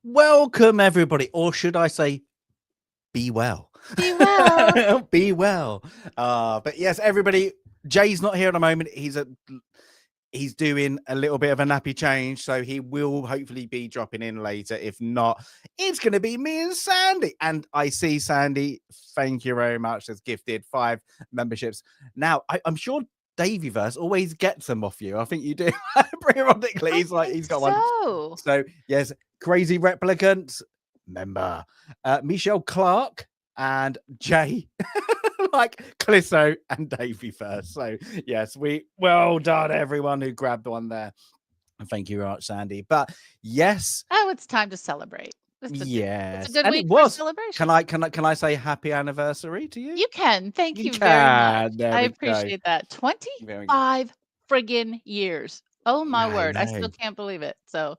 Welcome, everybody, or should I say, be well. Be well. Be well. But yes, everybody, Jay's not here at the moment. He's doing a little bit of a nappy change, so he will hopefully be dropping in later. If not, it's going to be me and Sandy. And I see Sandy, thank you very much, has gifted 5 memberships. Now, I'm sure Davyverse always gets them off you. I think you do. Periodically, he's got one. So yes, Crazy Replicant member, Michelle Clark and Jay, like Clisso and Davyverse. So yes, well done everyone who grabbed one there, and thank you very much, Sandy. But yes, it's time to celebrate. Yes, it's a good week for celebration. Can I say happy anniversary to you? You can. Thank you very much. I appreciate that. 25 friggin' years. Oh my word! I still can't believe it. So,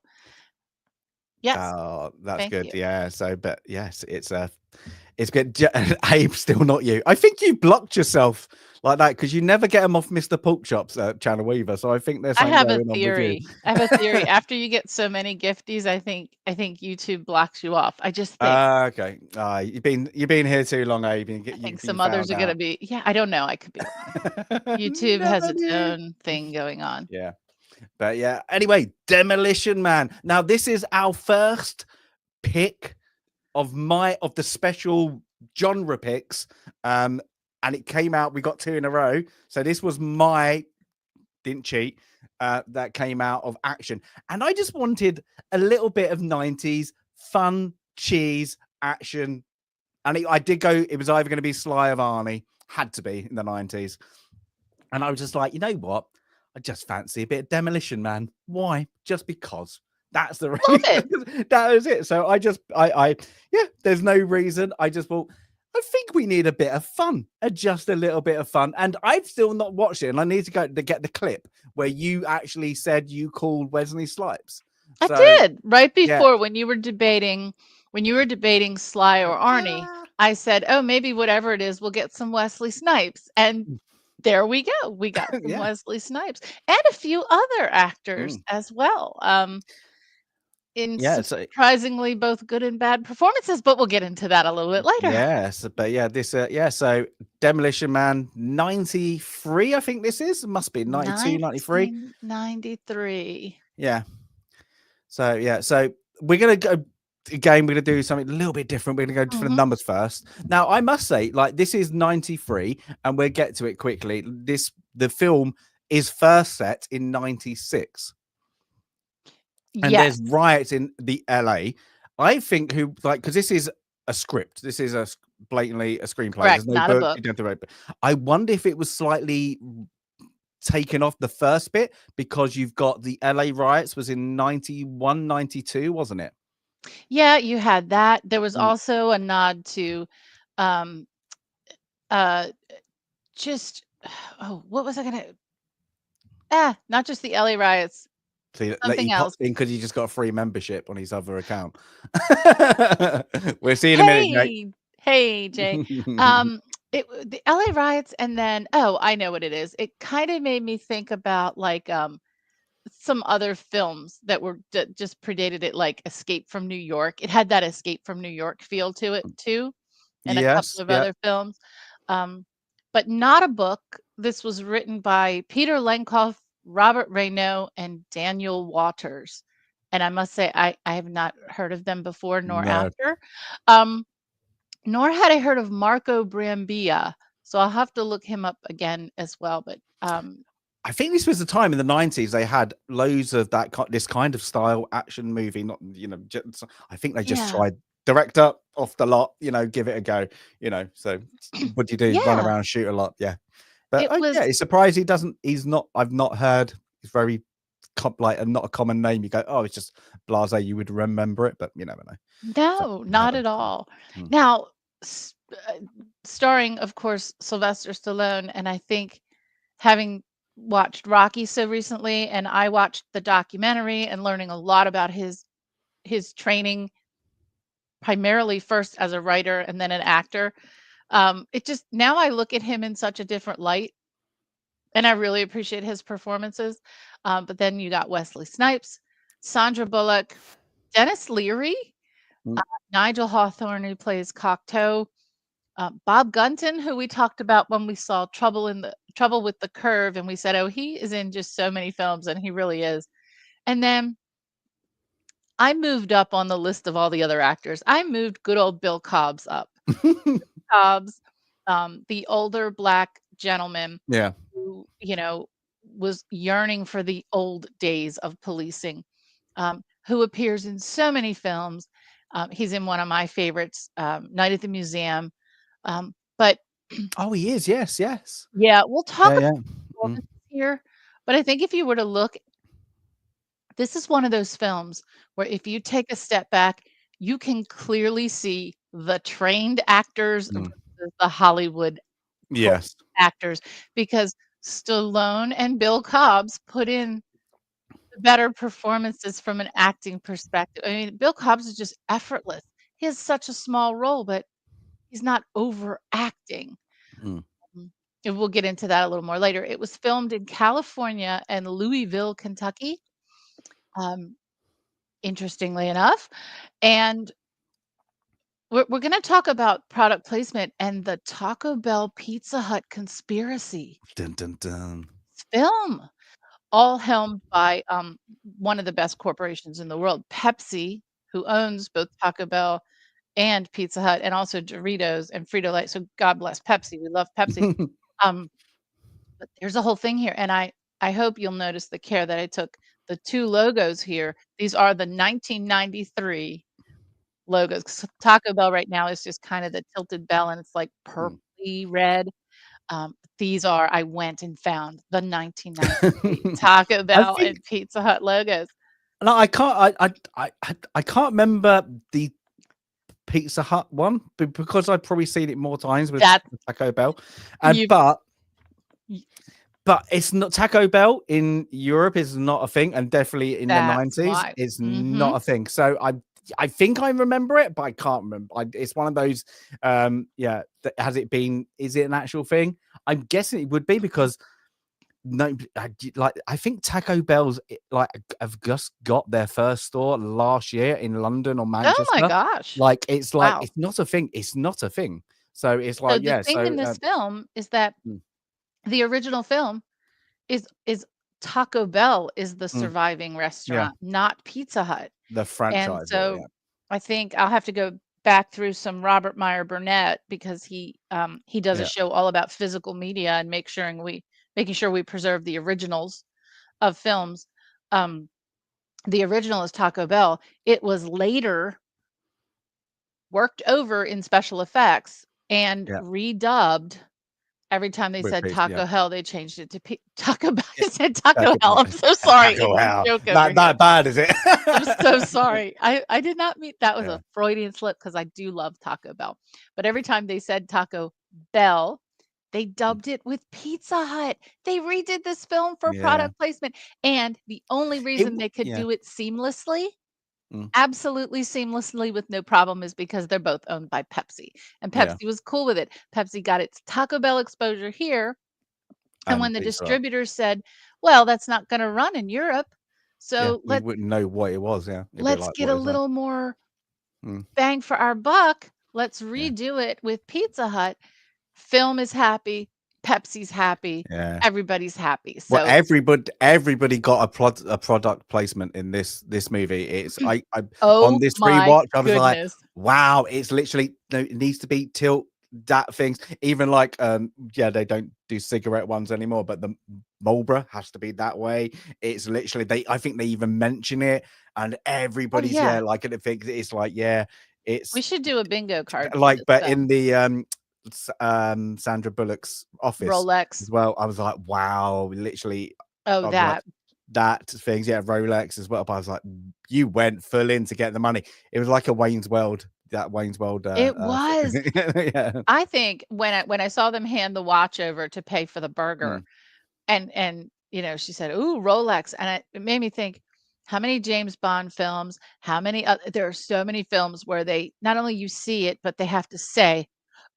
yes. Oh, that's good. Yeah. So, but yes, it's good. Abe, still not you. I think you blocked yourself like that because you never get them off Mr. Porkchop's channel either. So I think there's. I have a theory. After you get so many gifties, I think YouTube blocks you off. I just think. Okay. You've been here too long, Abe. I think some others are gonna be. Yeah, I don't know. I could be. YouTube has its own thing going on. Yeah. But yeah. Anyway, Demolition Man. Now this is our first pick of the special genre picks. And it came out, we got 2 in a row. So this was didn't cheat, that came out of action. And I just wanted a little bit of 90s fun, cheese, action. And I did go, it was either going to be Sly of Arnie, had to be in the 90s. And I was just like, you know what? I just fancy a bit of Demolition Man. Why? Just because. That's the reason. That was it. So there's no reason. I just thought, I think we need a bit of fun, just a little bit of fun. And I've still not watched it, and I need to go to get the clip where you actually said you called Wesley Snipes. I did right before when you were debating Sly or Arnie. I said, oh, maybe whatever it is, we'll get some Wesley Snipes. And there we go. We got some Wesley Snipes and a few other actors as well. Surprisingly both good and bad performances, but we'll get into that a little bit later. Yes, but so Demolition Man 93, I think this is. It must be 92, 93. 93. Yeah. So we're going to go again, we're going to do something a little bit different. We're going to go for the numbers first. Now, I must say, like, this is 93, and we'll get to it quickly. The film is first set in 96. And there's riots in the LA. I think because this is a script. This is blatantly a screenplay. Correct, there's no book. You don't have to write. I wonder if it was slightly taken off the first bit because you've got the LA riots was in 91, 92, wasn't it? Yeah, you had that. There was also a nod to what was I gonna not just the LA riots. So something else because you just got a free membership on his other account. We're seeing a minute, Jay. Hey, Jay. The LA riots, and then I know what it is. It kind of made me think about like some other films that just predated it, like Escape from New York. It had that Escape from New York feel to it too, and a couple of other films. But not a book. This was written by Peter Lenkov, Robert Reynaud, and Daniel Waters. And I must say, I have not heard of them before nor after. Nor had I heard of Marco Brambilla. So I'll have to look him up again as well. But I think this was the time in the 90s they had loads of this kind of style action movie. Not, I think they just Yeah. tried director off the lot, give it a go, So what do you do? Run Yeah. around, shoot a lot, yeah. But It was yeah, it's surprised he doesn't. I've not heard. It's very not a common name. You go, oh, it's just blase. You would remember it, but you never know. No, not at all. Hmm. Now, starring, of course, Sylvester Stallone, and I think having watched Rocky so recently, and I watched the documentary and learning a lot about his training, primarily first as a writer and then an actor. It just now I look at him in such a different light, and I really appreciate his performances. But then you got Wesley Snipes, Sandra Bullock, Dennis Leary, Mm. Nigel Hawthorne, who plays Cocteau, Bob Gunton, who we talked about when we saw Trouble with the Curve, and we said, oh, he is in just so many films, and he really is. And then I moved up on the list of all the other actors. I moved good old Bill Cobbs up. Cobbs, the older black gentleman Yeah. who, was yearning for the old days of policing, who appears in so many films. He's in one of my favorites, Night at the Museum. But Oh, he is. Yes. yeah, we'll talk Yeah. about all this here. But I think if you were to look, this is one of those films where if you take a step back, you can clearly see the trained actors versus the Hollywood Yes. actors, because Stallone and Bill Cobbs put in the better performances from an acting perspective. I mean, Bill Cobbs is just effortless. He has such a small role, but he's not overacting. Mm. And we'll get into that a little more later. It was filmed in California and Louisville, Kentucky, interestingly enough. And we're going to talk about product placement and the Taco Bell Pizza Hut conspiracy Dun, dun, dun. film, all helmed by one of the best corporations in the world, Pepsi, who owns both Taco Bell and Pizza Hut, and also Doritos and Frito-Lay. So God bless Pepsi. We love Pepsi. But there's a whole thing here, and I hope you'll notice the care that I took. The two logos here, these are the 1993 logos. 'Cause Taco Bell right now is just kind of the tilted bell, and it's like purpley red. These are, I went and found the 1993 Taco Bell and Pizza Hut logos. No, I can't. I can't remember the Pizza Hut one, because I've probably seen it more times with Taco Bell, but it's not. Taco Bell in Europe is not a thing, and definitely in the 90s is not a thing. So I think I remember it, but I can't remember. It's one of those. Has it been? Is it an actual thing? I'm guessing it would be, because I think Taco Bell's have just got their first store last year in London or Manchester. Oh my gosh! It's not a thing. It's not a thing. So it's like, the thing in this film is that the original film is Taco Bell is the surviving restaurant, not Pizza Hut. The franchise. And so I think I'll have to go back through some Robert Meyer Burnett, because he does a show all about physical media and making sure we preserve the originals of films. The original is Taco Bell. It was later worked over in special effects and redubbed. Every time they said Taco Hell, they changed it to Taco Bell. They said Taco Hell. I'm so sorry. Taco Hell. That bad, is it? I'm so sorry. I did not mean that was a Freudian slip, because I do love Taco Bell. But every time they said Taco Bell, they dubbed it with Pizza Hut. They redid this film for product placement. And the only reason they could do it seamlessly, absolutely seamlessly with no problem, is because they're both owned by Pepsi. And Pepsi was cool with it. Pepsi got its Taco Bell exposure here. And when the distributors said, well, that's not going to run in Europe, so we wouldn't know what it was. Let's get a little more bang for our buck. Let's redo it with Pizza Hut. Film is happy. Pepsi's happy. Everybody's happy. So everybody got a product placement in this movie. It's on this my rewatch, I was goodness. like, wow, it's literally, it needs to be tilt that things, even like yeah, they don't do cigarette ones anymore, but the Marlboro has to be that way. It's literally I think they even mention it, and Oh everybody's yeah. like, and it thinks it's like, yeah, We it's should do a bingo card for like, this but film. in the Sandra Bullock's office as Rolex. well, I was like, wow, literally, Oh, I was like, that. that things, yeah, Rolex as well. But I was like, you went full in to get the money. It was like a Wayne's World, that Wayne's World. It was. Yeah. I think when I saw them hand the watch over to pay for the burger, Mm, and she said, "Ooh, Rolex," and it made me think, how many James Bond films? How many? There are so many films where they not only you see it, but they have to say,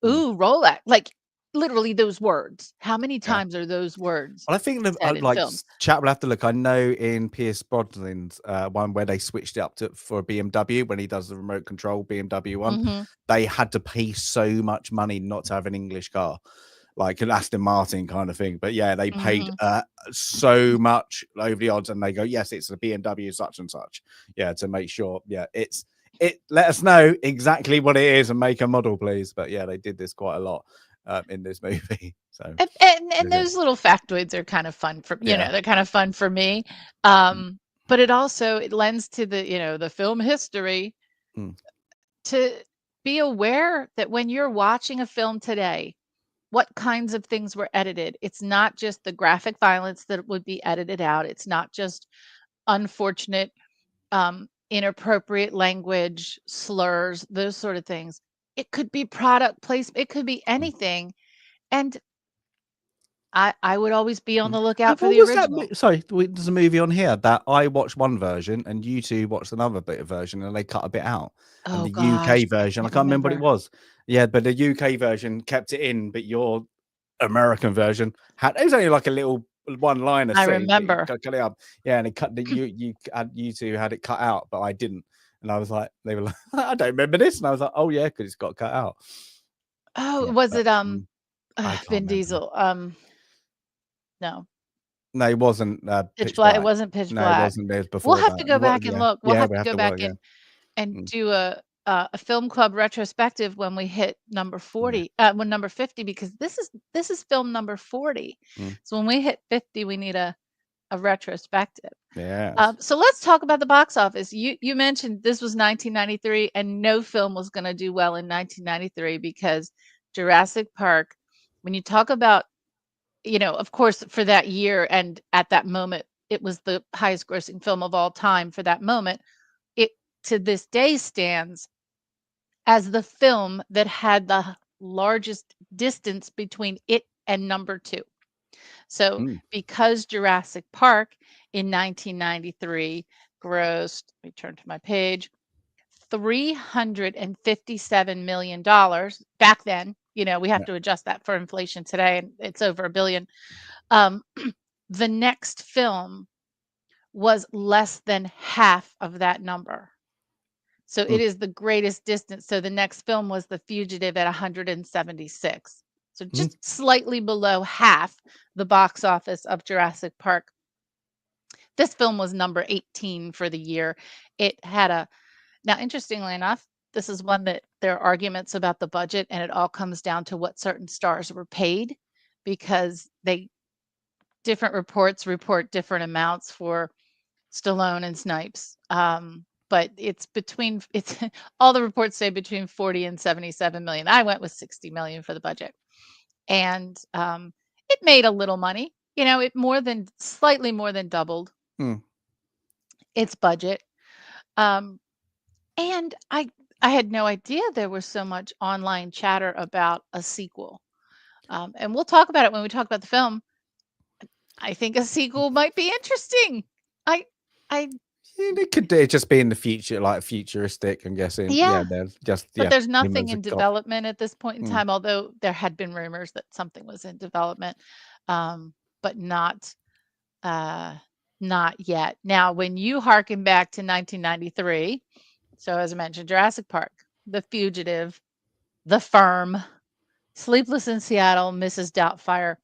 mm, "Ooh, Rolex," like literally those words. How many yeah. times are those words Well, I think said in like films? chat will have to look. I know in Pierce Brosnan's one where they switched it up to for a BMW when he does the remote control BMW one, Hmm. they had to pay so much money not to have an English car, like an Aston Martin kind of thing. But yeah, they paid Hmm. so much over the odds, and they go, yes, it's a BMW such and such. Yeah, to make sure. Yeah, it. Let us know exactly what it is and make a model, please. But yeah, they did this quite a lot in this movie. So And brilliant. those little factoids are kind of fun for Yeah. they're kind of fun for me. Mm, But it lends to the film history mm, to be aware that when you're watching a film today, what kinds of things were edited. It's not just the graphic violence that would be edited out. It's not just unfortunate, inappropriate language, slurs, those sort of things. It could be product placement. It could be mm. anything. And I would always be on Mm. the And lookout for what the was that? original. Sorry, there's a movie on here that I watched one version and you two watched another bit of version, and they cut a bit out. And Oh the gosh, UK I version, I can't can't remember what it remember. was. Yeah, but the UK version kept it in, but your American version had it was only like a little one-liner I scene, but you remember. cut it up. Yeah, and it cut the you two had it cut out, but I didn't. And I was like, they were like, I don't remember this, and I was like, oh yeah, because it's got cut out. Oh, Yeah, was but it, I can't Vin remember. Diesel? No. No, it wasn't Pitch Pitch Black, it Black. wasn't Pitch No, it Black. wasn't. It was We'll before have that. to go back and Yeah, look. We'll yeah, have we to have go to back look. Yeah, and mm, do a film club retrospective when we hit number yeah, 40, when number 50, because this is film number 40. mm, So when we hit 50, we need a retrospective. yes. So let's talk about the box office. You mentioned this was 1993, and no film was going to do well in 1993 because Jurassic Park. When you talk about, of course, for that year and at that moment, it was the highest grossing film of all time for that moment. It to this day stands as the film that had the largest distance between it and number two. So, Mm, because Jurassic Park in 1993 grossed, let me turn to my page, $357 million back then. We have yeah. to adjust that for inflation today, and it's over a billion. Um, the next film was less than half of that number. So Mm, it is the greatest distance. So the next film was The Fugitive at 176. So mm, just slightly below half the box office of Jurassic Park. This film was number 18 for the year. It had now, interestingly enough, this is one that there are arguments about the budget, and it all comes down to what certain stars were paid because different reports report different amounts for Stallone and Snipes. But it's all the reports say between 40 and 77 million. I went with 60 million for the budget. And it made a little money. It slightly more than doubled mm. its budget. Um, and I had no idea there was so much online chatter about a sequel. And we'll talk about it when we talk about the film. I think a sequel might be interesting. I I Yeah, they could do it just be in the future, like futuristic. I'm guessing. Yeah, Yeah, they're just but there's nothing humans in have got. development at this point in Mm, time, although there had been rumors that something was in development, but uh, not yet. Now, when you harken back to 1993, so as I mentioned, Jurassic Park, The Fugitive, The Firm, Sleepless in Seattle, Mrs. Doubtfire.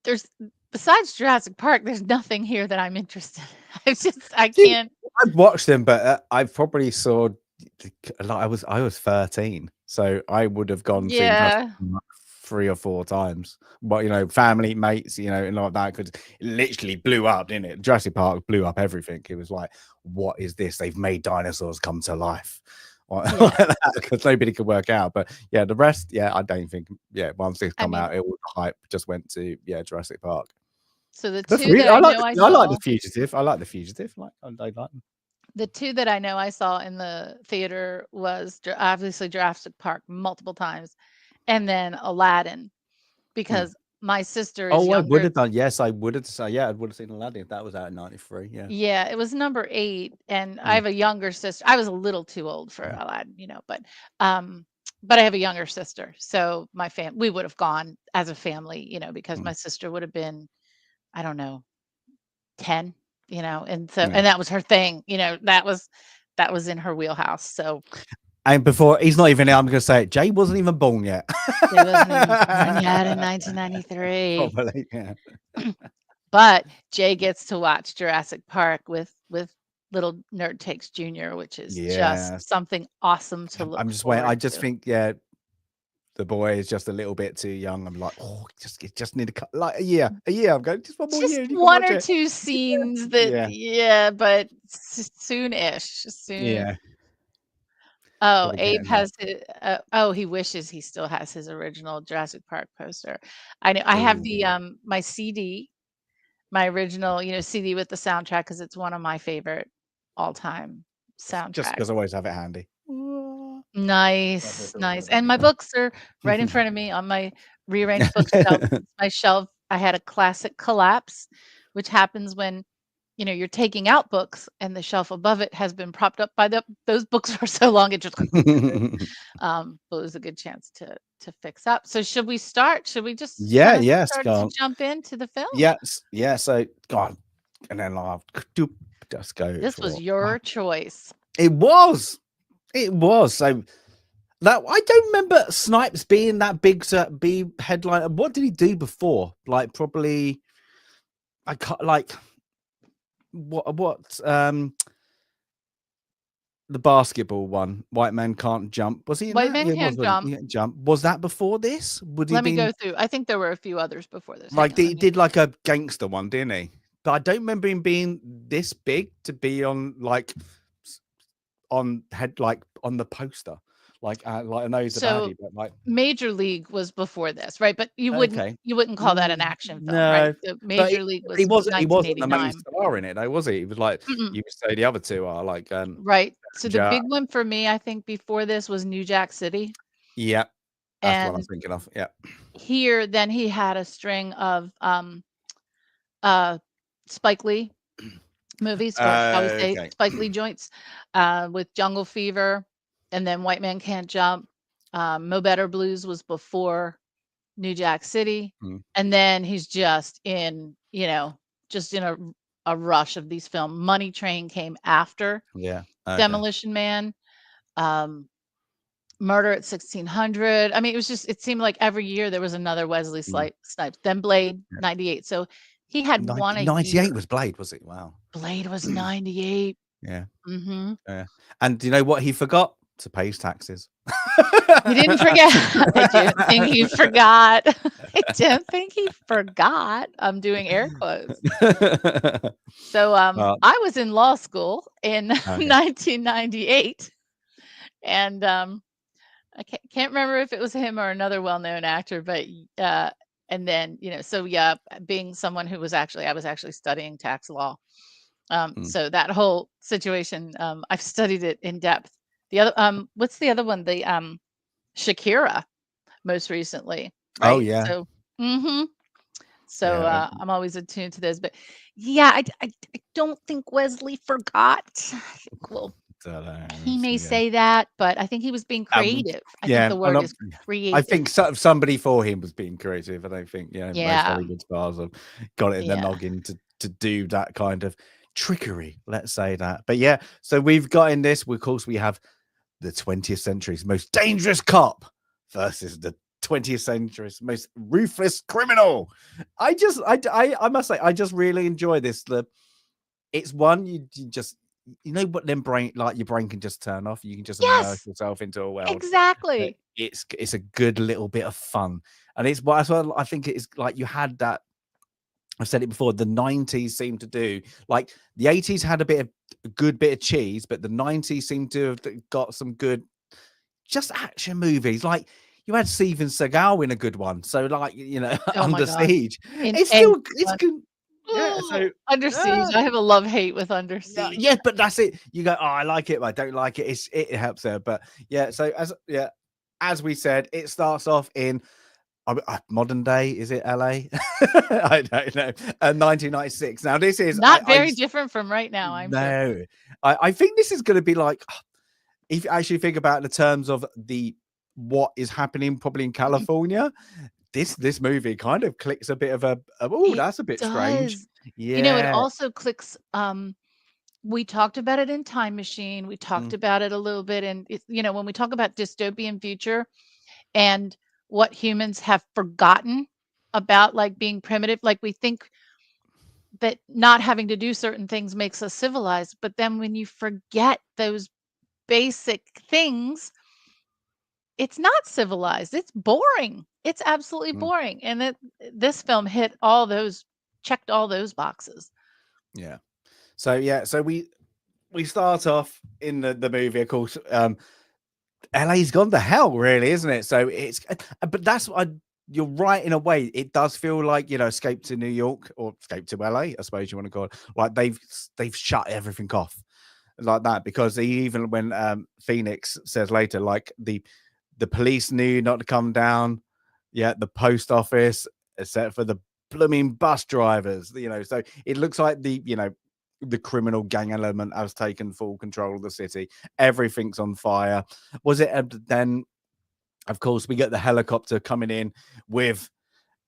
There's besides Jurassic Park, there's nothing here that I'm interested in. I see, can't. I've watched them, but I probably saw like I was 13, so I would have gone seen Jurassic Yeah. Park 3 or 4 times. But you know, family, mates, you know, and like that, because it literally blew up, didn't it? Jurassic Park blew up everything. It was like, what is this? They've made dinosaurs come to life. Yeah. Because nobody could work out. But yeah, the rest, yeah, I don't think, yeah, once this I come mean, out, all the hype just went to Jurassic Park. so the The two three, that I know I I like saw, the Fugitive. I like the Fugitive. Like I like them. the two that I know I saw in the theater was obviously Jurassic Park multiple times, and then Aladdin, because my sister is Oh, I would younger. have done. Yes, I would have. So yeah, I would have seen Aladdin if that was out in '93. Yeah. Yeah, it was number 8, and I Mm. have a younger sister. I was a little too old for Mm. Aladdin, but I have a younger sister, so we would have gone as a family, because Mm. my sister would have been, I don't know, 10, and so Yeah. and that was her thing, that was in her wheelhouse. So And before he's not even. I'm going to say it. Jay wasn't even born yet. he wasn't even born yet in 1993. Probably. Yeah. But Jay gets to watch Jurassic Park with little Nerd Takes Junior, which is just Yes. something awesome to look I'm just waiting. forward I just to. think, yeah, the boy is just a little bit too young. I'm like, oh, just need like a year. I'm going just one more Just year. And you can one watch or it. 2 scenes that, Yeah. yeah, but soon-ish, soon. Yeah. Oh, Gotta get Abe him that. has he wishes he still has his original Jurassic Park poster. I know I have the, Ooh. my CD, my original, CD with the soundtrack, because it's one of my favorite all-time Just soundtracks. because I always have it handy. Nice, nice, and my books are right in front of me on my rearranged bookshelf. It's my shelf. I had a classic collapse, which happens when, you're taking out books and the shelf above it has been propped up by those books for so long, it just but it was a good chance to fix up. So should we start? Should we just Yeah, kind of yes, start go to on. jump into the film? Yes, yeah. So, God, and then I'll just go This was for. your choice. It was. It was. So that I don't remember Snipes being that big to be headliner. What did he do before? Like probably I can't like what the basketball one, White Man Can't Jump. Was he in White that? Men Yeah, it was, Can't wasn't he? Jump. Yeah, Jump. Was that before this? Would he Let me been go through. I think there were a few others before this. Hang like on, he let me. did like a gangster one, didn't he? But I don't remember him being this big to be on like on head like on the poster. Like I know he's a So baddie, but like Major League was before this, right? But you wouldn't okay. you wouldn't call that an action film, right? No, So but Major League he was wasn't the main 1989. star in it, though, was he? He was like Mm-mm. you would say the other two are like Right. So the Ja big one for me, I think before this was New Jack City. yeah, that's the one I was And thinking of. Yeah. here, then he had a string of uh Spike Lee movies, or shall we say Okay. Spike Lee joints, with Jungle Fever, and then White Man Can't Jump. Mo Better Blues was before New Jack City, Mm, and then he's just in, just in a rush of these films. Money Train came after yeah. Okay. Demolition Man, um, Murder at 1600. I mean, it seemed like every year there was another Wesley Mm, Snipes. Then Blade, yeah. 98. So he had one a 98 year. was Blade, was it? Wow. Blade was 98. Yeah. Mhm. Yeah. And do you know what he forgot? To pay his taxes. He didn't forget. I don't think he forgot. I don't think he forgot. I'm doing air quotes. So, Well, I was in law school in okay. 1998, and, I can't remember if it was him or another well-known actor, but, and then, so yeah, being someone who I was actually studying tax law. Mm. So that whole situation, I've studied it in depth. The other, what's the other one? The, Shakira most recently, Oh right? yeah. So, mhm. So, Yeah. I'm always attuned to this, but yeah, I don't think Wesley forgot. I think, well, he may Yeah. say that, but I think he was being creative. I think Yeah, the I'm word not, is I creative. think somebody for him was being creative. I don't think most Yeah, Hollywood stars have got it in their yeah. noggin to do that kind of trickery. Let's say that. But yeah, so we've got in this. Of course, we have the 20th century's most dangerous cop versus the 20th century's most ruthless criminal. I must say, I just really enjoy this. It's one you just you know what, then brain, like your brain can just turn off. You can just immerse Yes, yourself into a world. exactly. It's a good little bit of fun, and it's what, that's what I think it is. Like you had that. I've said it before. The 90s seemed to do, like the 80s had a good bit of cheese, but the 90s seemed to have got some good just action movies. Like you had Steven Seagal in a good one. So like, Oh my Under gosh. Siege. In It's any still it's one. good. Yeah. Ooh, So Under Siege. I have a love-hate with Under yeah, Siege. yeah, but that's it. You go, oh, I like it, but I don't like it. It helps there. But yeah, so as we said, it starts off in modern day. Is it LA? I don't know. 1996. Now this is Not very different from right now, I'm sure. no. I think this is going to be like, if you actually think about it in the terms of what is happening probably in California, this movie kind of clicks a bit of It that's a bit strange. does. It Yeah. also clicks, we talked about it in Time Machine. We talked Mm, about it a little bit in, when we talk about dystopian future and what humans have forgotten about, like, being primitive, like, we think that not having to do certain things makes us civilized, but then when you forget those basic things, it's not civilized, it's boring. It's absolutely mm, boring, and this film checked all those boxes. yeah. So we start off in the movie, of course. LA's gone to hell, really, isn't it? So it's, but that's what you're right in a way. It does feel like, Escape to New York or Escape to LA, I suppose you want to call it. Like they've shut everything off like that, because even when Phoenix says later, like the police knew not to come down, the post office, except for the blooming bus drivers, so it looks like the criminal gang element has taken full control of the city. Everything's on fire. Was it then, of course, we get the helicopter coming in with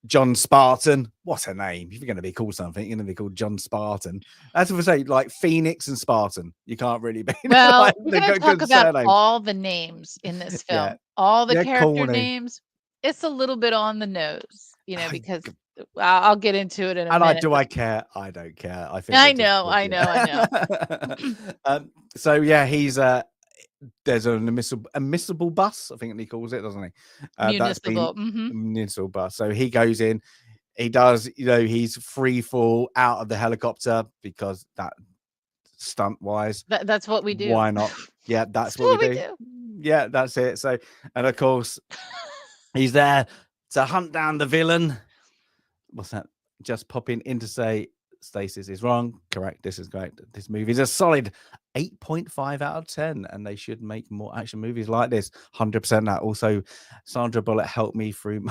John Spartan. What's her name? If you're going to be called something, you're going to be called John Spartan. That's what I say, like Phoenix and Spartan. You can't really be Well, like, we're they've gonna got talk good about surnames. all the names in this Yeah. film, all the Yeah, character corny. names. It's a little bit on the nose, I- because I'll get into it in a And minute. I care? I don't care. I think I they're just know, good, I know, I know. So yeah, he's there's an admissible bus, I think he calls it, doesn't he? That's been Municipal. Hmm. municipal bus. So he goes in, he does, he's free fall out of the helicopter because that stunt wise, That's what we do. why not? Yeah, that's That's what we what we do. do. Yeah, that's it. So, and of course, he's there to hunt down the villain. What's that? Just popping in to say Stasis is wrong. Correct. This is correct. This movie is a solid 8.5 out of 10, and they should make more action movies like this. 100% that. Also, Sandra Bullock helped me through.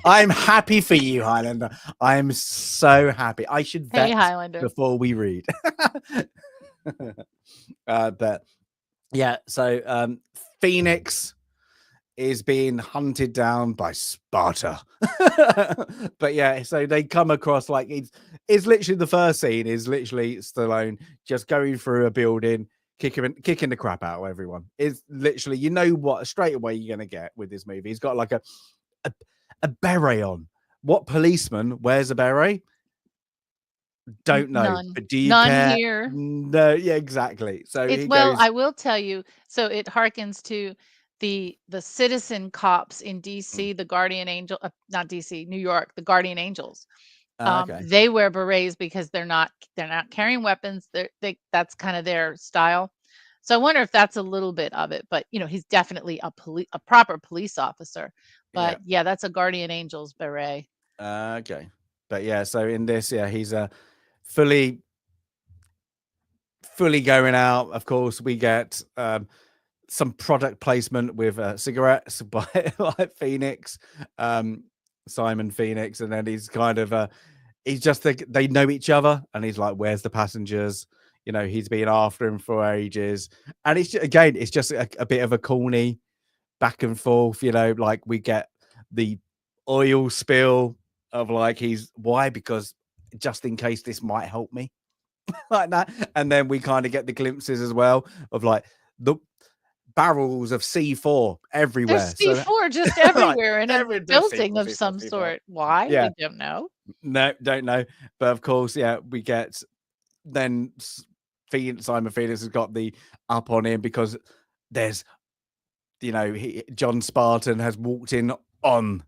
I'm happy for you, Highlander. I'm so happy. I should Hey, vet Highlander. before we read. But yeah, so Phoenix is being hunted down by Sparta. But yeah, so they come across, like, it's literally the first scene is literally Stallone just going through a building, kicking the crap out of everyone. It's literally, what straight away you're gonna get with this movie. He's got like a beret on. What policeman wears a beret? Don't know. None. But do you None care? here. No, yeah, exactly. So It's he well, goes, I will tell you, so it harkens to the citizen cops in DC, the Guardian Angel, not DC, New York, the Guardian Angels. okay. They wear berets because they're not carrying weapons. That's kind of their style. So I wonder if that's a little bit of it, but he's definitely a proper police officer. Yeah. But yeah, that's a Guardian Angels beret. Okay. But yeah, so in this, yeah, he's fully going out. Of course, we get some product placement with cigarettes by like Phoenix, Simon Phoenix, and then he's kind of he's just they know each other, and he's like, "Where's the passengers?" He's been after him for ages, and it's just a bit of a corny back and forth. Like we get the oil spill of like because just in case this might help me. Like that, and then we kind of get the glimpses as well of like the barrels of C4 everywhere. There's C4 just everywhere in a there's building C4, of C4, some C4. sort. Why? Yeah. We don't know. No, don't know. But of course, yeah, we get then Simon Phoenix has got the up on him because there's, John Spartan has walked in on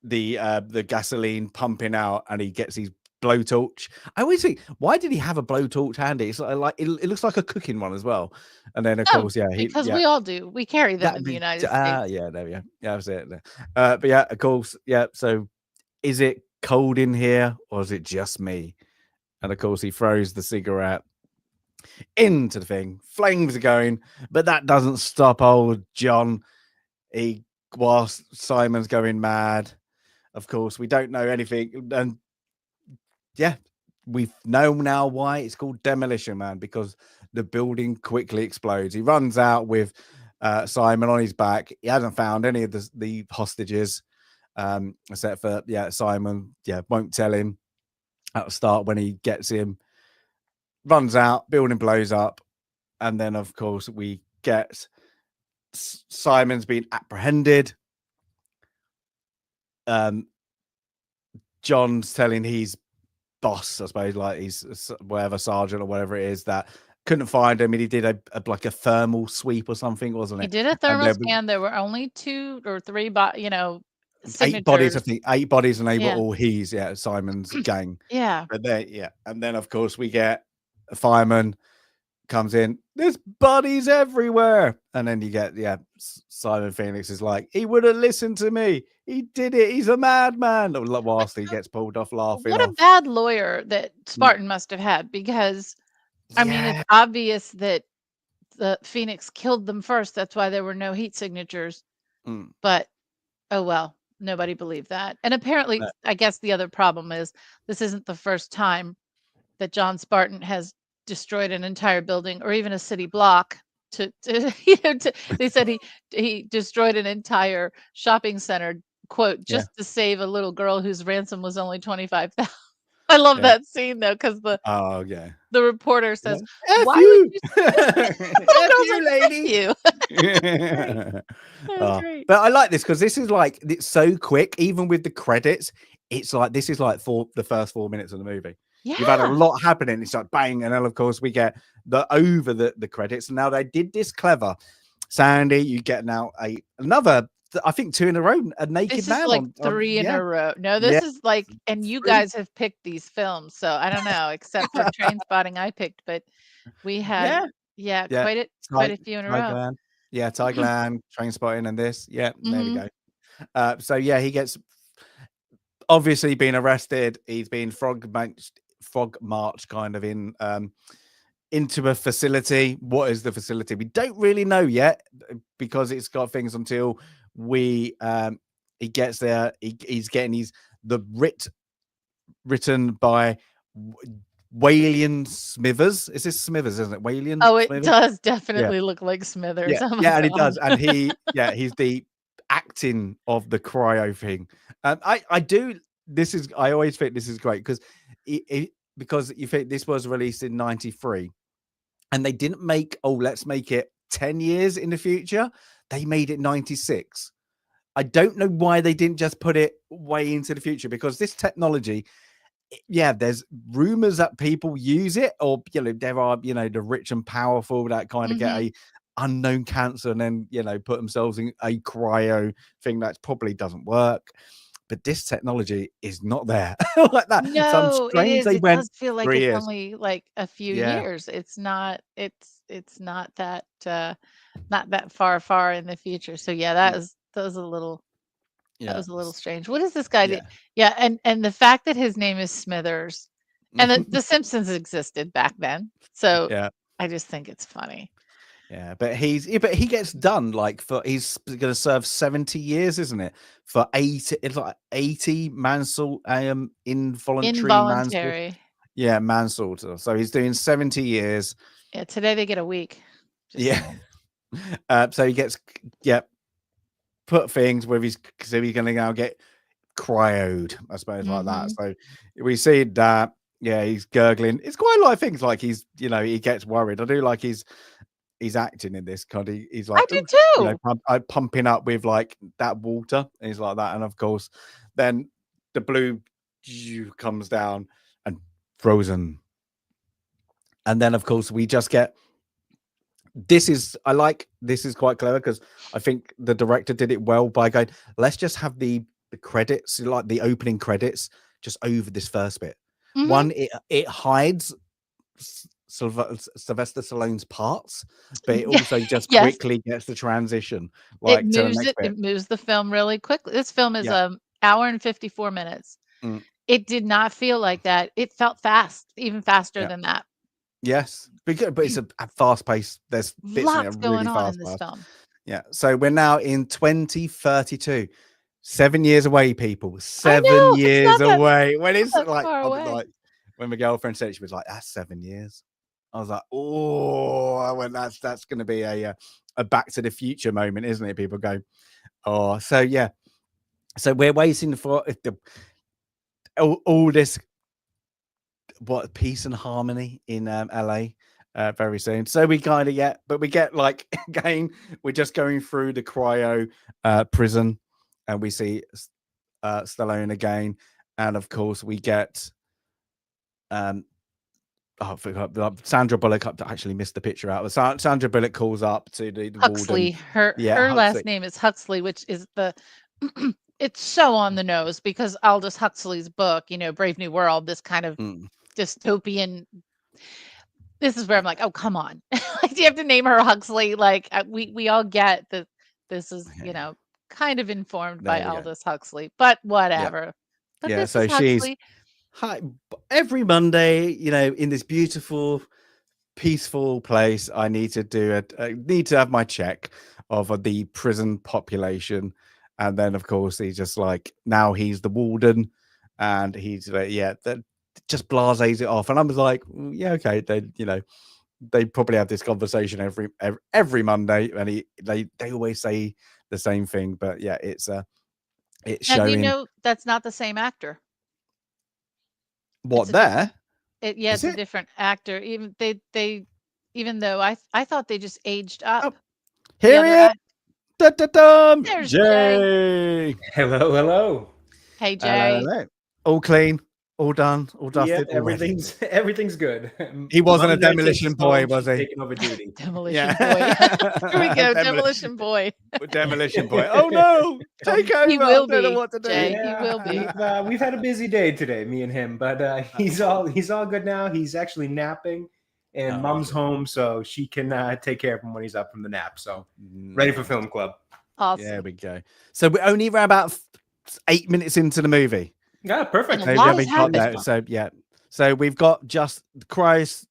the gasoline pumping out, and he gets his blowtorch. I always think, why did he have a blowtorch handy? It's like it looks like a cooking one as well. And then of Oh, course, because we all do. We carry them in the United States. yeah, there we go. Yeah, that's it. But yeah, of course, yeah. So is it cold in here or is it just me? And of course, he throws the cigarette into the thing. Flames are going, but that doesn't stop old John. Whilst Simon's going mad, of course, we don't know anything. And yeah, we know now why it's called Demolition Man, because the building quickly explodes. He runs out with Simon on his back. He hasn't found any of the hostages, except for Simon won't tell him at the start when he gets him. Runs out, building blows up, and then of course we get Simon's been apprehended. John's telling his boss, I suppose, like he's whatever sergeant or whatever it is, that couldn't find him, and he did a thermal sweep or something, wasn't it? He did a thermal scan. There were only 2 or 3 signatures. 8 bodies, I think. 8 bodies, and they were all Simon's gang. Yeah. But and then of course we get a fireman comes in. There's bodies everywhere, and then you get Simon Phoenix is like, he would have listened to me. He did it. He's a madman. Whilst he gets pulled off laughing. What a bad lawyer that Spartan must have had, because I mean, it's obvious that the Phoenix killed them first. That's why there were no heat signatures. But oh well, nobody believed that. And apparently, I guess the other problem is this isn't the first time that John Spartan has destroyed an entire building or even a city block. They said he destroyed an entire shopping center, quote, just to save a little girl whose ransom was only $25,000. I love that scene though, because the reporter says, F "Why you, would you lady?" Great. But I like this because this is like, it's so quick. Even with the credits, it's like this is like the first 4 minutes of the movie. Yeah. You've had a lot happening. It's like bang, and then of course we get the credits. And now they did this clever. Sandy, you get now another. I think 2 in a row. A naked this man. Is like 3 in a row. No, this is like, and you guys have picked these films, so I don't know. Except for Train Spotting, I picked, but we had quite a few in a row. Yeah, Tigerland, Train Spotting, and this. Yeah, there we go. So he gets obviously been arrested. He's been frog marched kind of in into a facility. What is the facility? We don't really know yet, because it's got things until he gets there. He's getting written by Waylian Smithers. Is this Smithers, isn't it? Waylian? Oh, it Smithers? does definitely look like Smithers. Yeah, and it does. And he's the acting of the cryo thing. I always think this is great because you think this was released in 93, and they didn't make, let's make it 10 years in the future. They made it 96. I don't know why they didn't just put it way into the future, because this technology, there's rumors that people use it, or there are the rich and powerful that kind of get a unknown cancer and then put themselves in a cryo thing that probably doesn't work. But this technology is not there like that. No, it is. It does feel like it's only like a few years. It's not. It's not that far in the future. So that was a little. That was a little strange. What is this guy do? Yeah, and the fact that his name is Smithers, and the Simpsons existed back then. So I just think it's funny. Yeah, but he gets done he's going to serve 70 years, isn't it? For 80, it's like 80 involuntary manslaughter. Yeah, manslaughter. So he's doing 70 years. Yeah, today they get a week. So he gets put things with so he's going to now get cryoed, I suppose, like that. So we see that he's gurgling. It's quite a lot of things, like he's he gets worried. I do like he's acting in this kind of, he's like, I do too. Pumping up with like that water, and he's like that. And of course then the blue comes down and frozen. And then of course we just get this is quite clever because I think the director did it well by going, let's just have the credits, like the opening credits, just over this first bit. Mhm. One, it hides Sylvester Stallone's parts, but it also just Yes. quickly gets the transition like to the next bit. It moves the film really quickly. This film is Yeah. hour and 54 minutes. Mm. It did not feel like that. It felt fast, even faster Yeah. than that. Yes, because but it's a fast pace. There's bits in it Lots are going really on fast. in this film. Yeah. So we're now in 2032. 7 years away, people. I 7 know, it's years not that away. When it's that like, far I was away. like, when my girlfriend said it, she was like, "That's 7 years." I was like, "Oh," I went, "That's going to be a Back to the Future moment, isn't it?" People go, "Oh," so yeah. So we're waiting for all this peace and harmony in LA very soon. So we kind of get like again, we're just going through the cryo prison, and we see Stallone again, and of course we get I forgot Sandra Bullock. I actually missed the picture out. Sandra Bullock calls up to the Huxley. warden. Her Huxley. last name is Huxley, which is the it's so on the nose because Aldous Huxley's book, Brave New World, this kind of dystopian. This is where I'm like, oh, come on. Like, do you have to name her Huxley? Like, we all get that this is, kind of informed by Aldous Huxley, but whatever. But Yeah, this so is Huxley. Every Monday, in this beautiful, peaceful place, I need to have my check of the prison population. And then, of course, he's just like, now he's the warden, and he's that just blases it off. And I was like, yeah, okay. They probably have this conversation every Monday, and they always say the same thing. But yeah, it's showing. And that's not the same actor. What there? It's a different actor. Even even though I thought they just aged up. Oh, here he is. There's Jay. Hello. Hey, Jay. Hello. All clean, all done, all dusted. Yeah, everything's good. He wasn't a demolition boy, was he? Taking over duty. Demolition boy. Here we go, demolition boy. Demolition boy. Oh no, take over. He will I don't know be. what to do. Jay, Yeah, he will be. We've had a busy day today, me and him, but he's all good now. He's actually napping, and Mom's home, so she can take care of him when he's up from the nap. So ready for film club. Awesome. There we go. So we're only around about 8 minutes into the movie. Yeah, perfect. So we've got just the cryo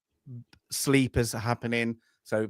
sleepers happening. So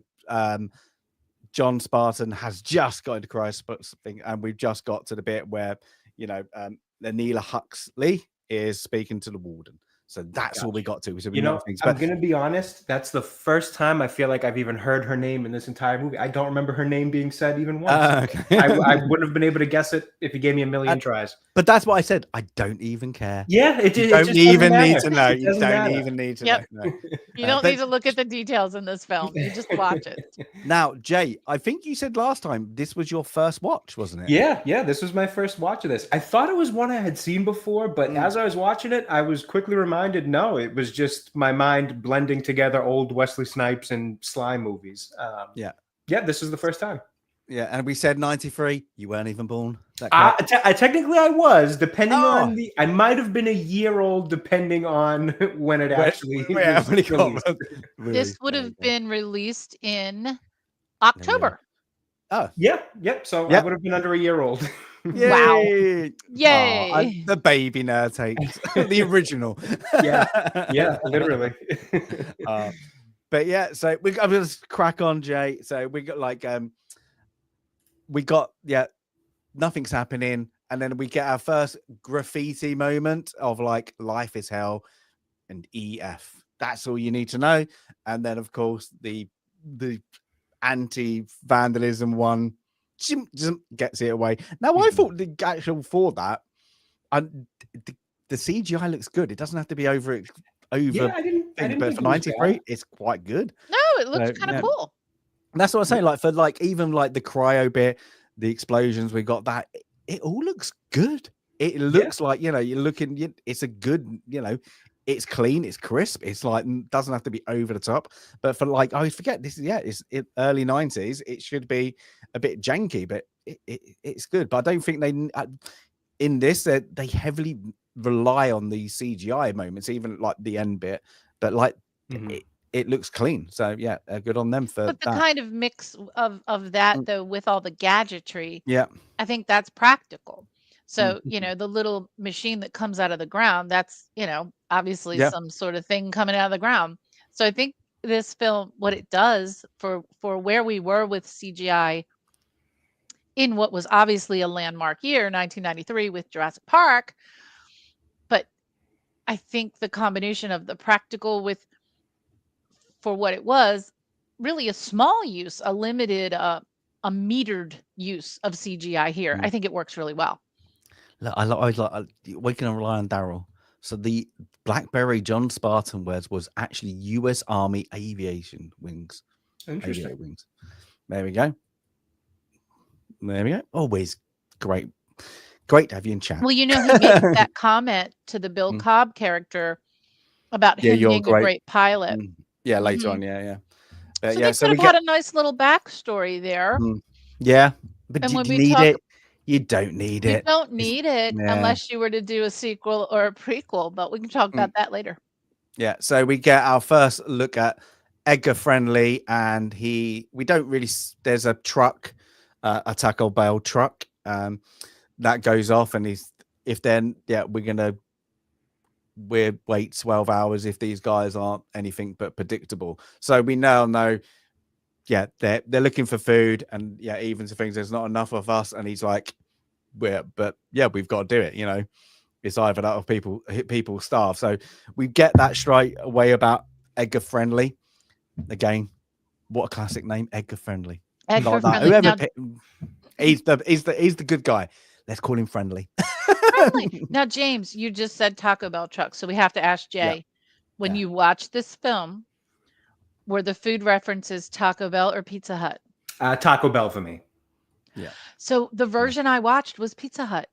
John Spartan has just got into cryo thing, and we've just got to the bit where Anila Huxley is speaking to the warden. So that's all we got to. So I'm going to be honest. That's the first time I feel like I've even heard her name in this entire movie. I don't remember her name being said even once. Okay. I wouldn't have been able to guess it if you gave me a million tries. But that's what I said. I don't even care. Yeah, you don't even need to know. You don't even need to know. No. You don't need to look at the details in this film. You just watch it. Now, Jay, I think you said last time this was your first watch, wasn't it? Yeah. This was my first watch of this. I thought it was one I had seen before, but as I was watching it, I was quickly reminded, no, it was just my mind blending together old Wesley Snipes and Sly movies. Yeah, this is the first time. Yeah, and we said 93. You weren't even born. Technically, I was, depending on I might have been a year old, depending on when it actually was released. This would have been released in October. Oh, yep. So I would have been under a year old. Yay. Wow! Yay! The baby nerd takes the original. yeah, literally. But yeah, so I'm gonna crack on, Jay. So we got nothing's happening, and then we get our first graffiti moment of like life is hell and EF. That's all you need to know. And then of course the anti-vandalism one gets it away. Now I thought the actual for that, the CGI looks good. It doesn't have to be over. I didn't but for 93, it's quite good. No, it looks kind of cool. That's what I'm saying. Like for even the cryo bit, the explosions, we got that. It all looks good. It looks like you're looking. It's a good. it's clean, it's crisp, it's like doesn't have to be over the top. But for like, I always forget this is early 90s. It should be a bit janky, but it's good. But I don't think they in this they heavily rely on the CGI moments, even like the end bit. But like it looks clean, so yeah, good on them for But the that. kind of mix of that though with all the gadgetry, Yeah, I think that's practical. So, the little machine that comes out of the ground, that's, obviously some sort of thing coming out of the ground. So I think this film, what it does for where we were with CGI in what was obviously a landmark year, 1993 with Jurassic Park, but I think the combination of the practical for what it was, really a small use, a limited, a metered use of CGI here. I think it works really well. Look, we can rely on Daryl. So the BlackBerry John Spartan was actually U.S. Army aviation wings. Interesting. Aviator wings. There we go. Always great to have you in chat. Well, he made that comment to the Bill Cobb character about him being a great pilot. Yeah, later on, yeah. So they could have had a nice little backstory there. Yeah, but And do when you we need talk- it? You don't need You it. don't need it unless you were to do a sequel or a prequel, but we can talk about that later. Yeah, so we get our first look at Edgar Friendly, and there's a truck, a Taco Bell truck, that goes off, and we'll wait 12 hours if these guys aren't anything but predictable. So we now know, they're looking for food, and even to things, there's not enough of us, and he's like, we've got to do it, it's either that or people starve. So we get that straight away about Edgar Friendly. Again, what a classic name, Edgar Friendly. Edgar Like Friendly. He's the good guy. Let's call him Friendly. Friendly. Now, James, you just said Taco Bell truck, so we have to ask Jay, when you watch this film, were the food references Taco Bell or Pizza Hut? Taco Bell for me. Yeah. So the version I watched was Pizza Hut.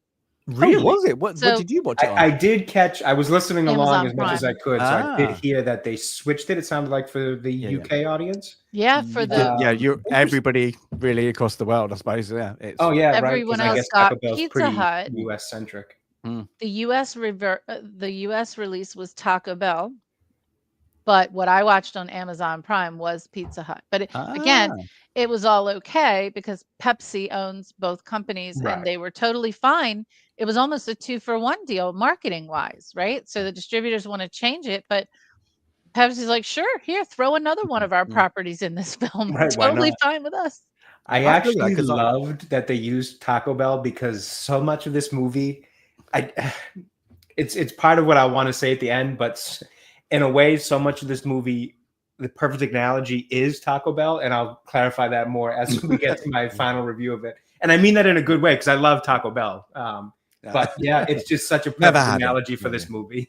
Really? Oh, was it? What did you watch it on? I did catch. I was listening along Amazon as much as I Prime. could, so I did hear that they switched it. It sounded like for the UK audience. Yeah, for the you're everybody really across the world, I suppose. Yeah. everyone right. else got Pizza Hut. US centric. The US release was Taco Bell, but what I watched on Amazon Prime was Pizza Hut. But again, it was all okay because Pepsi owns both companies, and they were totally fine. It was almost a 2-for-1 deal marketing wise, right? So the distributors want to change it, but Pepsi's like, sure, here, throw another one of our properties in this film. Right, why Totally not? fine with us. I actually loved that they used Taco Bell, because so much of this movie, it's part of what I want to say at the end, but in a way, so much of this movie, the perfect analogy is Taco Bell, and I'll clarify that more as we get to my final review of it. And I mean that in a good way, because I love Taco Bell. But it's just such a perfect analogy for this movie.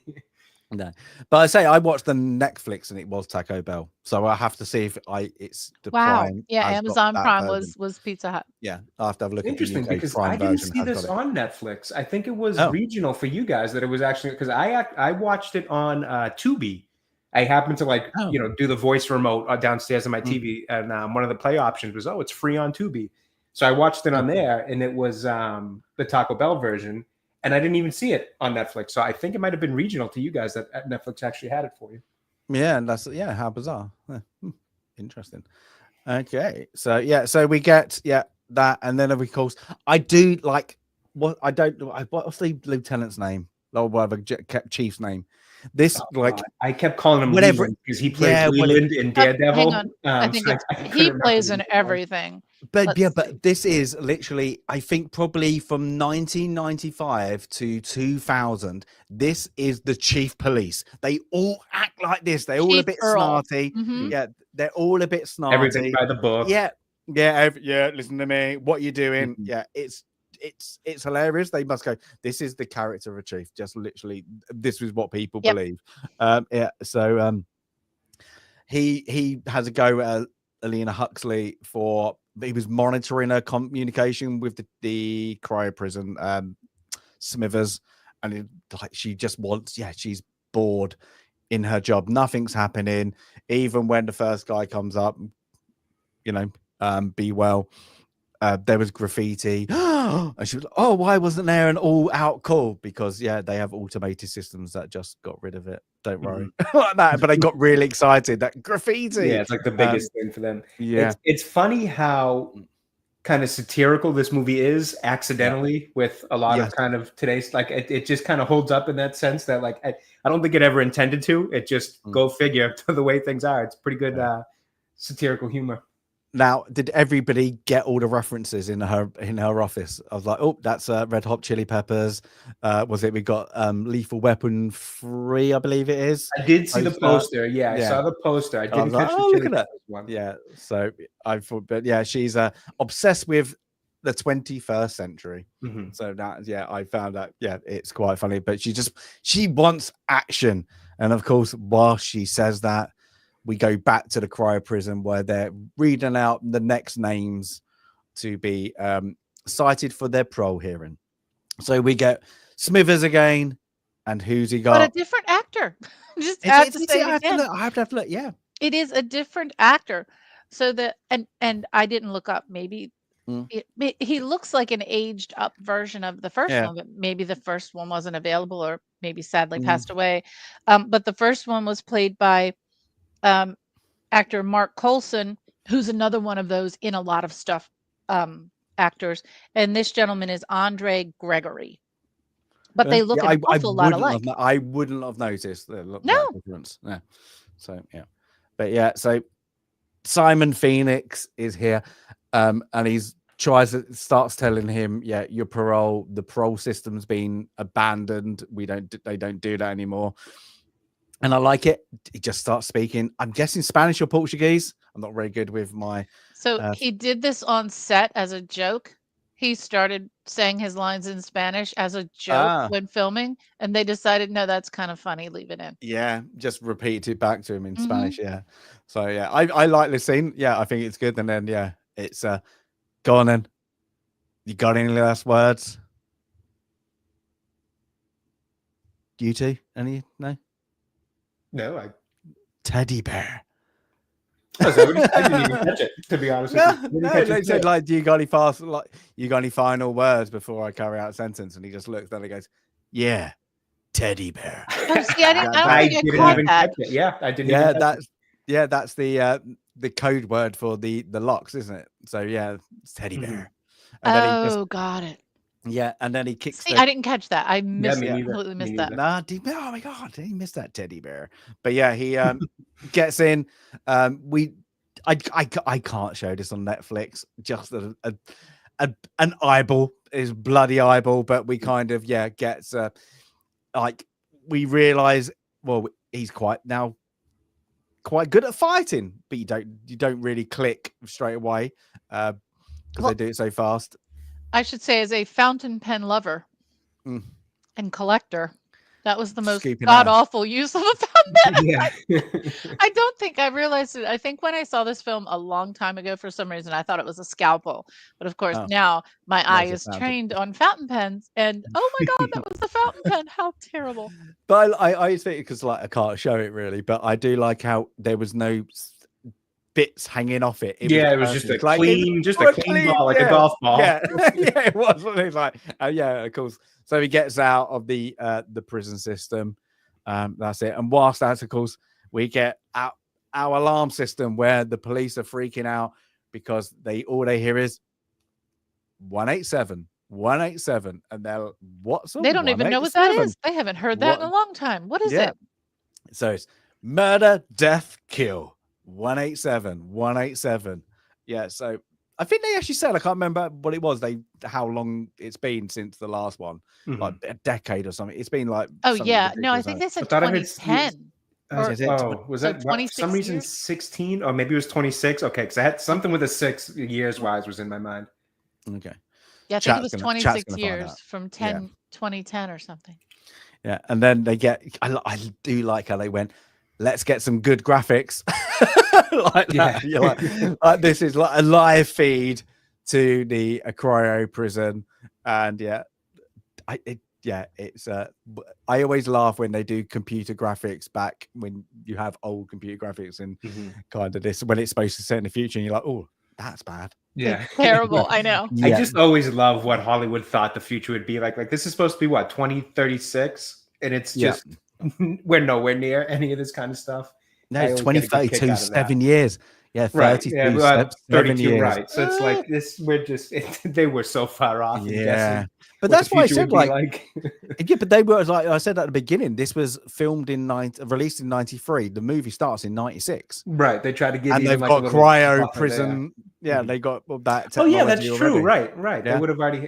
No, but I say I watched the Netflix and it was Taco Bell, so I have to see if it's the Prime. Yeah, Amazon Prime was Pizza Hut. Yeah, I have to have a look. Interesting, at the UK because Prime I didn't version see this on Netflix. I think it was regional for you guys. That it was actually, because I watched it on Tubi. I happened to do the voice remote downstairs on my TV, and one of the play options was it's free on Tubi. So I watched it on there, and it was the Taco Bell version. And I didn't even see it on Netflix. So I think it might have been regional to you guys that Netflix actually had it for you. Yeah, and that's how bizarre. Interesting. Okay. So we get that, and then of course I do like what's the lieutenant's name? Or whatever chief's name. This I kept calling him whatever Leland because he played Leland in Daredevil. Hang on. I think he plays in everything. But but this is literally, I think, probably from 1995 to 2000. This is the chief police. They all act like this. They're all a bit snarty. Yeah, they're all a bit snarty. Everything by the book. Yeah. Listen to me. What you doing? Yeah, it's hilarious. They must go, this is the character of a chief. Just literally, this is what people believe. So he has a go at Alina Huxley for he was monitoring her communication with the cryo prison Smithers, and she just wants she's bored in her job. Nothing's happening. Even when the first guy comes up, be well. There was graffiti. And she was like, oh, why wasn't there an all-out call? Because, they have automated systems that just got rid of it. Don't worry. Like that. But they got really excited. That graffiti. Yeah, it's like the biggest thing for them. Yeah. It's funny how kind of satirical this movie is accidentally with a lot of kind of today's, like, it just kind of holds up in that sense that, like, I don't think it ever intended to. It just, go figure, to the way things are. It's pretty good satirical humor. Now, did everybody get all the references in her office? I was like, oh, that's Red Hot Chili Peppers. Was it? We got Lethal Weapon 3, I believe it is. I did see the poster. Yeah, I saw the poster. I didn't catch the Chili Peppers one. Yeah, so I thought, but she's obsessed with the 21st century. So that, I found that, it's quite funny. But she wants action, and of course, while she says that, we go back to the cryo prison where they're reading out the next names to be cited for their parole hearing. So we get Smithers again, and who's he got? But a different actor. Just have to say I have to look. Yeah, it is a different actor. So that and I didn't look up. Maybe he looks like an aged up version of the first one, but maybe the first one wasn't available, or maybe sadly passed away. But the first one was played by actor Mark Coulson, who's another one of those in a lot of stuff actors, and this gentleman is Andre Gregory, but they look an awful lot alike. I wouldn't have noticed the difference. Yeah. So so Simon Phoenix is here, and starts telling him, your the parole system's been abandoned. They don't do that anymore. And I like it. He just starts speaking, I'm guessing Spanish or Portuguese. I'm not very good with my... So he did this on set as a joke. He started saying his lines in Spanish as a joke when filming. And they decided, no, that's kind of funny. Leave it in. Yeah, just repeat it back to him in Spanish. Yeah. So, I like this scene. Yeah, I think it's good. And then, it's... go on then. You got any last words? You two? Any? No? No, Teddy bear. I didn't even catch it, to be honest. They said, like, do you got any final words before I carry out a sentence? And he just looks there and he goes, yeah, teddy bear. Oh, see, I didn't even catch that. Yeah, I didn't. That's the code word for the locks, isn't it? So it's teddy bear. And got it. Yeah, and then he kicks. See, I didn't catch that. I missed it. Completely missed that. Nah, oh my god, he missed that teddy bear. But he gets in. I can't show this on Netflix. Just an eyeball is bloody eyeball. But we kind of gets we realize he's quite good at fighting, but you don't really click straight away because they do it so fast. I should say, as a fountain pen lover and collector, that was the most god-awful use of a fountain pen. I don't think I realized it. I think when I saw this film a long time ago, for some reason, I thought it was a scalpel. But of course, now my eye is trained on fountain pens. And oh my God, that was the fountain pen. How terrible. But I think because I can't show it really, but I do like how there was no bits hanging off it. It was just a clean ball, like a golf ball. Yeah, it was. It was like, of course. So he gets out of the prison system. That's it. And whilst that's, of course, we get our alarm system where the police are freaking out because all they hear is 187, 187, and they're what's up? They don't even know what that is. They haven't heard that in a long time. What is it? So it's murder, death, kill. 187, 187. Yeah, so I think they actually said, I can't remember what it was, how long it's been since the last one, like a decade or something. It's been like, I think they said 2010. Was that for some reason years? 16 or maybe it was 26? Okay, because I had something with a 6 years wise was in my mind. Okay. Yeah, I think it was 26 years from 2010 or something. Yeah, and then they get, I do like how they went, let's get some good graphics like that. You're like, this is like a live feed to the cryo prison, and yeah, it's I always laugh when they do computer graphics back when you have old computer graphics and kind of this when it's supposed to set in the future and you're like, oh, that's bad. Yeah. It's terrible. I know. I just always love what Hollywood thought the future would be like. Like, this is supposed to be what, 2036? And it's just we're nowhere near any of this kind of stuff. No, it's 2032, 7 years. Yeah, 32, right. 7 years. Right. So it's like this, we're just, they were so far off. Yeah. But that's why I said, like yeah, but they were, like I said at the beginning, this was filmed released in 93. The movie starts in 96. Right. They try to give and they've got cryo prison. Yeah, they got that. Oh, yeah, that's true. Already. Right. Yeah. They would have already,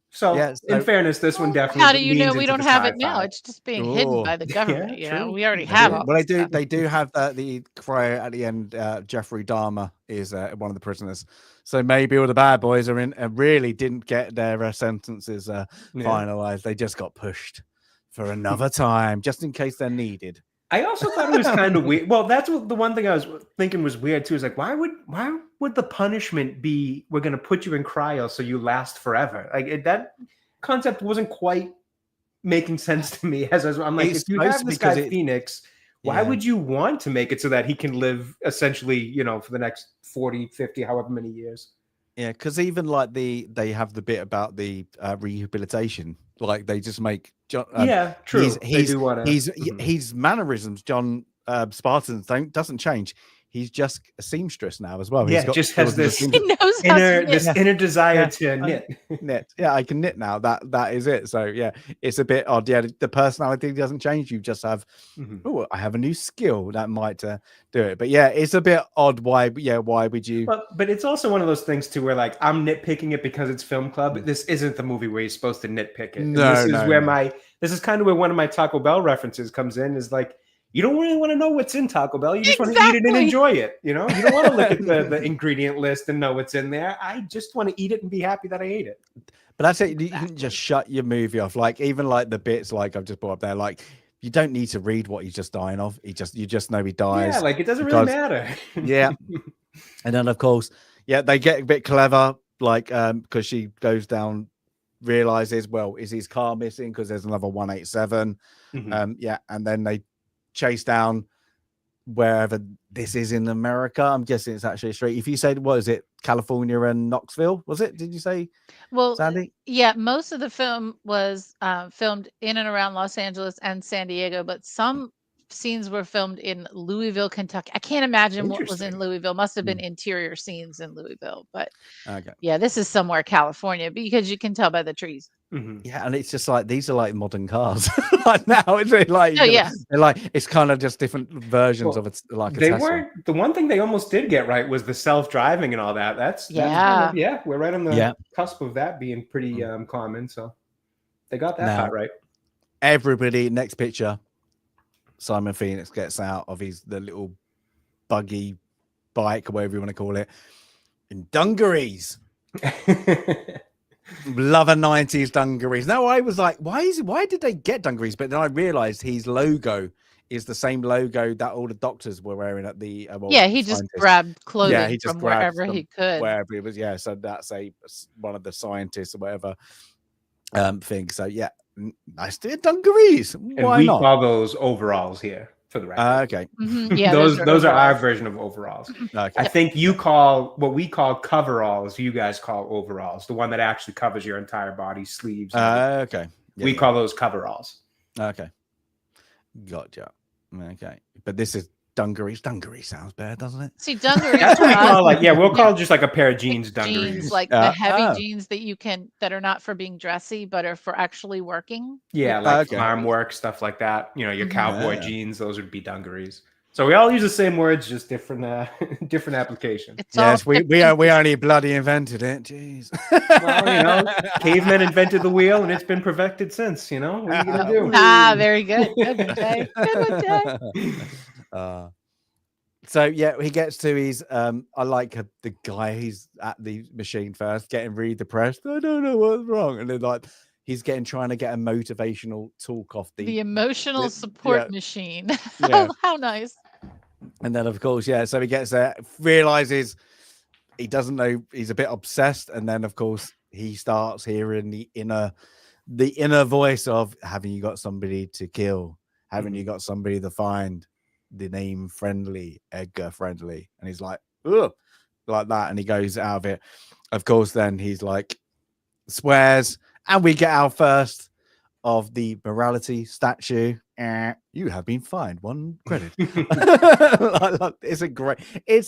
So, in fairness, this one definitely. How do you know we don't have it now? It's just being hidden by the government. You know, we already have it. Well, they do have the cryo at the end. Jeffrey Dahmer is one of the prisoners. So maybe all the bad boys are in and really didn't get their sentences finalized. They just got pushed for another time, just in case they're needed. I also thought it was kind of weird. Well, that's what the one thing I was thinking was weird too. Is like, why would the punishment be we're going to put you in cryo so you last forever? Like that concept wasn't quite making sense to me. I'm like, if you have this guy Phoenix, why would you want to make it so that he can live essentially, for the next 40, 50, however many years? Yeah, because even like they have the bit about the rehabilitation, like they just make John. True. His mannerisms, John Spartan doesn't change. He's just a seamstress now as well. Yeah, he's just has this inner desire to knit. Yeah, I can knit now. That is it. So yeah, it's a bit odd. Yeah, the personality doesn't change. You just have, oh, I have a new skill that might do it. But yeah, it's a bit odd. Why would you? But it's also one of those things too, where like I'm nitpicking it because it's film club. This isn't the movie where you're supposed to nitpick it. This is kind of where one of my Taco Bell references comes in. Is like, you don't really want to know what's in Taco Bell. You just want to eat it and enjoy it. You don't want to look at the ingredient list and know what's in there. I just want to eat it and be happy that I ate it. But that's it. You can just shut your movie off. Like even like the bits like I've just brought up there, like you don't need to read what he's just dying of. You just know he dies. Yeah, like it doesn't really matter. Yeah. And then of course, they get a bit clever, like because she goes down, realizes, well, is his car missing because there's another 187. And then they chase down wherever this is in America. I'm guessing it's actually straight. If you said, what is it, California and Knoxville? Was it? Did you say? Well, Sandy? Yeah, most of the film was filmed in and around Los Angeles and San Diego, but some scenes were filmed in Louisville, Kentucky. I can't imagine what was in Louisville. Must have been interior scenes in Louisville, but yeah, this is somewhere California because you can tell by the trees. Yeah, and it's just like these are like modern cars like now, is it? Like, they're like it's kind of just different versions of it. Like they weren't. The one thing they almost did get right was the self-driving and all that. That's we're right on the cusp of that being pretty common. So they got that part right. Everybody, next picture. Simon Phoenix gets out of the little buggy bike or whatever you want to call it in dungarees. Love a 90s dungarees. No, I was like, why did they get dungarees? But then I realized his logo is the same logo that all the doctors were wearing at the he just grabbed clothing from wherever he could. Wherever it was, so that's one of the scientists or whatever thing. So yeah, nice to dungarees. Why we not? Call those overalls here. For the record. Okay. Yeah, those are our version of overalls. Okay. I think you call what we call coveralls, you guys call overalls, the one that actually covers your entire body, sleeves. Okay. Yeah, we call those coveralls. Okay. Gotcha. Okay. But this is dungarees. Dungaree sounds bad, doesn't it? See, dungarees. That's what we call we'll call just like a pair of jeans dungarees. Jeans, like the heavy jeans that are not for being dressy, but are for actually working. Yeah, like farm work, stuff like that. Your cowboy jeans, those would be dungarees. So we all use the same words, just different different application. Yes, we only bloody invented it. Jeez. Well, cavemen invented the wheel, and it's been perfected since. What are you gonna do? Very good. Good one, Jay. Good one, Jay. So yeah, he gets to his I like the guy he's at the machine first, getting really depressed. I don't know what's wrong, and then like he's trying to get a motivational talk off the emotional support machine. How nice. And then of course, so he gets there, realizes he doesn't know, he's a bit obsessed, and then of course he starts hearing the inner the inner voice of, haven't you got somebody to kill? Haven't you got somebody to find? The name Friendly, Edgar Friendly. And he's like, ugh, like that. And he goes out of it. Of course, then he's like, swears. And we get our first of the morality statue. You have been fined 1 credit. It's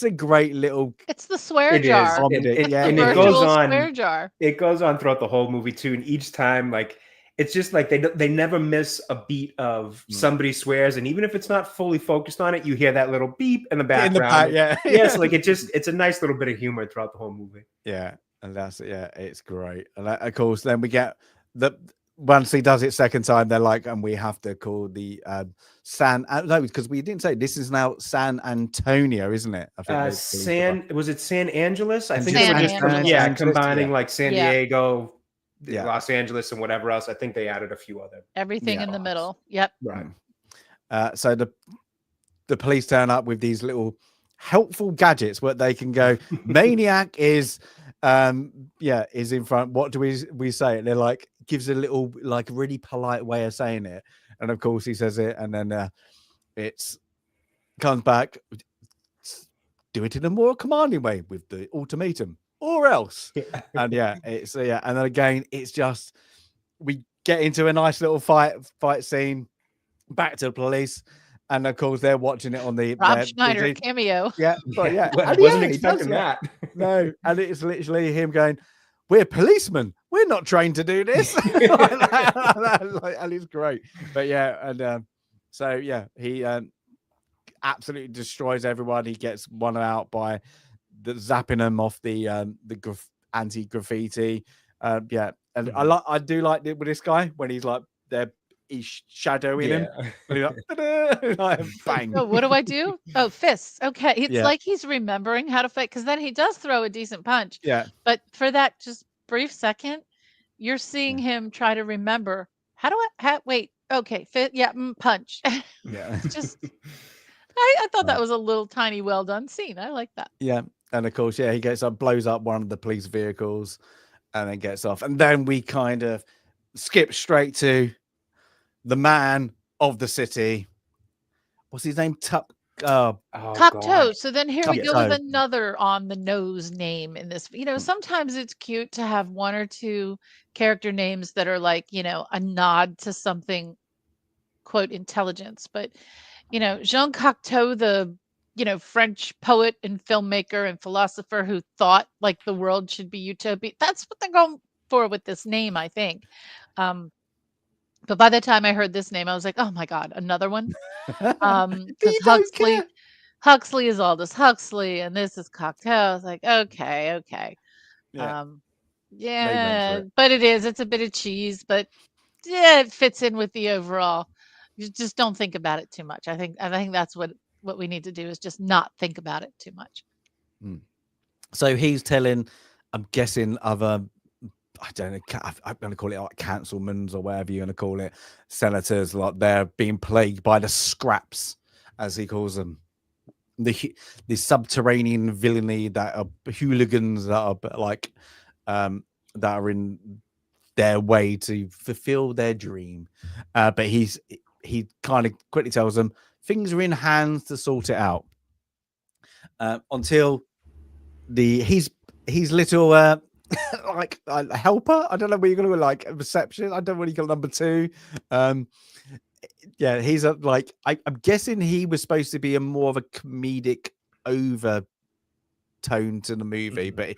a great little. It's the swear It jar. is. It's the And it virtual goes on. swear jar. It goes on throughout the whole movie too, and each time, like, it's just like they never miss a beat of somebody swears, and even if it's not fully focused on it, you hear that little beep in the background. Yes, like it's a nice little bit of humor throughout the whole movie. Yeah, and that's it. Yeah, it's great. And of course, then we get once he does it second time, they're like, and we have to call the no, because we didn't say this is now San Antonio, isn't it? I think was it San Angeles? I think San they were just Angeles. combining like San Diego, Yeah. Los Angeles, and whatever else. I think they added a few other. Everything in the middle. Yep. Right. So the police turn up with these little helpful gadgets where they can go, Maniac is in front. What do we say? And they're like, gives a little, like, really polite way of saying it. And of course he says it, and then it's comes back, do it in a more commanding way with the ultimatum, or else. And it's and then again, it's just, we get into a nice little fight scene, back to the police, and of course they're watching it on the Rob Schneider cameo. I wasn't expecting that. No, and it's literally him going, we're policemen, we're not trained to do this. And it's great. But he absolutely destroys everyone. He gets one out by zapping them off the anti-graffiti. And I do like it with this guy when he's like, he's shadowing him. And he's like, bang. Oh, what do I do? Oh, fists. Okay. It's like he's remembering how to fight, because then he does throw a decent punch. Yeah. But for that just brief second, you're seeing him try to remember, wait, okay, punch. Yeah. Just I thought that was a little tiny well done scene. I like that. Yeah. And of course, he gets up, blows up one of the police vehicles, and then gets off. And then we kind of skip straight to the man of the city. What's his name? Cocteau. So then here we go Cocteau. with another on the nose name in this. Sometimes it's cute to have one or two character names that are like, a nod to something, quote, intelligence. But, Jean Cocteau, the, French poet and filmmaker and philosopher who thought like the world should be utopia. That's what they're going for with this name, I think. But by the time I heard this name, I was like, oh my God, another one. Because Huxley is Aldous Huxley, and this is Cocteau. I was like, okay. Yeah. But it's a bit of cheese, but it fits in with the overall. You just don't think about it too much. I think that's what we need to do, is just not think about it too much. So he's telling, I'm guessing, other, I don't know, I'm going to call it like councilmen or whatever you're going to call it, senators, like they're being plagued by the scraps, as he calls them, the subterranean villainy that are hooligans that are like that are in their way to fulfill their dream. But he kind of quickly tells them things are in hands to sort it out. Until his little like a helper, I don't know what you're gonna like, a reception, I don't know what you call number 2. He's I'm guessing he was supposed to be a more of a comedic overtone to the movie, but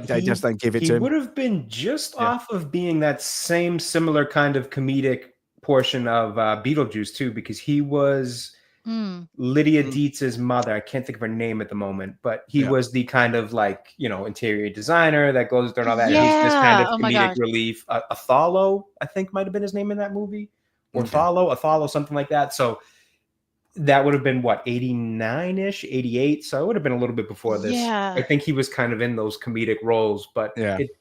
they just don't give it to him. He would have been just off of being that similar kind of comedic portion of Beetlejuice too, because he was Lydia Dietz's mother. I can't think of her name at the moment, but he was the kind of like, interior designer that goes there and all that. Yeah. He's this kind of comedic relief. Othello, I think, might have been his name in that movie. Or Othello, something like that. So that would have been what, 89-ish, 88. So it would have been a little bit before this. Yeah. I think he was kind of in those comedic roles, but it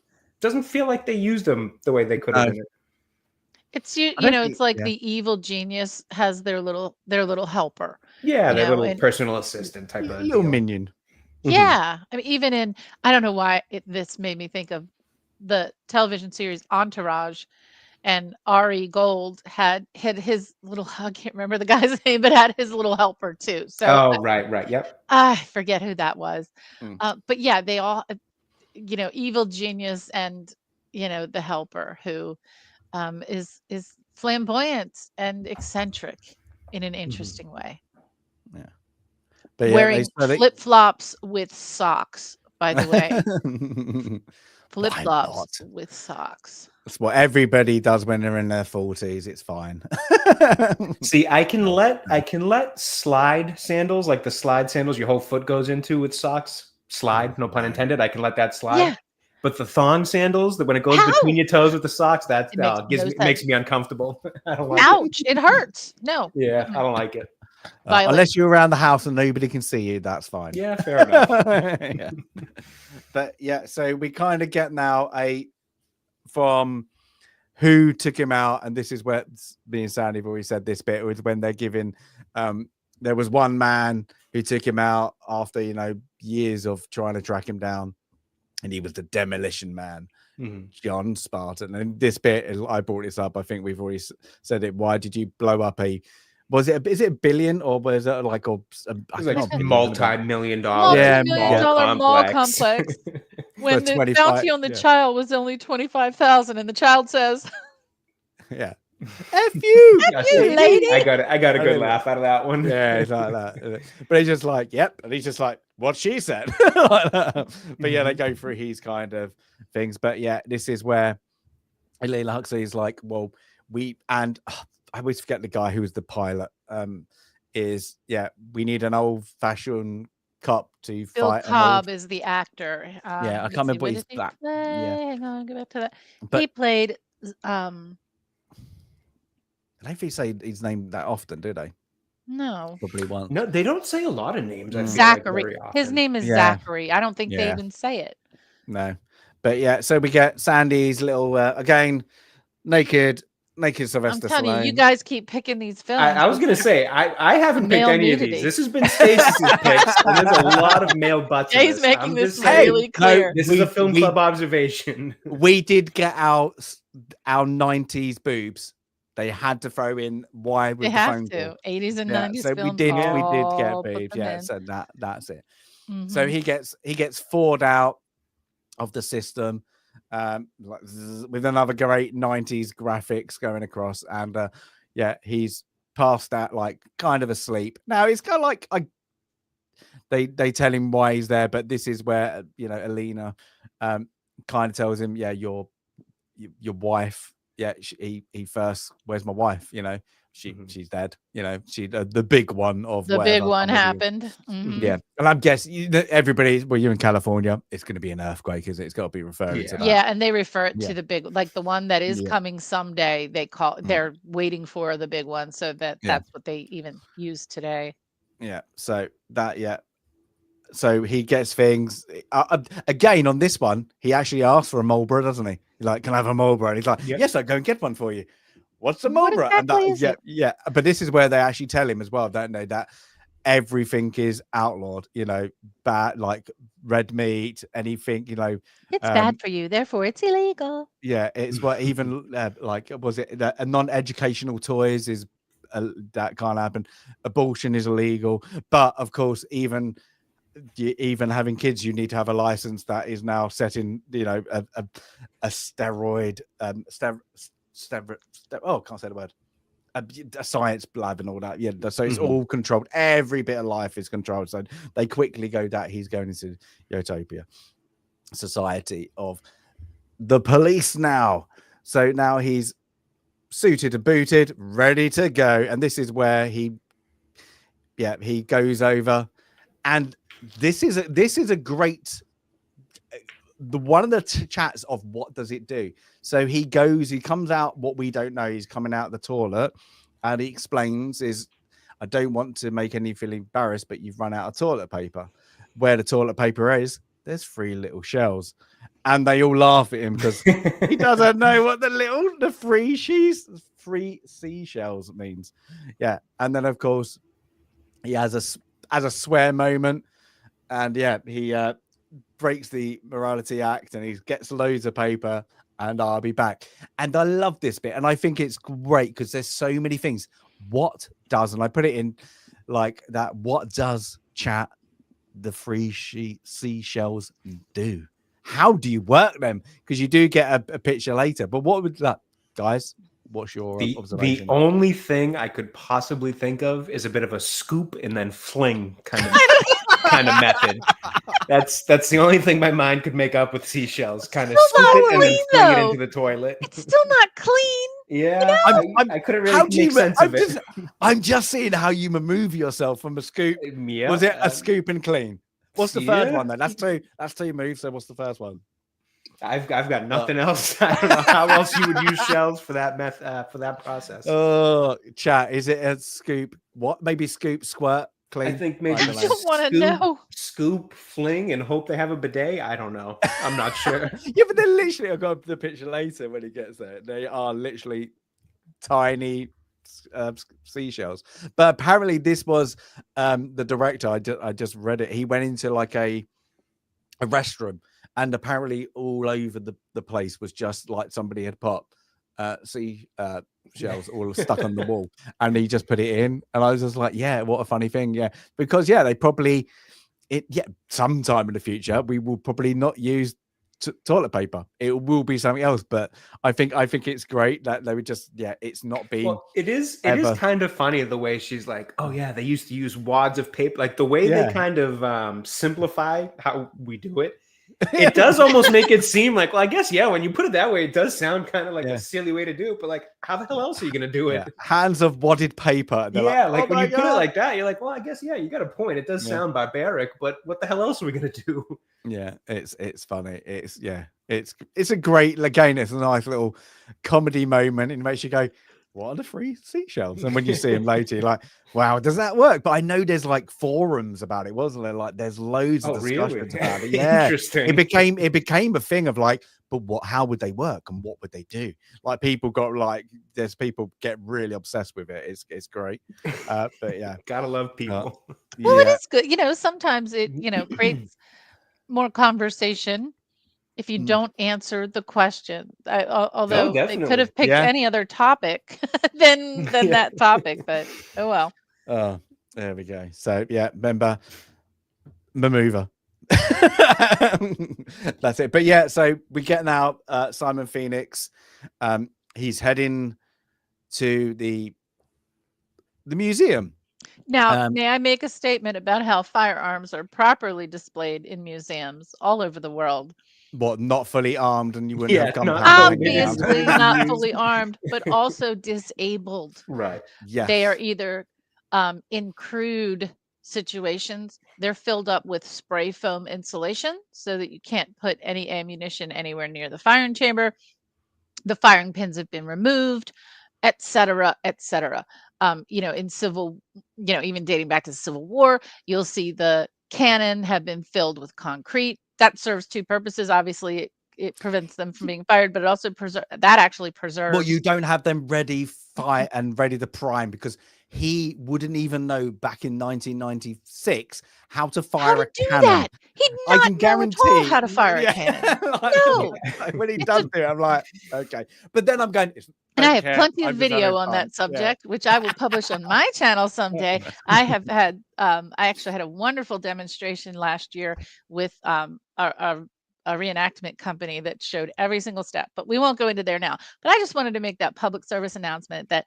doesn't feel like they used him the way they could have. It's it's like the evil genius has their little helper. Yeah, their little personal assistant type of little deal. minion. Yeah, I mean, even in, I don't know why this made me think of the television series Entourage. and Ari Gold had his little, I can't remember the guy's name, but had his little helper too. So Oh, right. Yep. I forget who that was. Mm. But yeah, they all, evil genius and, the helper who is flamboyant and eccentric in an interesting way. Yeah. But yeah, Wearing flip-flops with socks, by the way. Flip-flops with socks. That's what everybody does when they're in their 40s. It's fine. See, I can let slide sandals, like the slide sandals your whole foot goes into with socks, slide, no pun intended. I can let that slide. Yeah. But the thong sandals, that when it goes between your toes with the socks, that makes me uncomfortable. I don't like Ouch! It hurts. No. Yeah, I don't like it. Unless you're around the house and nobody can see you, that's fine. Yeah, fair enough. Yeah. But yeah, so we kind of get now from who took him out, and this is where me and Sandy have already said this bit, was when they're giving there was one man who took him out after years of trying to track him down, and he was the Demolition Man. John Spartan. And this bit, I brought this up, I think we've already said it. Why did you blow up is it a billion, or was it like a multi-million dollar mall complex when the bounty on the child was only 25,000 and the child says, yeah, F you, lady. I got a good laugh out of that one. Yeah, it's like that. But he's just like, yep. And he's just like, what she said. Like that. But yeah, they go through his kind of things. But yeah, this is where Leila Huxley is like, well, I always forget the guy who was the pilot. We need an old-fashioned cop to Bill fight. Cobb is the actor. I can't remember what he's black. Yeah. Hang on, go back to that. But he played. I don't think they say his name that often, do they? No. Probably once. No, they don't say a lot of names. Zachary. His name is Zachary. I don't think they even say it. No. But yeah, so we get Sandy's little again naked Sylvester I'm telling Stallone. you guys keep picking these films. I was gonna say I haven't picked any of these. This has been Stacey's picks, and there's a lot of male butts. Jay's making this really clear. This is a film club observation. We did get our 90s boobs. They had to throw in why with the phone call. 80s and 90s so films. we did get boobs. Yeah, so that's it. So he gets forward out of the system. With another great 90s graphics going across, and he's passed that, like, kind of asleep. Now he's kind of like they tell him why he's there, but this is where Alina kind of tells him, your wife, he first, where's my wife, she's dead, she the big one of the big one happened. Yeah, and I'm guessing everybody, you're in California, it's going to be an earthquake, is it? It's got to be referring to that. Yeah, and they refer it to the big, like the one that is coming someday. They they're waiting for the big one, so that's what they even use today. Yeah, so so he gets things again on this one. He actually asks for a Marlboro, doesn't he? He's like, can I have a Marlboro? And he's like, yes, I'll go and get one for you. What's the Marlboro? Exactly but this is where they actually tell him as well, don't they, that everything is outlawed, bad, like red meat, anything, it's bad for you, therefore it's illegal. Yeah, it's what even like, was it a non-educational toys is that can't happen. Abortion is illegal, but of course, even having kids, you need to have a license that is now set in, a steroid, can't say the word, a science lab and all that. Yeah, so it's all controlled. Every bit of life is controlled. So they quickly go that he's going into Utopia society of the police now. So now he's suited and booted, ready to go. And this is where he goes over, and this is a great one of the chats of what does it do. So he comes out, what we don't know, he's coming out the toilet, and he explains I don't want to make any feel embarrassed, but you've run out of toilet paper. Where the toilet paper is, there's 3 little shells. And they all laugh at him because he doesn't know what the 3 seashells means. Yeah. And then of course he has a swear moment, and he breaks the morality act, and he gets loads of paper, and I'll be back. And I love this bit, and I think it's great because there's so many things. What does, and I put it in like that, what does chat the free seashells do? How do you work them? Because you do get a picture later. But what would that, guys? What's your The observation? only thing I could possibly think of is a bit of a scoop and then fling kind of method. That's the only thing my mind could make up with seashells. Kind of Still scoop not it and then clean, fling it though. into the toilet. It's still not clean. Yeah, I couldn't really How do you make sense of it. I'm just seeing how you maneuver yourself from a scoop. Yeah, Was it a scoop and clean? What's the third yeah. one then? That's two moves. So what's the first one? I've got nothing else. I don't know how else you would use shells for that for that process. Oh, chat. Is it a scoop? What? Maybe scoop, squirt, clean? I think maybe I don't want to know. Scoop, fling, and hope they have a bidet. I don't know. I'm not sure. Yeah, but they're literally, I'll go up to the picture later when he gets there. They are literally tiny seashells. But apparently this was the director. I just read it. He went into like a restroom, and apparently all over the place was just like somebody had put shells all stuck on the wall, and he just put it in. And I was just like, yeah, what a funny thing. Yeah, because they probably sometime in the future we will probably not use toilet paper. It will be something else. But I think it's great that they would just it's not being. Well, it is kind of funny the way she's like, oh yeah, they used to use wads of paper, like the way they kind of simplify how we do it. It does almost make it seem like, well, I guess when you put it that way, it does sound kind of like a silly way to do it. But like, how the hell else are you gonna do it? Hands of wadded paper. Like when you put it like that, you're like, well, I guess you got a point. It does sound barbaric, but what the hell else are we gonna do? Yeah, it's funny. It's a great, again, it's a nice little comedy moment. It makes you go, what are the free seashells? And when you see them later, you're like, wow, does that work? But I know there's like forums about it, wasn't there? Like there's loads of discussions about it. Yeah. Interesting. It became a thing of like, but how would they work and what would they do? Like people there's people get really obsessed with it. It's great. But yeah. Gotta love people. Well, it is good. Sometimes it, creates more conversation if you don't answer the question. Although they could have picked any other topic than that topic, but oh well. Oh, there we go. So remember, maneuver. That's it. But so we get now Simon Phoenix. He's heading to the museum. Now, may I make a statement about how firearms are properly displayed in museums all over the world? What, not fully armed, and you wouldn't have come obviously not fully armed, but also disabled. Right. Yeah. They are either in crude situations, they're filled up with spray foam insulation so that you can't put any ammunition anywhere near the firing chamber. The firing pins have been removed, etc., etc. In civil, even dating back to the Civil War, you'll see the cannon have been filled with concrete. That serves two purposes. Obviously, it prevents them from being fired, but it also preserves. Well, you don't have them ready, fire and ready to prime, because he wouldn't even know back in 1996 how to fire a cannon. That? He'd not I can guarantee at all how to fire a cannon. No. When he does do it, I'm like, okay. But then I'm going. And I have plenty of video on that subject, which I will publish on my channel someday. I have had, I actually had a wonderful demonstration last year with a reenactment company that showed every single step, but we won't go into there now. But I just wanted to make that public service announcement that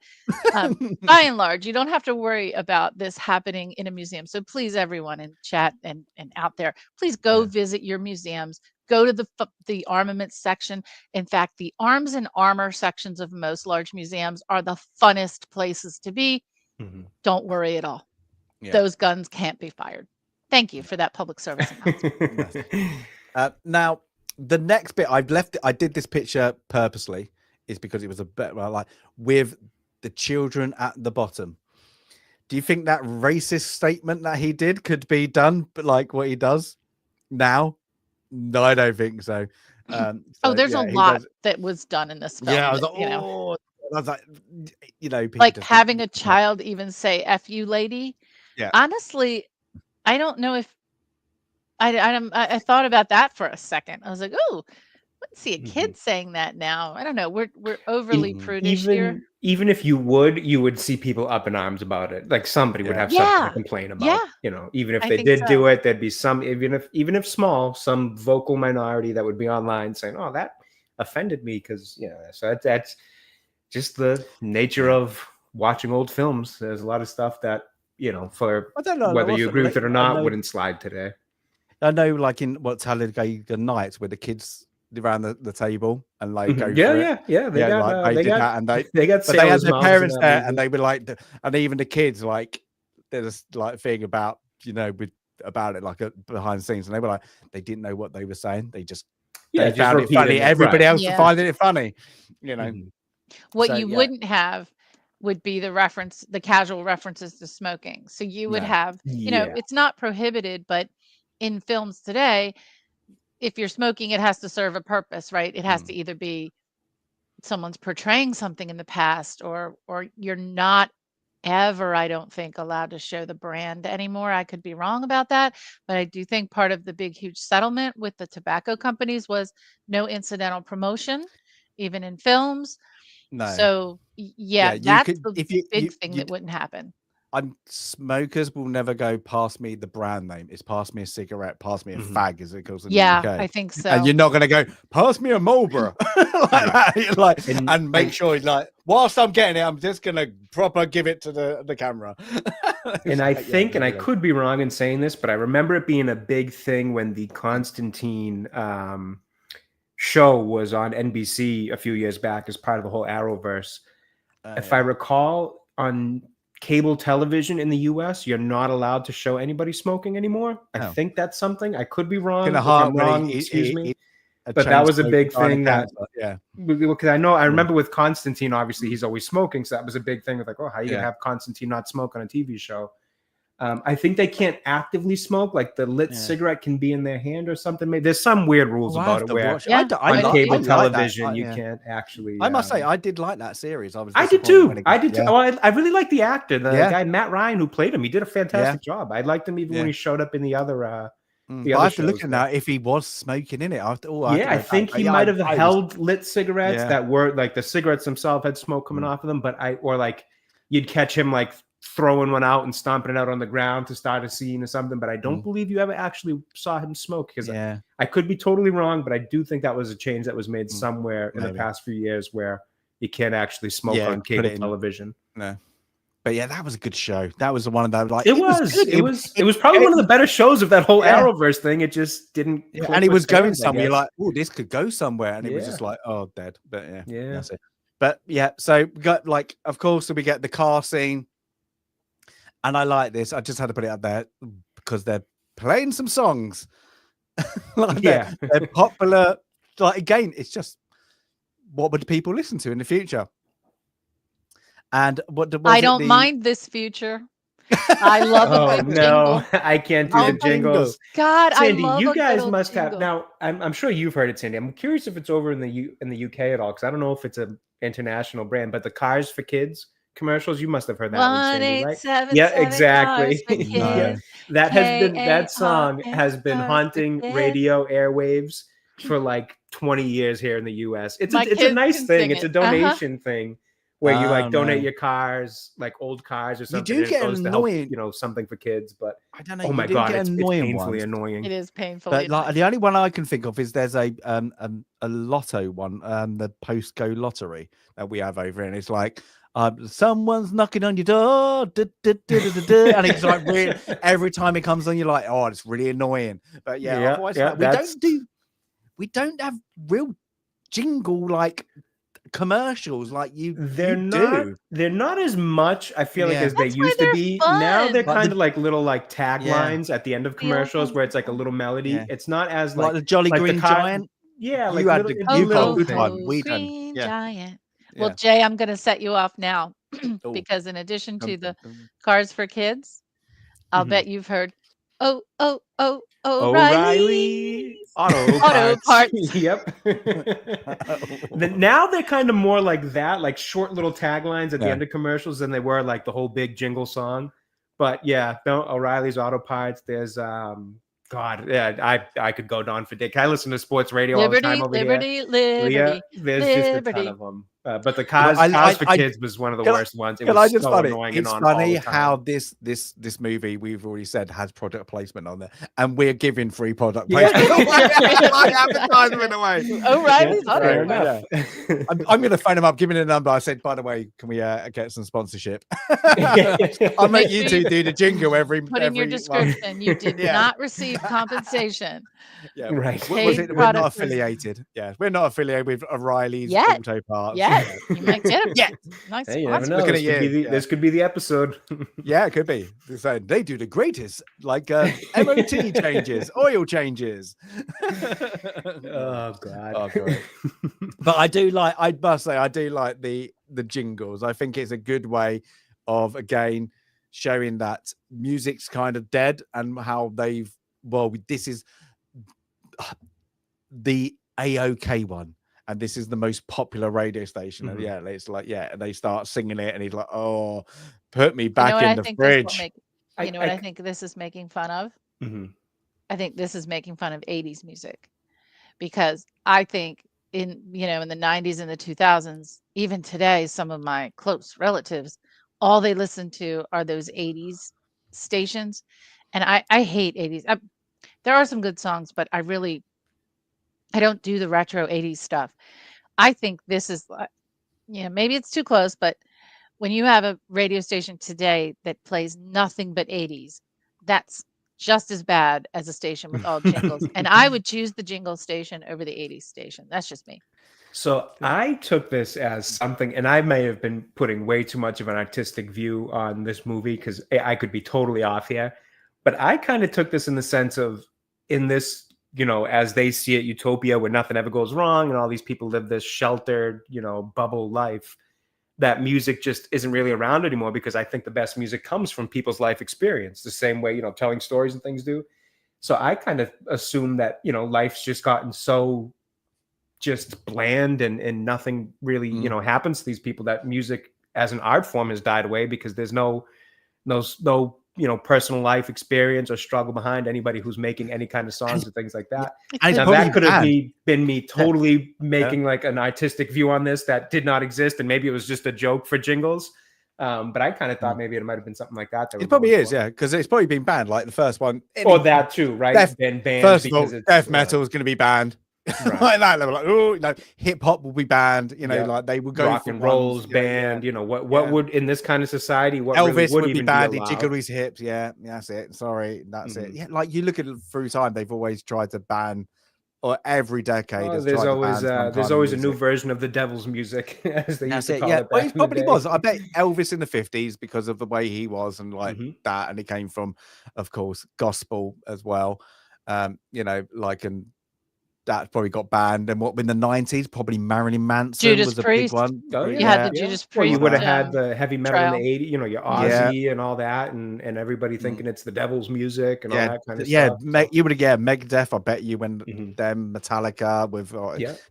by and large, you don't have to worry about this happening in a museum. So please, everyone in chat and out there, please go visit your museums. Go to the armaments section. In fact, the arms and armor sections of most large museums are the funnest places to be. Mm-hmm. Don't worry at all. Yeah. Those guns can't be fired. Thank you for that public service announcement. Now, the next bit I did this picture purposely, is because it was a bit like with the children at the bottom. Do you think that racist statement that he did could be done, but like what he does now? No, I don't think so. There's a lot that was done in this film. Yeah, I was like, like having a child even say "F you, lady." Yeah. Honestly, I don't know if I thought about that for a second. I was like, oh, wouldn't see a Mhm. kid saying that now. I don't know. We're overly prudish here. Even if you would see people up in arms about it. Like somebody would Yeah. have something to Yeah. complain Yeah. about. You know, even if I they think did so. do it, there'd be some, even if small, some vocal minority that would be online saying, "Oh, that offended me," because so that's just the nature of watching old films. There's a lot of stuff that for I don't know. whether what's you it agree with it or I not, know, wouldn't slide today. I know, like in Talladega Nights, where the kids around the table and like go Yeah, through it. yeah. They Yeah, got like they did got that, and they got but they had sailors' their moms in parents that there, movie. and they were like, and even the kids, like, there's like thing about about it, like behind the scenes, and they were like, they didn't know what they were saying. They just Yeah, just found it funny. repeating it, Everybody right. else was Yeah. finding it funny, Mhm. What So, you yeah. wouldn't have would be the casual references to smoking. So you would No. have, Yeah. it's not prohibited, but in films today, if you're smoking, it has to serve a purpose, right? It has to either be someone's portraying something in the past, or you're not ever, I don't think, allowed to show the brand anymore. I could be wrong about that, but I do think part of the big, huge settlement with the tobacco companies was no incidental promotion, even in films. No. So Yeah, you that's could, the if you big thing that wouldn't happen. smokers will never go past me the brand name. It's pass me a cigarette, pass me a Mhm. fag, as it goes in Yeah, the UK. I think so. And you're not going to go pass me a Marlboro like that. Like, And and make sure, like, whilst I'm getting it, I'm just going to proper give it to the camera. And I think, and I could be wrong in saying this, but I remember it being a big thing when the Constantine show was on NBC a few years back as part of the whole Arrowverse. If I recall, on cable television in the US, you're not allowed to show anybody smoking anymore. I think that's something. I could be wrong. If I'm wrong, excuse me. But that was a big thing that, because I remember with Constantine, obviously he's always smoking. So that was a big thing of like, oh, how are you going to have Constantine not smoke on a TV show? I think they can't actively smoke. Like the lit cigarette can be in their hand or something. Maybe there's some weird rules about it where on cable television you can't actually. I must say, I did like that series. I did too. I did too. Oh, I really like the actor, the guy Matt Ryan who played him. He did a fantastic job. I liked him even when he showed up in the other. But I have to look at now if he was smoking in it. I think he might have held lit cigarettes that were like the cigarettes themselves had smoke coming off of them. But you'd catch him like throwing one out and stomping it out on the ground to start a scene or something. But I don't believe you ever actually saw him smoke, because I could be totally wrong, but I do think that was a change that was made somewhere in the past few years where you can't actually smoke on cable television. No. But yeah, that was a good show. That was one of those, like, it was probably one of the better shows of that whole Arrowverse thing. It just didn't, and it was going somewhere. You're like, oh, this could go somewhere, and it was just like, oh, dead. But that's it. But yeah, so we got, like, of course, we get the car scene, and I like this. I just had to put it up there because they're playing some songs. Like they're popular. Like, again, it's just, what would people listen to in the future? And I don't mind this future. I love a good jingle. I can't do the jingles. God, Sandy, I love you guys must jingle. have. Now, I'm sure you've heard it, Sandy. I'm curious if it's over in the UK at all, because I don't know if it's an international brand. But the Cars for Kids commercials, you must have heard that one, Sandy, right? Yeah, exactly. That song has been haunting radio airwaves for like 20 years here in the US. It's a nice thing. It's a donation thing, where you like donate your cars, like old cars or something. You do get annoying, something for kids, but I don't know. Oh my God, it's painfully annoying. It is painful. But like, the only one I can think of is there's a lotto one, the Post Go lottery that we have over here, and it's like, someone's knocking on your door, and it's like really, every time it comes on, you're like, oh, it's really annoying. But we don't have real jingle like commercials like they're not as much, I feel like, as they used to be. Fun. Now they're kind of like little like taglines at the end of commercials where it's like a little melody. It's not as like the Jolly Green Giant. Yeah, you had the good one. We Green Giant. Well, Jay, I'm going to set you off now because in addition to the Cars for Kids, I'll bet you've heard O'Reilly's Auto Parts. Yep. Now they're kind of more like that, like short little taglines at the end of commercials than they were like the whole big jingle song. But yeah, O'Reilly's Auto Parts. There's God, yeah, I could go on for dick. I listen to sports radio all the time over here. Liberty, There's just a ton liberty. of them. But the Well, Cars for Kids was one of the can I- worst ones. It Can was I just so funny? annoying and It's on all funny the time. how this movie, we've already said, has product placement on there, and we're giving free product Yeah. placement. Like advertisement away. O'Reilly's on Fair it. enough. I'm going to phone him up, give me the number. I said, by the way, can we get some sponsorship? I'll make you two do the jingle every. Put in your description. You did not receive compensation. Yeah, Right. What was Paid it? We're not product affiliated. Yeah, we're not affiliated with O'Reilly's Yet. Auto Parts. Yeah, you might get them. Yeah. Nice. Hey, you never sponsor. know. Looking This at could, be you. the, this could be the episode. Yeah, it could be. So they do the greatest, like MOT changes, oil changes. Oh God. Oh, God. But I must say, I do like the jingles. I think it's a good way of, again, showing that music's kind of dead and how this is the AOK one. And this is the most popular radio station. And yeah, it's like, and they start singing it and he's like, oh, put me back in the fridge. I think this is making fun of? Mhm. I think this is making fun of 80s music, because I think in the 90s and the 2000s, even today, some of my close relatives, all they listen to are those 80s stations. And I hate 80s. There are some good songs, but I don't do the retro 80s stuff. I think this is, maybe it's too close, but when you have a radio station today that plays nothing but 80s, that's just as bad as a station with all jingles. And I would choose the jingle station over the 80s station. That's just me. So I took this as something, and I may have been putting way too much of an artistic view on this movie because I could be totally off here. But I kind of took this in the sense of, in this, as they see it, utopia where nothing ever goes wrong and all these people live this sheltered, bubble life, that music just isn't really around anymore, because I think the best music comes from people's life experience, the same way, telling stories and things do. So I kind of assume that, life's just gotten so just bland and nothing really, happens to these people, that music as an art form has died away because there's no personal life experience or struggle behind anybody who's making any kind of songs or things like that. Now, that could have been me totally making like an artistic view on this that did not exist, and maybe it was just a joke for jingles. But I kind of thought maybe it might have been something like that. It probably is, because it's probably been banned, like the first one. Or that too, right? Been banned. First of all, death metal is going to be banned. Right. Like that level, hip hop will be banned. Like they will go rock and roll's banned. What would, in this kind of society, what Elvis really would be even banned. be He allowed? jiggled his hips. Yeah, that's it. Sorry, that's it. Yeah, like you look at it through time, they've always tried to ban, or every decade. There's always a new version of the devil's music, as they used to call it. Well, he probably was. I bet Elvis in the 50s, because of the way he was and that, and he came from, of course, gospel as well. And that probably got banned. And what in the 90s, probably Marilyn Manson Judas was a Priest. big one. Oh, You had the Judas Priest. Well, you would have had the heavy metal trial. in the 80s, your Ozzy and all that, and everybody thinking it's the devil's music and all that kind of stuff. You would have Megadeth. I bet you when them Metallica with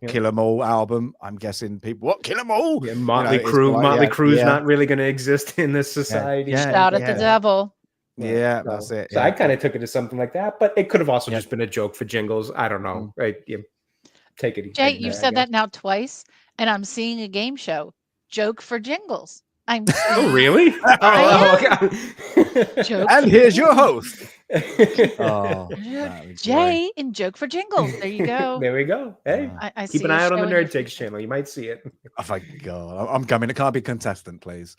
Kill 'Em All album. I'm guessing people Kill 'Em All. Yeah, Motley Crue's not really going to exist in this society. Shout at the devil. Yeah, that's it. So I kind of took it as something like that, but it could have also just been a joke for jingles. I don't know. Right? Take it easy. Jay, you've said that now twice, and I'm seeing a game show. Joke for jingles. Oh, really? Joke. And here's your host. Jay in Joke for Jingles. There you go. There we go. Hey, I keep an eye out on the Nerd Takes channel. You might see it. Oh my God, I'm coming. It can't be contestant, please.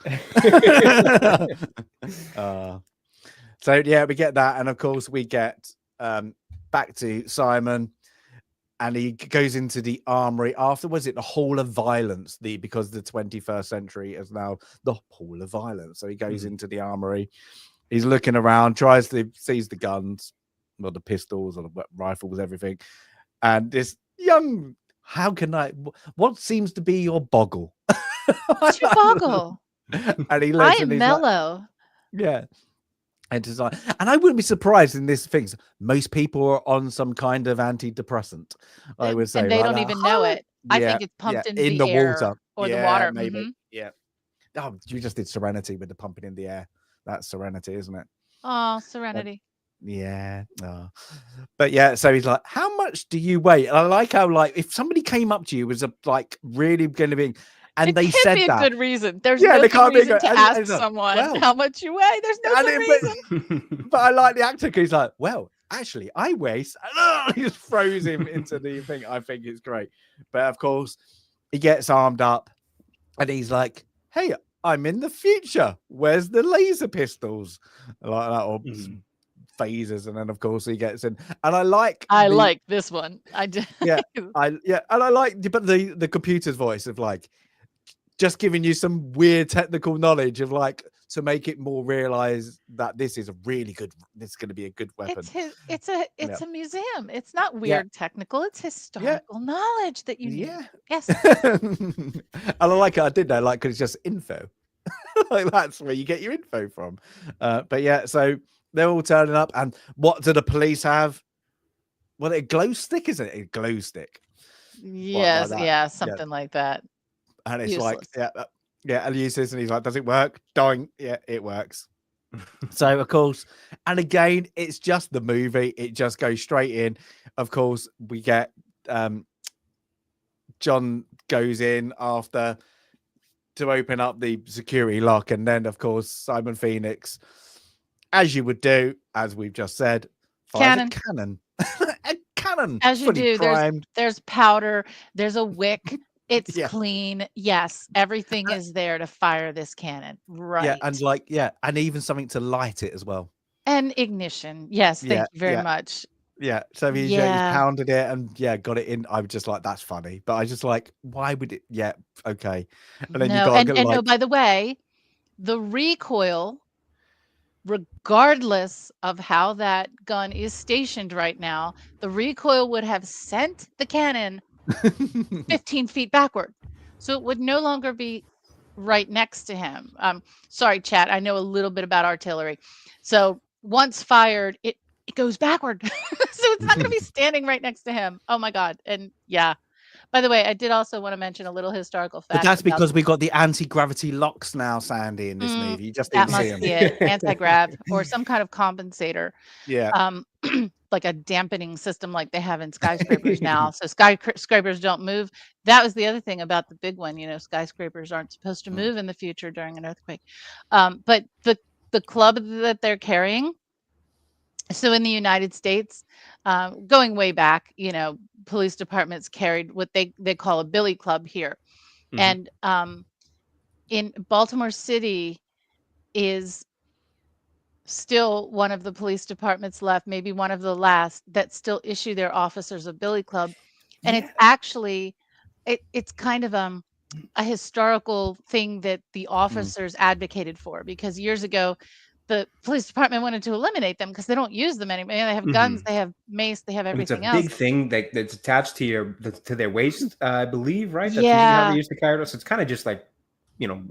So yeah, we get that, and of course we get back to Simon, and he goes into the armory after. Was it the Hall of Violence? Because the 21st century is now the Hall of Violence. So he goes into the armory. He's looking around, sees the guns, or the pistols, or the rifles, everything, and this young. What seems to be your boggle? What's your boggle? And he I am mellow. Yeah. And I wouldn't be surprised in this things. Most people are on some kind of antidepressant. I would say, and they don't even know it. I think it's pumped into the air water or the water. Maybe. Yeah. Oh, you just did Serenity with the pumping in the air. That's Serenity, isn't it? Oh, Serenity. Yeah. Oh. But yeah, so he's like, how much do you weigh? And I like how, like, if somebody came up to you was like really going to be, and It they can't said be a that. good reason. There's Yeah, no they good can't be reason good. to And ask it's like, someone well, how much you weigh. There's no and good reason. but I like the actor because he's like, well, actually, I weigh. He just throws him into the thing. I think it's great. But of course, he gets armed up and he's like, hey, I'm in the future. Where's the laser pistols? Like that, or phasers. And then, of course, he gets in. And I like this one. I do. Yeah, and I like, but the computer's voice of like just giving you some weird technical knowledge of like to make it more realize that this is a really good. This is going to be a good weapon. It's a museum. It's not weird technical. It's historical knowledge that you need. Yes. And I like it. I did know, like, because it's just info. Like that's where you get your info from. But yeah, so they're all turning up, and what do the police have? Well, a glow stick, isn't it? A glow stick. Yes, like something like that. And it's useless. Like, and useless. And he's like, does it work? Dying. Yeah, it works. So, of course, and again, it's just the movie. It just goes straight in. Of course, we get John goes in after to open up the security lock. And then, of course, Simon Phoenix, as you would do, as we've just said, fires a cannon. A cannon. As you do, there's powder, there's a wick. It's clean. Yes, everything is there to fire this cannon. Right. Yeah, and like, and even something to light it as well. And ignition. Yes, thank you very much. Yeah, so he's pounded it and got it in. I was just like, that's funny, but I just like, why would it? Yeah, okay. And then you got no, by the way, the recoil, regardless of how that gun is stationed right now, the recoil would have sent the cannon 15 feet backward. So it would no longer be right next to him. Sorry, chat. I know a little bit about artillery. So once fired, it goes backward. So it's not going to be standing right next to him. Oh my God. And by the way, I did also want to mention a little historical fact. But that's because we got the anti-gravity locks now, Sandy, in this movie. You just didn't see them. It. Anti-grav or some kind of compensator. Yeah. Like a dampening system like they have in skyscrapers now. So skyscrapers don't move. That was the other thing about the big one. Skyscrapers aren't supposed to move in the future during an earthquake. But the club that they're carrying, so in the United States, going way back, police departments carried what they call a billy club here. And in Baltimore City is still one of the police departments left, maybe one of the last, that still issue their officers a billy club. And it's actually, it's kind of a historical thing that the officers advocated for, because years ago, the police department wanted to eliminate them because they don't use them anymore. They have guns, they have mace, they have everything else. It's a big thing that's attached to their waist, I believe, right? That's usually how they used to carry it. So it's kind of just like,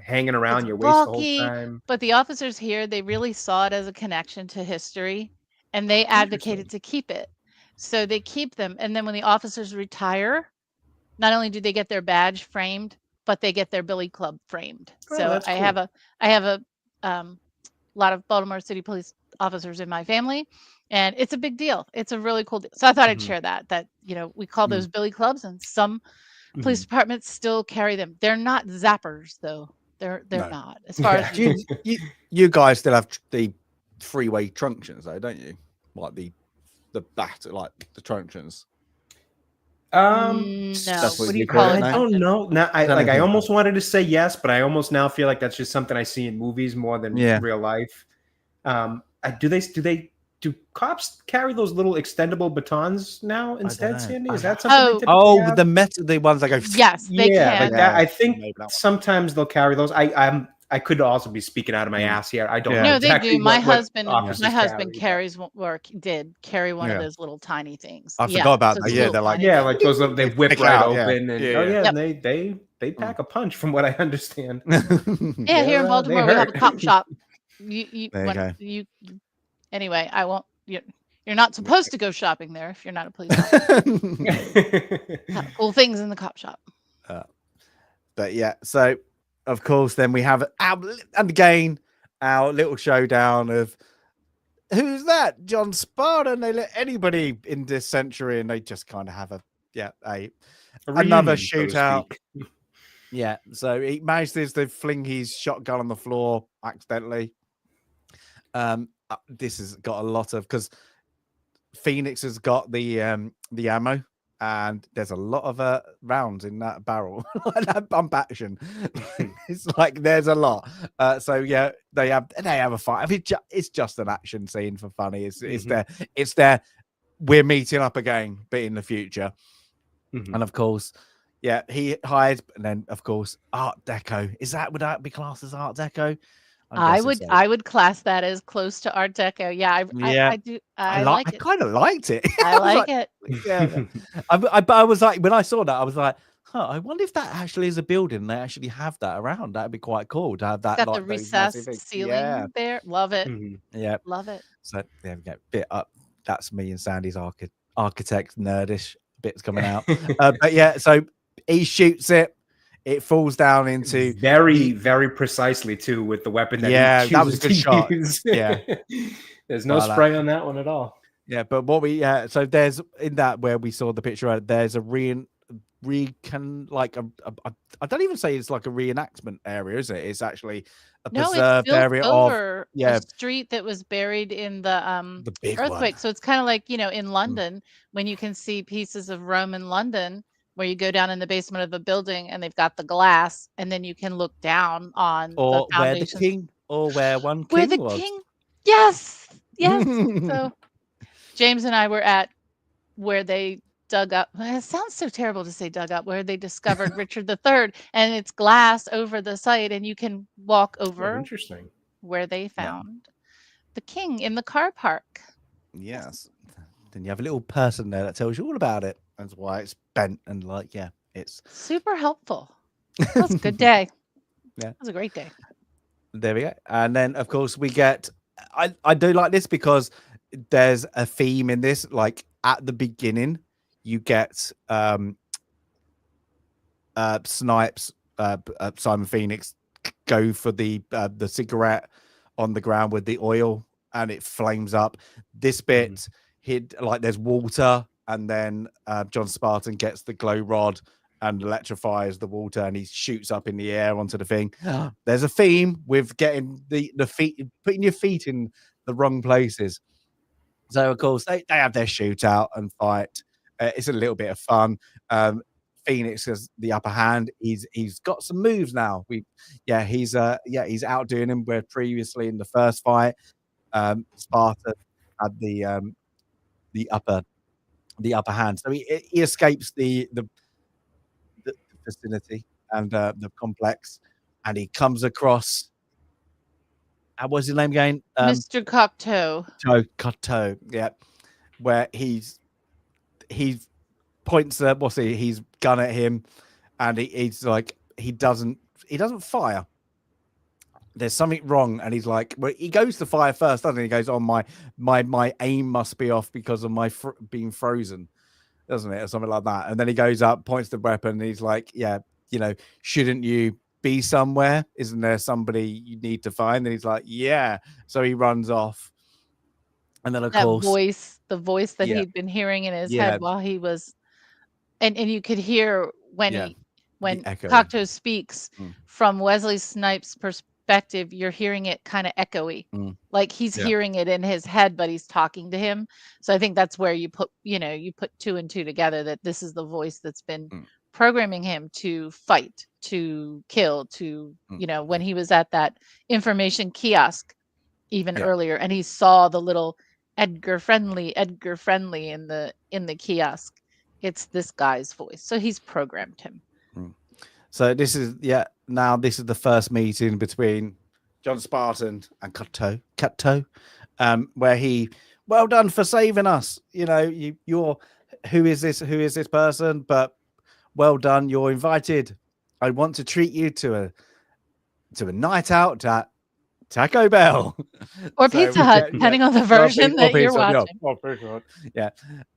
hanging around your waist bulky, the whole time. But the officers here, they really saw it as a connection to history, and they advocated to keep it. So they keep them. And then when the officers retire, not only do they get their badge framed, but they get their billy club framed. So I have a lot of Baltimore City police officers in my family, and it's a big deal. It's a really cool deal. So I thought I'd share that we call those billy clubs, and some police departments still carry them. They're not zappers though. They're not, as far as you guys still have the three-way truncheons though, don't you? Like the like the truncheons. No. What do you call it? I don't know. Now, I almost wanted to say yes, but I almost now feel like that's just something I see in movies more than real life. Do cops carry those little extendable batons now instead, Sandy? Is that something? The metal, the ones that go. Yes, they can. Like that, I think sometimes they'll carry those. I could also be speaking out of my ass here. I don't know. No, exactly they do. My husband carries did carry one of those little tiny things. I forgot about that. Yeah, they're like like those. They whip right open, and and they pack a punch, from what I understand. Yeah, here in Baltimore we have a cop shop. Anyway, I won't. You're not supposed to go shopping there if you're not a police officer. Cool things in the cop shop. But yeah, so of course, then we have our little showdown of who's that? John Sparta. And they let anybody in this century, and they just kind of have another reunion, so to shootout. speak. Yeah, so he manages to fling his shotgun on the floor accidentally. This has got a lot of, because Phoenix has got the ammo, and there's a lot of rounds in that barrel. That pump action. It's like there's a lot. So yeah, they have a fight. I mean, it's just an action scene for funny. It's there. We're meeting up again, but in the future. And of course, yeah, he hides, and then of course, Art Deco. Would that be classed as Art Deco? I would class that as close to Art Deco. Yeah, I do. I like it. I kind of liked it. I like it. Yeah. I was like, when I saw that, I was like, I wonder if that actually is a building. They actually have that around. That'd be quite cool to have that. Got like, the recessed ceiling there. Love it. Yeah, love it. So there we go. Bit up. That's me and Sandy's architect nerdish bits coming out. But yeah, so he shoots it. It falls down into very, very precisely too with the weapon that he that was a good shot. Use. Yeah, there's no spray on that one at all. Yeah, but what so there's in that where we saw the picture. There's a I don't even say it's like a reenactment area, is it? It's actually a preserved area over a street that was buried in the big earthquake. one. So it's kind of like, in London when you can see pieces of Roman London, where you go down in the basement of a building and they've got the glass, and then you can look down on the foundation. Where one king was. Yes. So James and I were at where they dug up. It sounds so terrible to say dug up, where they discovered Richard III, and it's glass over the site, and you can walk over where they found the king in the car park. Yes. Then you have a little person there that tells you all about it. That's why it's bent and it's super helpful. That was a good day. Yeah. It was a great day. There we go. And then of course we get, I do like this because there's a theme in this. Like at the beginning, you get Snipes, Simon Phoenix go for the cigarette on the ground with the oil, and it flames up. This bit there's water, and then John Spartan gets the glow rod and electrifies the water, and he shoots up in the air onto the thing. There's a theme with getting the feet, putting your feet in the wrong places. So of course they have their shootout and fight. It's a little bit of fun. Phoenix has the upper hand. He's got some moves now. He's outdoing him, where previously in the first fight, Sparta had the upper hand. So he escapes the vicinity and the complex, and he comes across. What's his name again? Mr. Cocteau. Cocteau, yeah. Where he points his gun at him, and he's like, he doesn't fire. There's something wrong, and he's like, well, he goes to fire first, doesn't he? He goes, oh, my aim must be off because of my being frozen, doesn't it, or something like that. And then he goes up, points the weapon, and he's like, yeah, shouldn't you be somewhere? Isn't there somebody you need to find? And he's like, yeah. So he runs off, and then of course the voice that he'd been hearing in his head while he was, and you could hear when Cocteau speaks from Wesley Snipes' perspective, you're hearing it kind of echoey, like he's hearing it in his head, but he's talking to him. So I think that's where you put two and two together, that this is the voice that's been programming him to fight, to kill, to when he was at that information kiosk even earlier, and he saw the little Edgar Friendly in the kiosk. It's this guy's voice, so he's programmed him. So this is now this is the first meeting between John Spartan and Cocteau, where he, well done for saving us. You're who is this person? But well done, you're invited. I want to treat you to a night out at Taco Bell or Pizza Hut, depending on the version that you're watching. Yeah,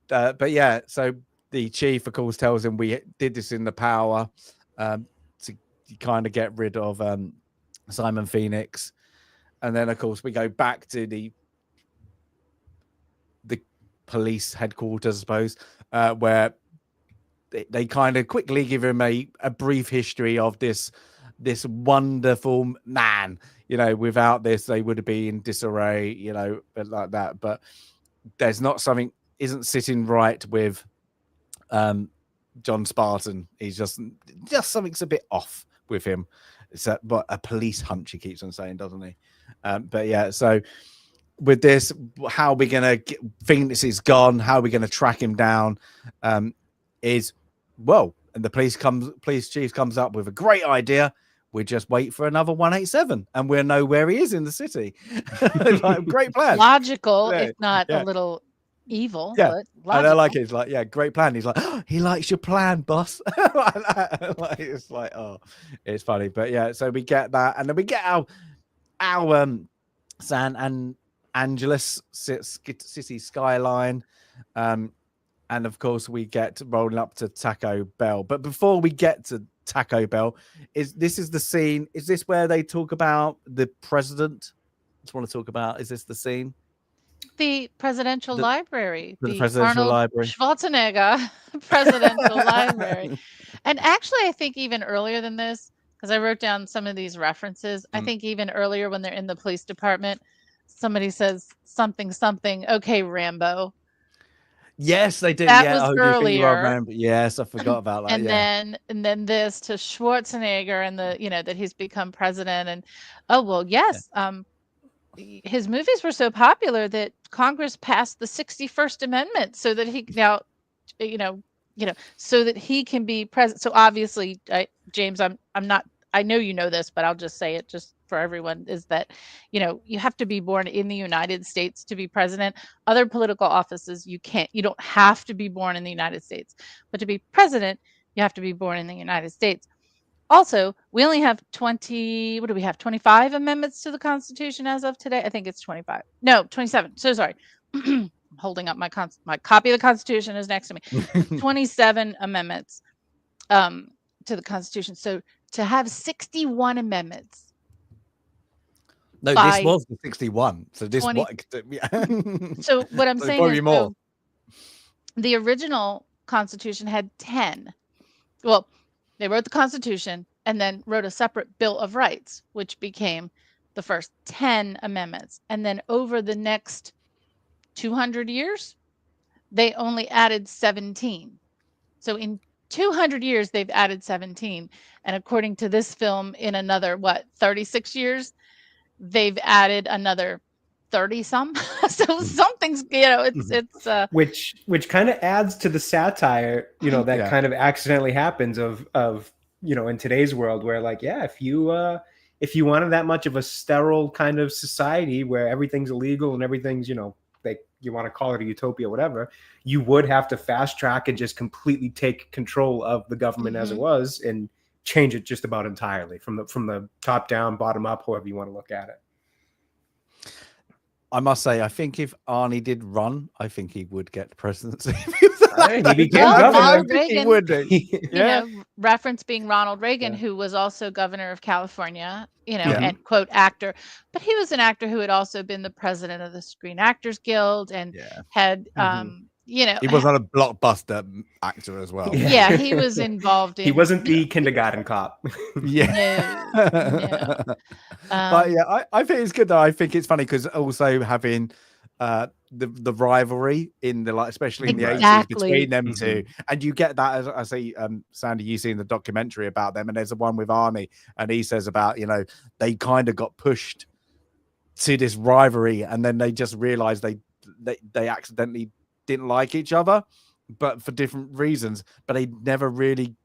but yeah, so the chief, of course, tells him we did this in the power to kind of get rid of Simon Phoenix, and then of course we go back to the the police headquarters, I suppose, where they kind of quickly give him a brief history of this wonderful man. Without this, they would have been in disarray, like that. But there's isn't sitting right with John Spartan. He's just something's a bit off with him. It's a police hunch, he keeps on saying, doesn't he? But yeah, so with this, how are we gonna think this is gone? How are we gonna track him down? And the police chief comes up with a great idea. We just wait for another 187 and we'll know where he is in the city. Like, great plan. Logical, Yeah, if not yeah. a little evil. Yeah. But And I like logical. it. It's like, yeah, great plan. He's like, oh, he likes your plan, boss. Like, it's like, oh, it's funny. But yeah, so we get that. And then we get our San and Angeles city skyline. And of course, we get rolling up to Taco Bell. But before we get to Taco Bell, is the scene? Is this where they talk about the president? Just want to talk about. Is this the scene? The presidential library, The presidential Arnold library. Schwarzenegger presidential library. And actually, I think even earlier than this, because I wrote down some of these references, I think even earlier when they're in the police department, somebody says something, okay, Rambo. Yes, they did. That Yeah, was do you think you are earlier. Rambo? Yes, I forgot about that. And then this to Schwarzenegger and that he's become president. And yes. His movies were so popular that Congress passed the 61st Amendment so that he now, so that he can be president. So obviously, James, I'm not. I know you know this, but I'll just say it just for everyone: is that you have to be born in the United States to be president. Other political offices, you can't. You don't have to be born in the United States, but to be president, you have to be born in the United States. Also, we only have 25 amendments to the Constitution as of today. I think it's 25. No, 27. So sorry. I'm holding up my copy of the Constitution is next to me. 27 amendments to the Constitution. So to have 61 amendments. No, this was the 61. So this 20, yeah. So what I'm saying is more. The original Constitution had 10. Well, they wrote the Constitution and then wrote a separate Bill of Rights, which became the first 10 amendments. And then over the next 200 years, they only added 17. So in 200 years, they've added 17. And according to this film, in another, 36 years, they've added another 30 some. So something's, it's which kind of adds to the satire, that kind of accidentally happens of in today's world where, like, if you wanted that much of a sterile kind of society where everything's illegal and everything's, you want to call it a utopia, whatever, you would have to fast track and just completely take control of the government as it was and change it just about entirely from the top down, bottom up, however you want to look at it. I must say, I think if Arnie did run, I think he would get the presidency. He became governor. He would. Reference being Ronald Reagan, who was also governor of California, and quote actor, but he was an actor who had also been the president of the Screen Actors Guild and had, he was not a blockbuster actor as well. Yeah, he was involved in. He wasn't the kindergarten cop. No. But yeah, I think it's good though. I think it's funny because also having the rivalry in the especially in the 80s between them two, and you get that, as I say, Sandy, you seen the documentary about them, and there's a one with Arnie, and he says about they kind of got pushed to this rivalry, and then they just realized they accidentally didn't like each other, but for different reasons, but they never really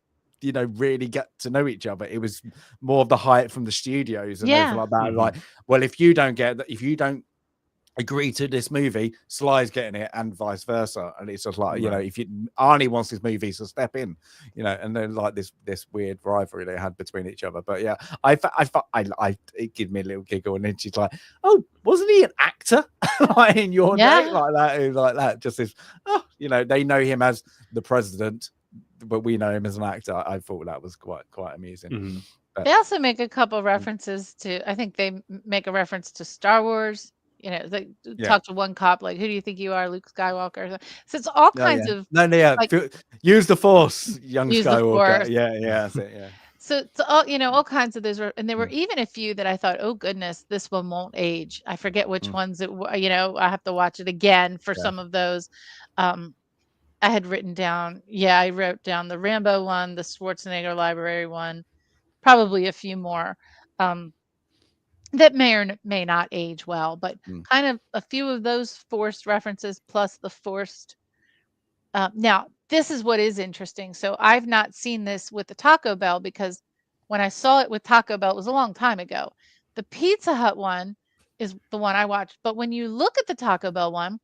really get to know each other. It was more of the hype from the studios and everything like that. Like, well, if you don't agree to this movie, Sly's getting it, and vice versa. And it's just like, if Arnie wants his movie, so step in, and then like this weird rivalry they had between each other. But yeah, I it gave me a little giggle, and then she's like, "Oh, wasn't he an actor like in your day?" Like that, it was like that. Just this, they know him as the president, but we know him as an actor. I thought that was quite amusing. They also make a couple references to. I think they make a reference to Star Wars. You know, they Yeah. talk to one cop like, "Who do you think you are, Luke Skywalker?" So it's all Oh, kinds yeah. of No, yeah. like Use the force, young use the Skywalker. force. Yeah, that's it. Yeah. So it's all, all kinds of those were, and there were even a few that I thought, "Oh goodness, this one won't age." I forget which Mm. ones I have to watch it again for Yeah. some of those. Um, I had written down, I wrote down the Rambo one, the Schwarzenegger Library one, probably a few more. That may or may not age well, but Mm. kind of a few of those forced references plus the forced. Now, this is what is interesting. So I've not seen this with the Taco Bell because when I saw it with Taco Bell, it was a long time ago. The Pizza Hut one is the one I watched. But when you look at the Taco Bell one,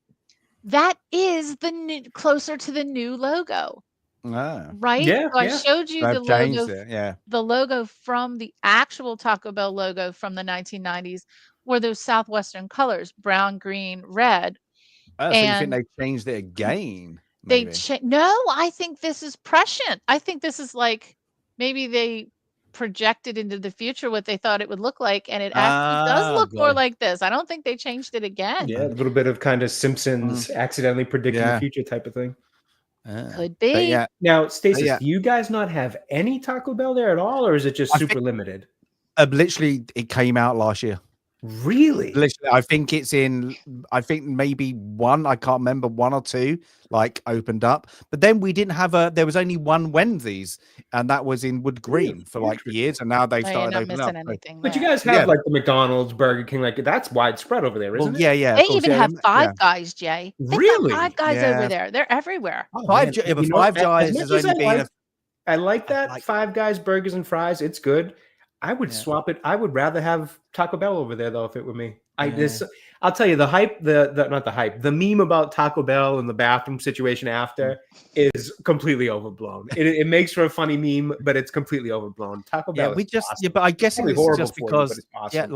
that is the new, closer to the new logo, Ah, right? Yeah, So I yeah. showed you they've changed it. Yeah. the logo from the actual Taco Bell logo from the 1990s were those Southwestern colors, brown, green, red. Oh, so you think And they changed it again? they Maybe. no, I think this is prescient. I think this is like maybe they projected into the future what they thought it would look like, and it actually does Ah, look got more you. like this. I don't think they changed it again. Yeah, a little bit of kind of Simpsons Mm, accidentally predicting the yeah. future type of thing. Could But be. yeah, Now, Stasis, yeah. do you guys not have any Taco Bell there at all, or is it just I super think limited? literally it came out last year. Really? Literally, I think it's in. I think maybe one. I can't remember, one or two like opened up. But then we didn't have a. There was only one Wednesdays, and that was in Wood Green for like Interesting. years, and now they've No, you're started not opening up. missing So, anything But you there. guys yeah. have like the McDonald's, Burger King, like that's widespread over there, Well, isn't it? yeah, They of course, even yeah, have yeah. Five Guys, Jay. They've got Five Really? Guys over Yeah. there. They're everywhere. Oh Five, man, but you know, Five as Guys much has as only been a. I like that Like, Five Guys burgers and fries, it's good. I would yeah, swap it. I would rather have Taco Bell over there though if it were me. yeah. I'll tell you the hype, the not the hype, the meme about Taco Bell and the bathroom situation after is completely overblown. It makes for a funny meme, but it's completely overblown. Taco Yeah, Bell is we just awesome. but I guess Probably it's horrible just for you, but because it's awesome.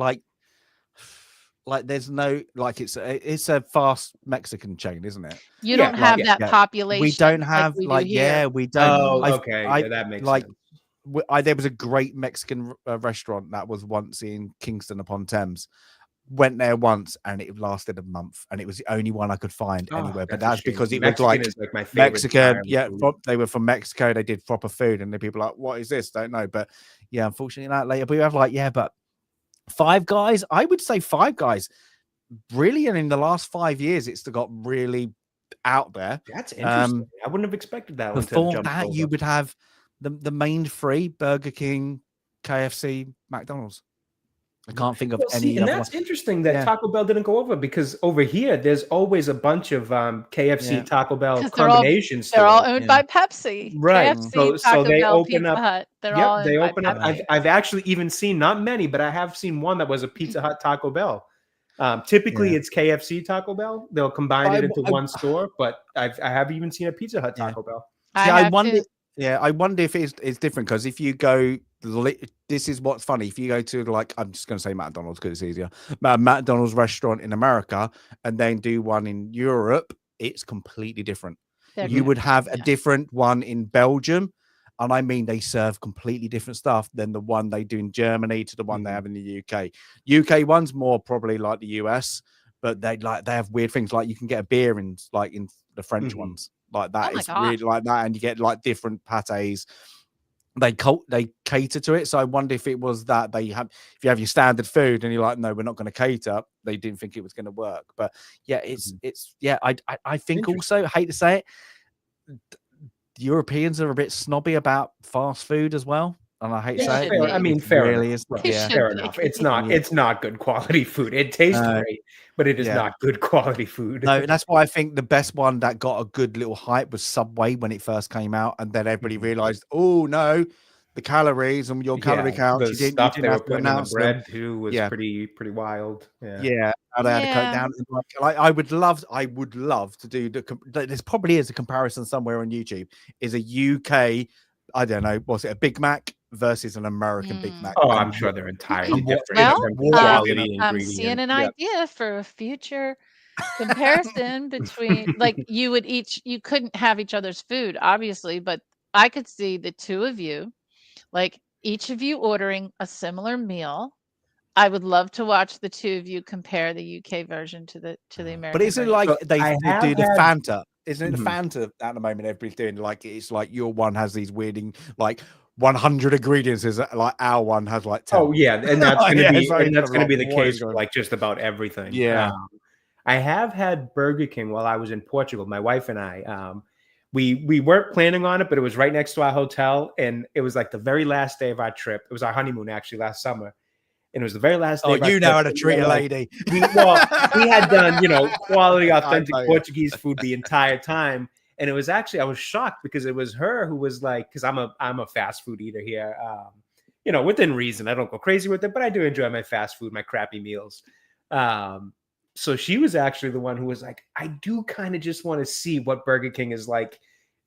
like there's no like it's a fast Mexican chain, isn't it? You Yeah, don't have yeah. that Yeah. population We don't like have we do like here. we don't. Oh, I okay. I Yeah, that makes like sense. there was a great Mexican restaurant that was once in Kingston upon Thames. Went there once and it lasted a month, and it was the only one I could find Oh, anywhere. But that's a that's shame. because it was Mexican like is like my favorite Mexican. style of Yeah, food. they were from Mexico. They did proper food, and the people are like, what is this? Don't know. But yeah, unfortunately, that later. But we have like but Five Guys. I would say Five Guys. Really, and in the last 5 years, it's got really out there. That's interesting. I wouldn't have expected that one to have Before jumped that, you over. would have the main three: Burger King, KFC, McDonald's. I can't think of Well, see, any and other that's one. interesting that Yeah. Taco Bell didn't go over because over here there's always a bunch of KFC Yeah. Taco Bell 'Cause combination they're all stores. owned Yeah. by Pepsi. Right. KFC, So Taco they Bell, open Pizza up. Hut. They're all Yep, they owned by open up. Pepsi. I've actually even seen not many, but I have seen one that was a Pizza Hut Taco Bell. Typically, Yeah. it's KFC Taco Bell. They'll combine I it into I one store, but I haven't even seen a Pizza Hut Yeah. Taco Bell. See, I I have wonder. to. Yeah, I wonder if it's different because if you go, this is what's funny. If you go to like, I'm just going to say McDonald's because it's easier. McDonald's restaurant in America and then do one in Europe, it's completely different. They're You would have a yeah. different one in Belgium, and I mean they serve completely different stuff than the one they do in Germany to the one they have in the UK. UK one's more probably like the US, but they have weird things like you can get a beer in the French ones. Like that Oh my is really gosh. like that, and you get like different pates. They cater to it. So I wonder if it was that if you have your standard food and you're like, no, we're not going to cater. They didn't think it was going to work. But yeah, it's I think also, I hate to say it, Europeans are a bit snobby about fast food as well. And I hate to say it. I mean, fair really enough. is. Yeah. Fair enough. It's not good quality food. It tastes great, but it is not good quality food. No, that's why I think the best one that got a good little hype was Subway when it first came out, and then everybody realized, oh no, the calories and your calorie count. The stuff they were have to putting in the announce them. bread too was pretty wild. Yeah, how they had to cut down. Like I would love to do there's probably is a comparison somewhere on YouTube. Is a UK, I don't know, what's it, a Big Mac versus an American Big Mac? Oh, I'm sure they're entirely different. Well, I'm seeing an idea for a future comparison between like you couldn't have each other's food, obviously, but I could see the two of you, like each of you ordering a similar meal, I would love to watch the two of you compare the UK version to the American. But isn't it version. like So they I have do the had- Fanta? Isn't it the Mhm. Fanta at the moment? Everybody's doing like it's like your one has these weirding like 100 ingredients, is like our one has like 10. Oh yeah, and that's gonna Yeah, be so it's the like, case what is for going- like just about everything. Yeah. I have had Burger King while I was in Portugal. My wife and I, we weren't planning on it, but it was right next to our hotel, and it was like the very last day of our trip. It was our honeymoon actually last summer, and it was the very last day. Oh, of our you trip, know how to and we treat were a like- lady. we had done, quality, authentic know, yeah. Portuguese food the entire time. And it was actually, I was shocked because it was her who was like, because I'm a fast food eater here, within reason. I don't go crazy with it, but I do enjoy my fast food, my crappy meals. So she was actually the one who was like, I do kind of just want to see what Burger King is like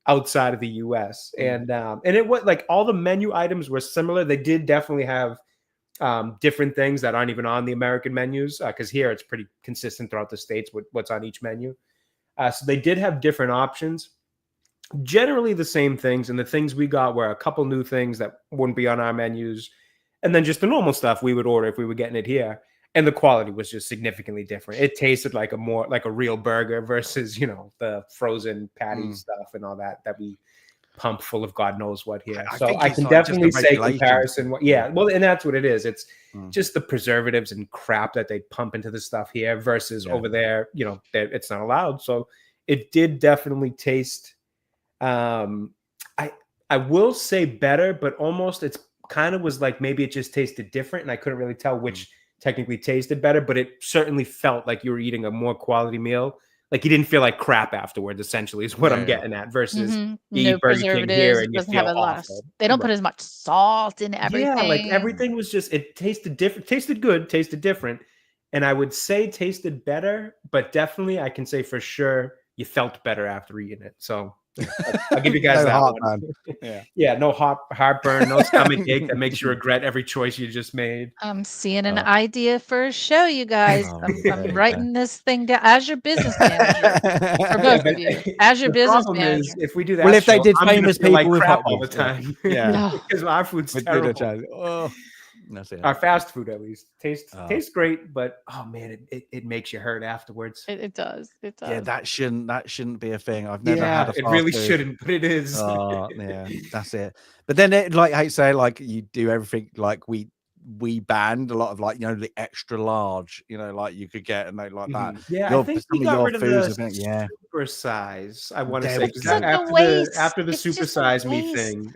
outside of the US. And it was like all the menu items were similar. They did definitely have different things that aren't even on the American menus, because here it's pretty consistent throughout the States with what's on each menu. So they did have different options, generally the same things. And the things we got were a couple new things that wouldn't be on our menus, and then just the normal stuff we would order if we were getting it here. And the quality was just significantly different. It tasted like a real burger versus, the frozen patty stuff and all that we pump full of God knows what here. I So think I it's can like just the definitely say regulation. comparison. Yeah, well, and that's what it is. It's just the preservatives and crap that they pump into the stuff here versus over there, it's not allowed. So it did definitely taste, I will say better, but almost it's kind of was like maybe it just tasted different, and I couldn't really tell which technically tasted better, but it certainly felt like you were eating a more quality meal. Like you didn't feel like crap afterwards, essentially, is what I'm getting at, versus you no eat Burger King here preservatives. and you Doesn't feel have a lot. awful. They don't Right. put as much salt in everything. Yeah, like everything was just, it tasted different, tasted good, tasted different. And I would say tasted better, but definitely I can say for sure you felt better after eating it. So I'll give you guys No that heartburn. one. Yeah, no heartburn, no stomach ache that makes you regret every choice you just made. I'm seeing an idea for a show, you guys. Oh, I'm yeah. writing this thing down as your business manager. For both of you. As your The business problem manager. is, if we do that, Well, if they show, did I'm gonna famous feel like people with crap hot all the dogs, yeah. time. Yeah. No. Because our food's With dinner terrible. chat. Oh, that's it. Our fast food, at least, tastes Oh. great, but oh man, it makes you hurt afterwards. It does. It does. Yeah, that shouldn't be a thing. I've never Yeah, had a it fast really food. shouldn't, but it is. Oh, yeah, that's it. But then, like I say, like you do everything. Like we banned a lot of like the extra large. Like you could get and like that. Yeah, Your- I think some we of got your rid of foods the have been- yeah. super size. I want to There say we 'cause go. It's after the waste. after the It's super just a size me waste. thing,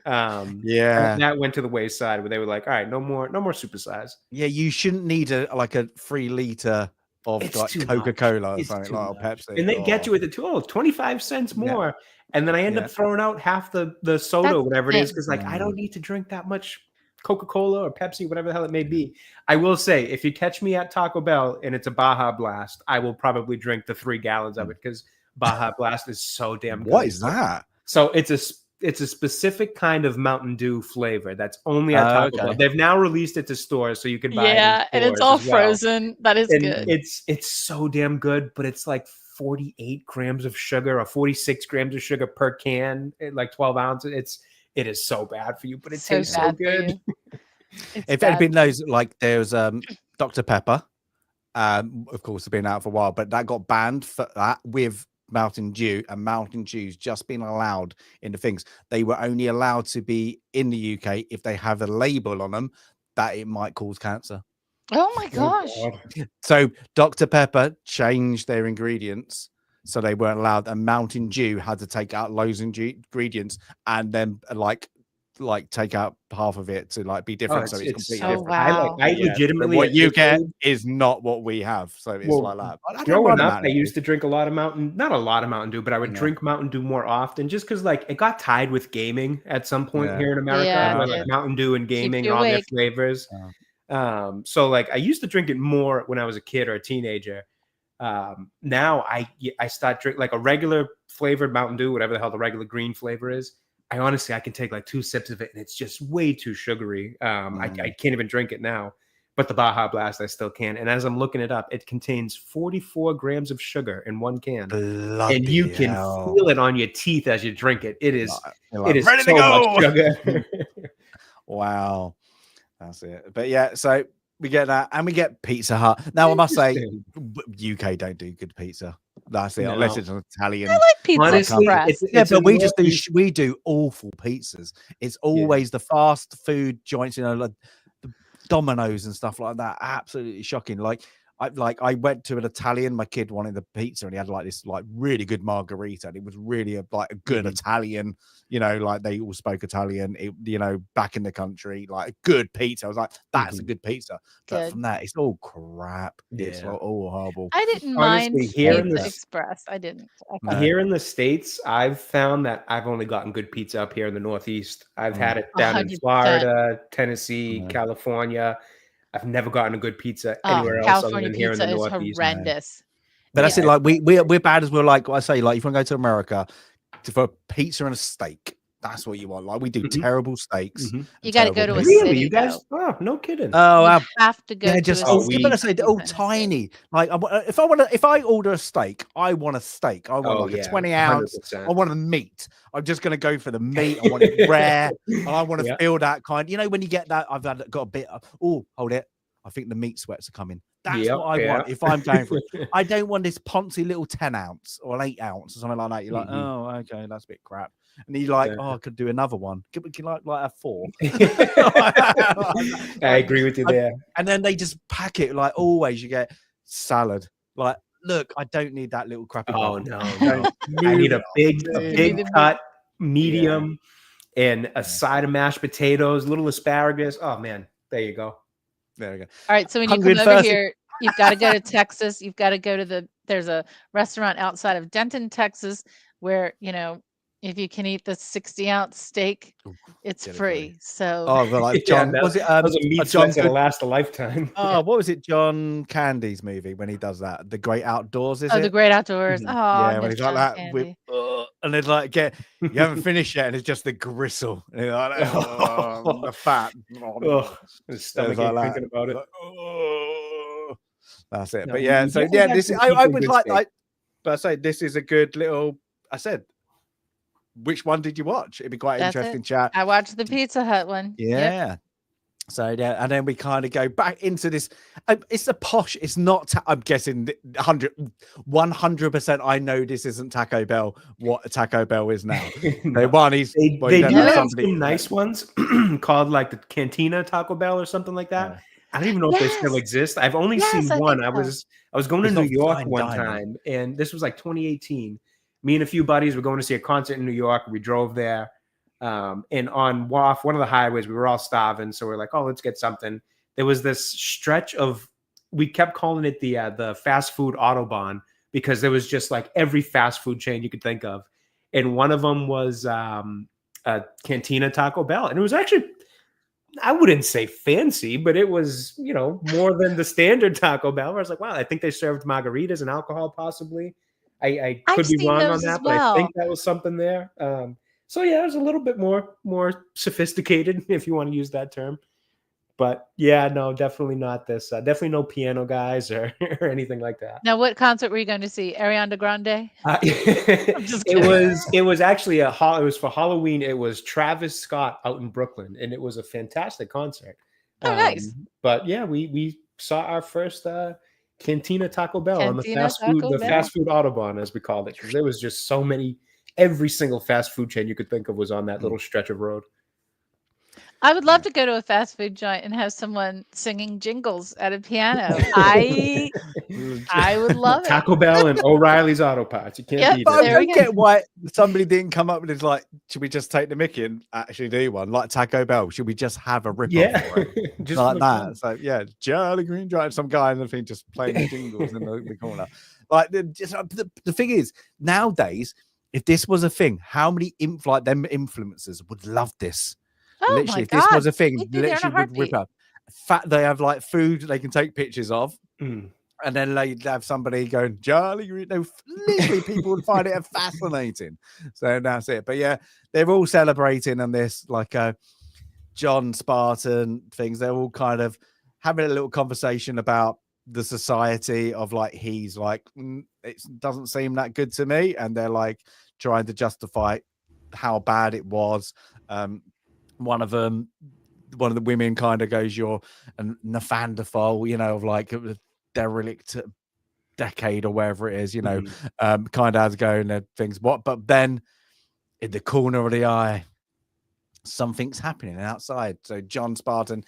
Yeah, that went to the wayside where they were like, all right, no more super size. yeah. You shouldn't need a 3 liter of It's like too much. Coca-Cola or It's something too like or much. Pepsi. And they get Oh. you with it too. 25 cents more. And then I end Yeah. up throwing out half the soda That's or whatever it is, the because like I don't need to drink that much Coca-Cola or Pepsi, whatever the hell it may be. I will say, if you catch me at Taco Bell and it's a Baja Blast, I will probably drink the 3 gallons of it, because Baja Blast is so damn good. What is that? So it's a specific kind of Mountain Dew flavor that's only at Taco Bell. Okay. They've now released it to stores, so you can buy Yeah, it. and it's all frozen. That is And good. it's so damn good, but it's like 48 grams of sugar or 46 grams of sugar per can, like 12 ounces. It is so bad for you, but it tastes so bad for good. you. It's If bad. anybody knows, like there's Dr. Pepper, of course, it's been out for a while, but that got banned for that with Mountain Dew, and Mountain Dew's just been allowed in the things. They were only allowed to be in the UK if they have a label on them that it might cause cancer. Oh my gosh. God. So Dr. Pepper changed their ingredients, so they weren't allowed, and Mountain Dew had to take out loads of ingredients and then like take out half of it to like be different. So it's completely so different. wow. I Yeah, legitimately, but what at you this get age, is not what we have. So it's Well, like that. But I don't growing run up, I Mountain used Dew. to drink a lot of not a lot of Mountain Dew, but I would Yeah. drink Mountain Dew more often, just because like it got tied with gaming at some point Yeah. here in America. Yeah, where, it like did. Mountain Dew and gaming you and all their awake. flavors. So like I used to drink it more when I was a kid or a teenager. Now I start drinking like a regular flavored Mountain Dew, whatever the hell the regular green flavor is. I can take like 2 sips of it and it's just way too sugary. I can't even drink it now, but the Baja Blast I still can. And as I'm looking it up, it contains 44 grams of sugar in 1 can. Bloody And you can hell. feel it on your teeth as you drink it. It is You're like, it is ready so to go. much sugar. Wow, that's it. But yeah, so We get that, and we get Pizza Hut. Now, I must say, Interesting. UK don't do good pizza. That's it, No. unless it's an Italian. I like Pizza Honestly, Express. Yeah, it's but a we just do Northeast- we do awful pizzas. It's always the fast food joints, like the Domino's and stuff like that. Absolutely shocking. I went to an Italian. My kid wanted the pizza, and he had like this really good margarita, and it was really a good Italian. Like they all spoke Italian. Back in the country, like a good pizza. I was like, that's a good pizza. But Good. from that, it's all crap. It's Yeah. all horrible. I didn't mind Honestly, here in Pizza the- Express. I didn't. No. Here in the States, I've found that I've only gotten good pizza up here in the Northeast. I've had it down in 100%. Florida, Tennessee, Yeah. California. I've never gotten a good pizza anywhere else other California than here in the pizza is Northeast. horrendous. But that's Yeah. it. Like we're bad as we're like I say. Like if you want to go to America for pizza and a steak, that's what you want. Like we do terrible steaks. Mhm. You got to go to a Really, city. you guys? though. Oh, no kidding. Oh, You have to go yeah, to just a oh, city. we- but I say they're all to find a steak. tiny. Like if I order a steak, I want a steak. I want a 20 ounce. 100%. I want the meat. I'm just gonna go for the meat. I want it rare, and I want to Yeah. feel that kind. When you get that, got a bit of. Oh, hold it. I think the meat sweats are coming. That's Yep, what I yeah. want if I'm going for it. I don't want this poncy little 10 ounce or an 8 ounce or something like that. You're like, oh, okay, that's a bit crap. And you're like, I could do another one. Can like a 4? I agree with you there. And then they just pack it like always. You get salad. Like, look, I don't need that little crappy. Oh bun. no, I need a big cut, medium, and a side of mashed potatoes, little asparagus. Oh man, there you go. There we go. All right. So when Hungry you and come over thirsty. here, you've got to go to Texas. You've got to go to there's a restaurant outside of Denton, Texas, where, if you can eat the 60-ounce steak, it's get it free. So Oh, well, like John, that- was it Those are meat John sweats that'll Good? last a lifetime. Oh, what was it? John Candy's movie when he does that, The Great Outdoors, is it? The Great Outdoors. Mhm. Oh, I Yeah, when miss he's like John that Candy. and they'd like you haven't finished yet, and it's just the gristle. And you're like, the fat. Ugh, his stomach like ache that. thinking about it. Like, oh. That's it. No, but yeah, you so definitely yeah, have this to I keep a would good like. steak. But I say this is a good little. I said, which one did you watch? It'd be quite That's interesting it. chat. I watched the Pizza Hut one. Yep. Yeah. So yeah, and then we kind of go back into this. It's a posh. It's not. I'm guessing 100%. I know this isn't Taco Bell. What Taco Bell is now. No. One, he's They well, you do don't know have somebody- some nice ones called like the Cantina Taco Bell or something like that. Yeah. I don't even know if they still Yes. exist. I've only Yes, seen I one. think I was going to It's New not York fine one dining. time, and this was like 2018. Me and a few buddies were going to see a concert in New York. We drove there, and on off one of the highways, we were all starving, so we're like, "Oh, let's get something." There was this stretch of, we kept calling it the fast food autobahn because there was just like every fast food chain you could think of, and one of them was a Cantina Taco Bell, and it was actually, I wouldn't say fancy, but it was, more than the standard Taco Bell. Where I was like, wow, I think they served margaritas and alcohol possibly. I could I've be seen wrong on those as that, but I well. think that was something there. So yeah, it was a little bit more sophisticated, if you want to use that term. But yeah, no, definitely not this. Definitely no piano guys or anything like that. Now, what concert were you going to see? Ariana Grande? just It was actually it was for Halloween. It was Travis Scott out in Brooklyn, and it was a fantastic concert. Oh, nice. But yeah, we saw our first Cantina Taco Bell on the Cantina Taco Bell. fast food autobahn, as we called it, because there was just so many. Every single fast food chain you could think of was on that little stretch of road. I would love to go to a fast food joint and have someone singing jingles at a piano. I would love it. Taco Bell and O'Reilly's Auto Parts. You can't Yep, beat But I it. There we don't go. get why somebody didn't come up with this. Like, should we just take the mickey and actually do one like Taco Bell? Should we just have a rip Yeah, for it? just Like for that. fun. So yeah, Charlie Green Drive, some guy in the thing just playing the jingles in the corner. Like the thing is, nowadays, if this was a thing, how many them influencers would love this? Oh Literally, my if this God. was a thing, They'd be there in a literally would rip heartbeat. up. They have like food they can take pictures of. Mm. And then they'd have somebody going, Charlie, literally people would find it fascinating. So that's it. But yeah, they're all celebrating on this, like John Spartan things. They're all kind of having a little conversation about the society of like, he's like, it doesn't seem that good to me. And they're like trying to justify how bad it was. One of them, one of the women kind of goes, "You're a Neanderthal," of like a derelict decade or wherever it is, kind of has going and things. But then in the corner of the eye, something's happening outside. So John Spartan,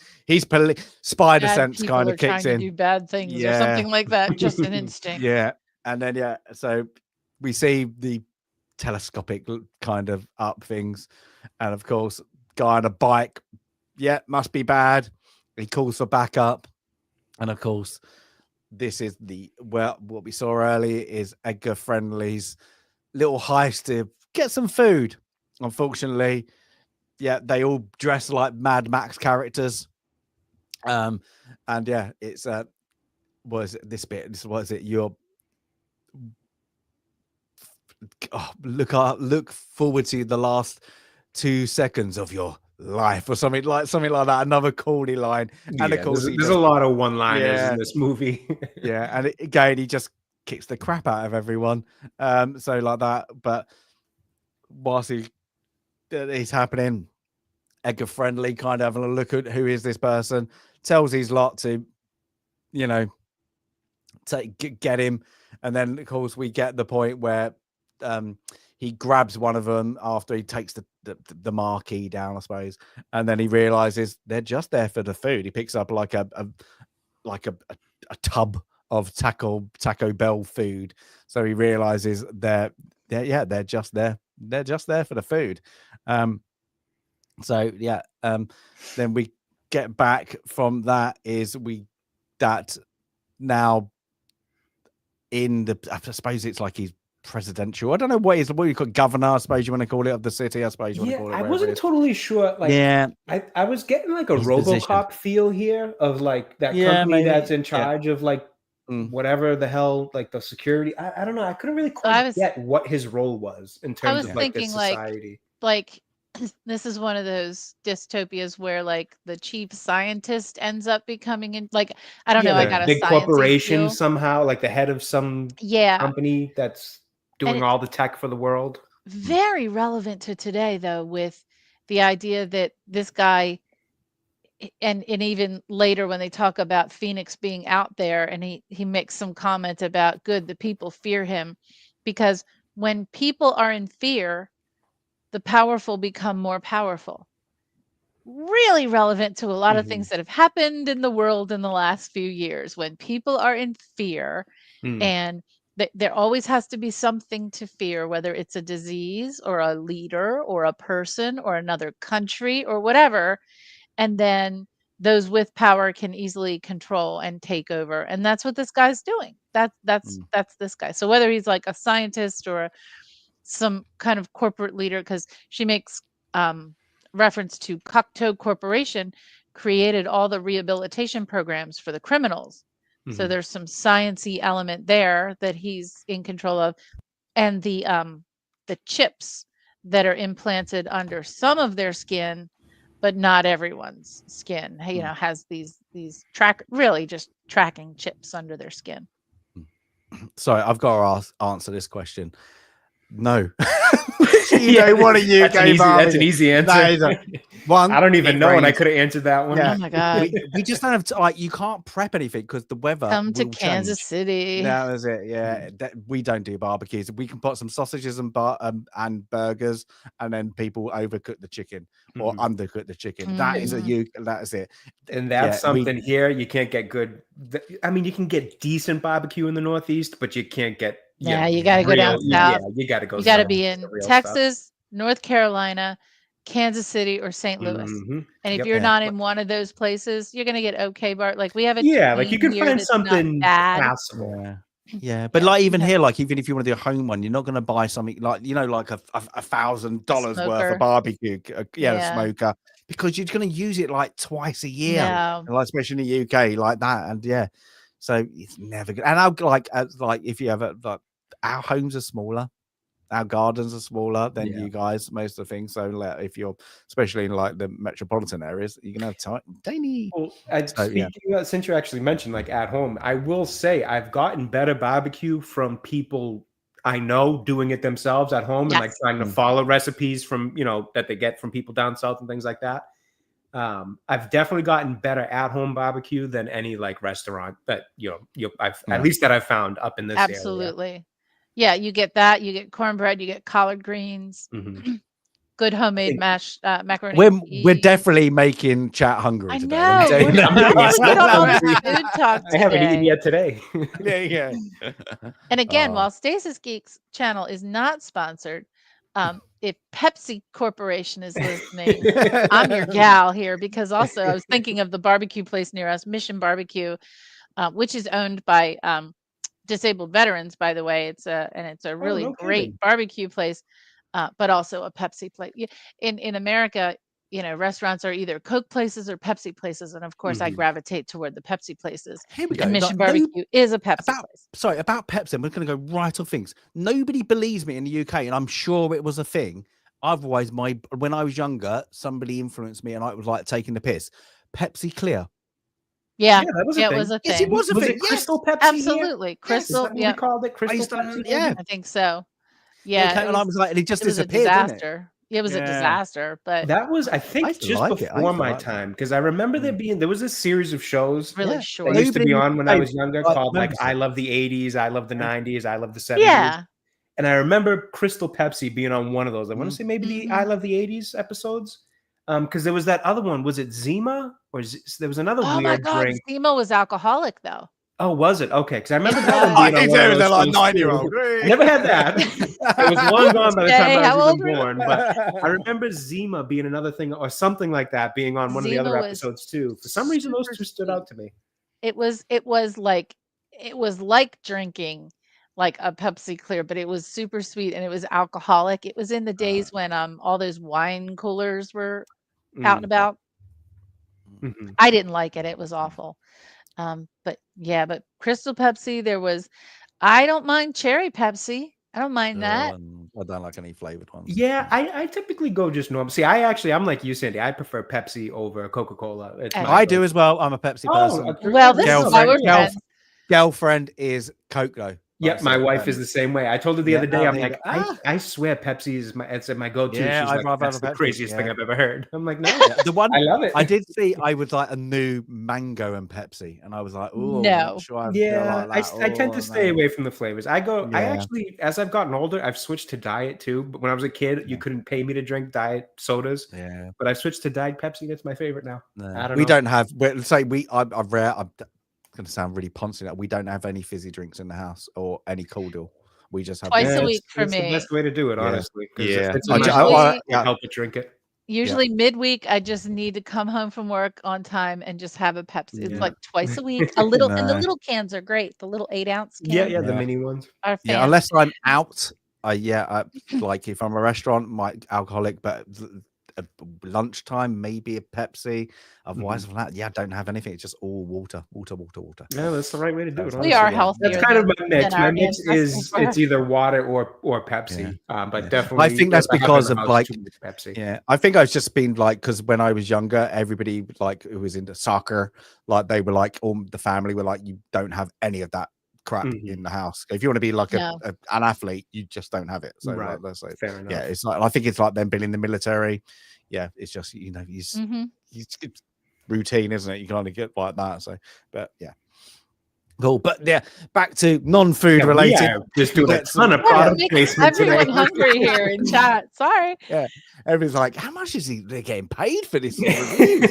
spider Bad sense people kind are of trying kicks to in. do bad things or Yeah. something like that. Just an instinct. Yeah. And then, so we see the telescopic kind of up things. And of course, guy on a bike, must be bad. He calls for backup. And of course, this is what we saw earlier is Edgar Friendly's little heist to get some food. Unfortunately, they all dress like Mad Max characters. And it's what is it? This bit? What is it? Look forward to the last 2 seconds of your life, or something like that. Another corny line. And of course, there's a lot of one-liners in this movie. And again, he just kicks the crap out of everyone. So like that. But whilst he's happening, Edgar Friendly kind of having a look at who is this person, tells his lot to, get him. And then, of course, we get the point where he grabs one of them after he takes the marquee down, I suppose, and then he realizes they're just there for the food. He picks up like a tub of Taco Bell food, so he realizes they're just there. They're just there for the food. Then we get back from that now in I suppose it's like he's presidential. I don't know what you call governor. I suppose you want to call it, of the city. I suppose you want to call it. I wasn't totally sure. Like, I was getting like a RoboCop feel here of like that company that's in charge of like whatever the hell, like the security. I don't know. I couldn't really quite get what his role was in terms of like the society. Like this is one of those dystopias where like the chief scientist ends up becoming in, like, I don't know, I got a big corporation feel. somehow, like the head of some company that's doing all the tech for the world. Very relevant to today, though, with the idea that this guy, and even later when they talk about Phoenix being out there, and he makes some comment about the people fear him, because when people are in fear, the powerful become more powerful. Really relevant to a lot of things that have happened in the world in the last few years. When people are in fear, and there always has to be something to fear, whether it's a disease or a leader or a person or another country or whatever. And then those with power can easily control and take over. And that's what this guy's doing. That's this guy. So whether he's like a scientist or some kind of corporate leader, because she makes reference to Cocteau Corporation created all the rehabilitation programs for the criminals. So there's some science-y element there that he's in control of. And the chips that are implanted under some of their skin, but not everyone's skin, has these tracking chips under their skin. Sorry, I've got to answer this question. No. What are you? That's an easy answer. One, I don't even know, and I could have answered that one. Yeah. Oh my god, we just don't have to. Like, you can't prep anything because the weather. Come to Kansas City. That was it. Yeah, we don't do barbecues. We can put some sausages and burgers, and then people overcook the chicken or undercook the chicken. That is that is it. And that's something here you can't get good. I mean, you can get decent barbecue in the Northeast, but you can't get. You got to go down south. Yeah, you got to go. You got to be in Texas, North Carolina, Kansas City, or St. Louis. And if you're not in one of those places, you're going to get okay like we have a like you can find something passable. Yeah, but like even here, like even if you want to do a home one, you're not going to buy something like like $1,000 worth of barbecue, a smoker, because you're going to use it like twice a year, like, especially in the UK, like that, and so it's never good. And if you have our homes are smaller, our gardens are smaller than you guys, most of the things. So if you're especially in like the metropolitan areas, you're gonna have tiny. Well, since you actually mentioned like at home, I will say I've gotten better barbecue from people I know doing it themselves at home and like trying to follow recipes from that they get from people down south and things like that. I've definitely gotten better at home barbecue than any like restaurant that at least that I've found up in this area. Absolutely. Yeah, you get that. You get cornbread. You get collard greens. Mhm. Good homemade think- mashed macaroni. We're and cheese. definitely making chat hungry I today. let me know. tell you We're that. not getting all this food talk I haven't eaten today. yet today. Yeah. And again, Oh. while Stasis Geeks channel is not sponsored, if Pepsi Corporation is listening, I'm your gal here, because also I was thinking of the barbecue place near us, Mission Barbecue, which is owned by disabled veterans, by the way. It's a really no great kidding. barbecue place, but also a Pepsi place. In America, restaurants are either Coke places or Pepsi places, and of course I gravitate toward the Pepsi places. Here we go. And Mission Like, Barbecue is a Pepsi place. Sorry, about Pepsi. I'm going to go right off things. Nobody believes me in the UK, and I'm sure it was a thing. Otherwise, when I was younger, somebody influenced me, and I was like taking the piss. Pepsi Clear. Yeah, that was it a was thing. a Yes, thing. it was a Was thing. it Yes. Crystal Pepsi? Here? Absolutely. Is Crystal. that what Yeah, we called it? Crystal used to- Pepsi? yeah. I think so. Yeah, Okay, and I was like, and it just it was a disappeared, didn't it? disaster. It was a Yeah. disaster, but That was, I I think, used to just like it. I before used to my like it. time, because I remember there was a series of shows really Yeah. short. that used to be Nobody on when I played, was younger like, called like membership. I Love the 80s, I Love the 90s, I Love the 70s. Yeah. And I remember Crystal Pepsi being on one of those. I want to say maybe the I Mhm. Love the 80s episodes. Because there was that other one. Was it Zima? Or there was another Oh my weird God, drink. Zima was alcoholic though. Oh, was it? Okay, because I remember It that one was. being on one of those like shows, 9-year-old. too. I never had that. It was long gone by the time Jay, I how was old even were you? born. But I remember Zima being another thing, or something like that, being on one of the Zima other was episodes too. For some reason, those super two stood sweet. out to me. It was like drinking like a Pepsi Clear, but it was super sweet and it was alcoholic. It was in the days when all those wine coolers were out and about. Mhm. I didn't like it. It was awful. But Crystal Pepsi, I don't mind cherry Pepsi. I don't mind that. I don't like any flavored ones. Yeah, I typically go just normal. See, I'm like you, Sandy. I prefer Pepsi over Coca-Cola. It's my I do as well. I'm a Pepsi person. okay. Well, this is why we're friends. Girlfriend is Coke though. Yep, my wife is the same way. I told her the other day, oh, I'm there you like, go. I swear Pepsi is my go-to. Yeah, She's I'd like, rather that's have the a Pepsi, craziest thing yeah. I've ever heard. I'm like, no, The one I love it. I did see, I would like a new mango and Pepsi, and I was like, oh, No. not sure I feel Yeah, like that. I tend to stay away from the flavors. I Yeah. actually, as I've gotten older, I've switched to diet too. But when I was a kid, you couldn't pay me to drink diet sodas. Yeah, But I've switched to Diet Pepsi. That's my favorite now. I don't we know. don't have. I'm rare. I'm going to sound really poncy now. We don't have any fizzy drinks in the house or any cordial. We just have Twice a That's- week for that's me. the best way to do it, Yeah. honestly. 'cause Yeah. if it's I in my ju- house, I- I can't yeah. help but drink it. Usually midweek, I just need to come home from work on time and just have a Pepsi. It's Yeah. like twice a week. And the No. little cans are great. The little 8-ounce cans Yeah, the Yeah. mini ones. are Yeah, fantastic. unless I'm out. Like if I'm a restaurant, might alcoholic, but lunchtime maybe a Pepsi. Otherwise, I don't have anything. It's just all water. Yeah, that's the right way to do it. We We honestly. are yeah. healthier. That's kind of my than mix. our My mix ancestors is were. it's either water or Pepsi. But Yeah. definitely, I think that's if I have because in the of, house, like- too much Pepsi. Yeah, I think I've just been like, because when I was younger, everybody like who was into soccer, like they were like, all the family were like, you don't have any of that crap Mhm. in the house. If you want to be like No. an athlete, you just don't have it. So Right. like, that's like, Fair enough. yeah, it's like I think it's like them being in the military. Yeah, it's just Mhm. it's routine, isn't it? You kind of get like that. So, but yeah. Cool, but yeah, back to non-food Yeah, related. we are just doing a Get ton of Yeah, product make placement today. everyone hungry here in chat. Sorry. Everybody's like, how much is they're getting paid for this review?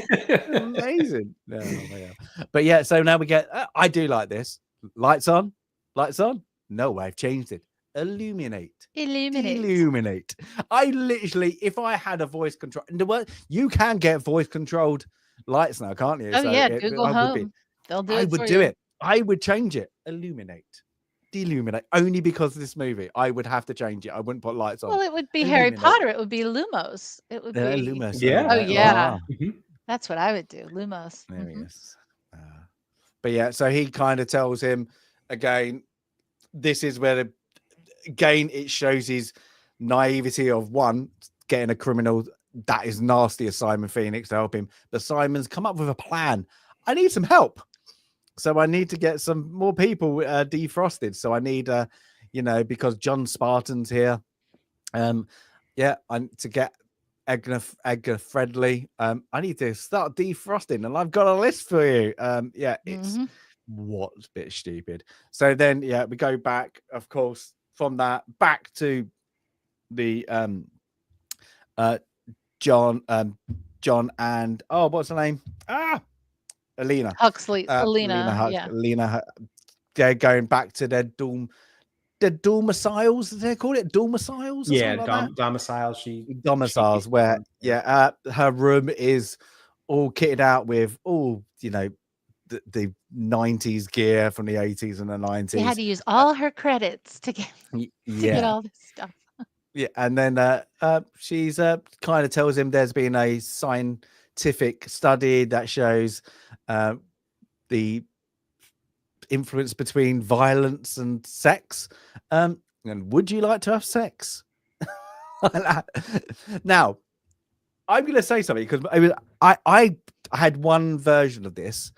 Amazing. No, yeah. But yeah, so now we get I do like this. Lights on. No, I've changed it. Illuminate. I literally, if I had a voice control, you can get voice controlled lights now, can't you? Oh So yeah, it- Google I would be- Home. They'll do I it would for do you. it. I would change it. Deluminate. Only because of this movie. I would have to change it. I wouldn't put lights on. Well, it would be Harry Illuminate. Potter. It would be Lumos. It would be. Lumos. Yeah. Oh, yeah. Mhm. That's what I would do. Lumos. There he Mhm. is. But yeah, so he kind of tells him again, this is where again it shows his naivety of one, getting a criminal that is nasty as Simon Phoenix to help him. But Simon's come up with a plan. I need some help. So I need to get some more people defrosted. So I need because John Spartan's here. I to get Edgar Fredley. I need to start defrosting, and I've got a list for you. It's what's a bit stupid. So then, we go back, of course, from that back to the John and what's her name? Alina Huxley, Alina. They're going back to their domiciles. They call it domiciles. Domiciles. Domiciles where her room is all kitted out with the 90s gear from the 80s and the 90s. She had to use all her credits to get all this stuff. Yeah, and then she's kind of tells him there's been a scientific study that shows the influence between violence and sex. And would you like to have sex? Now, I'm going to say something because I had one version of this,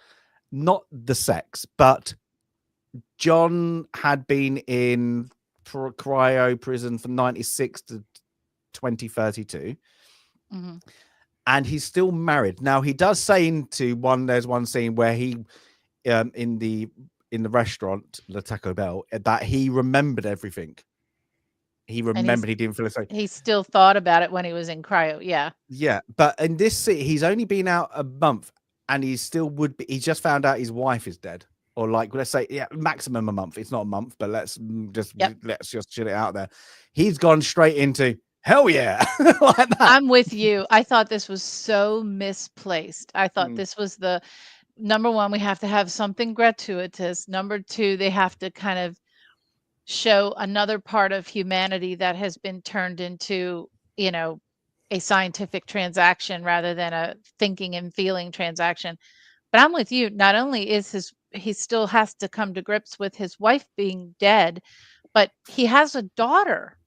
not the sex, but John had been in cryo prison from 96 to 2032. And he's still married. Now he does say there's one scene where he in the restaurant, the Taco Bell, that he remembered everything. He remembered he didn't feel so. He still thought about it when he was in cryo. Yeah, but in this scene, he's only been out a month, and he still would be. He just found out his wife is dead, or let's say maximum a month. It's not a month, but let's just shit it out there. He's gone straight into hell yeah. Like that. I'm with you. I thought this was so misplaced. I thought this was the number one. We have to have something gratuitous. Number two, they have to kind of show another part of humanity that has been turned into, a scientific transaction rather than a thinking and feeling transaction. But I'm with you. Not only is he still has to come to grips with his wife being dead, but he has a daughter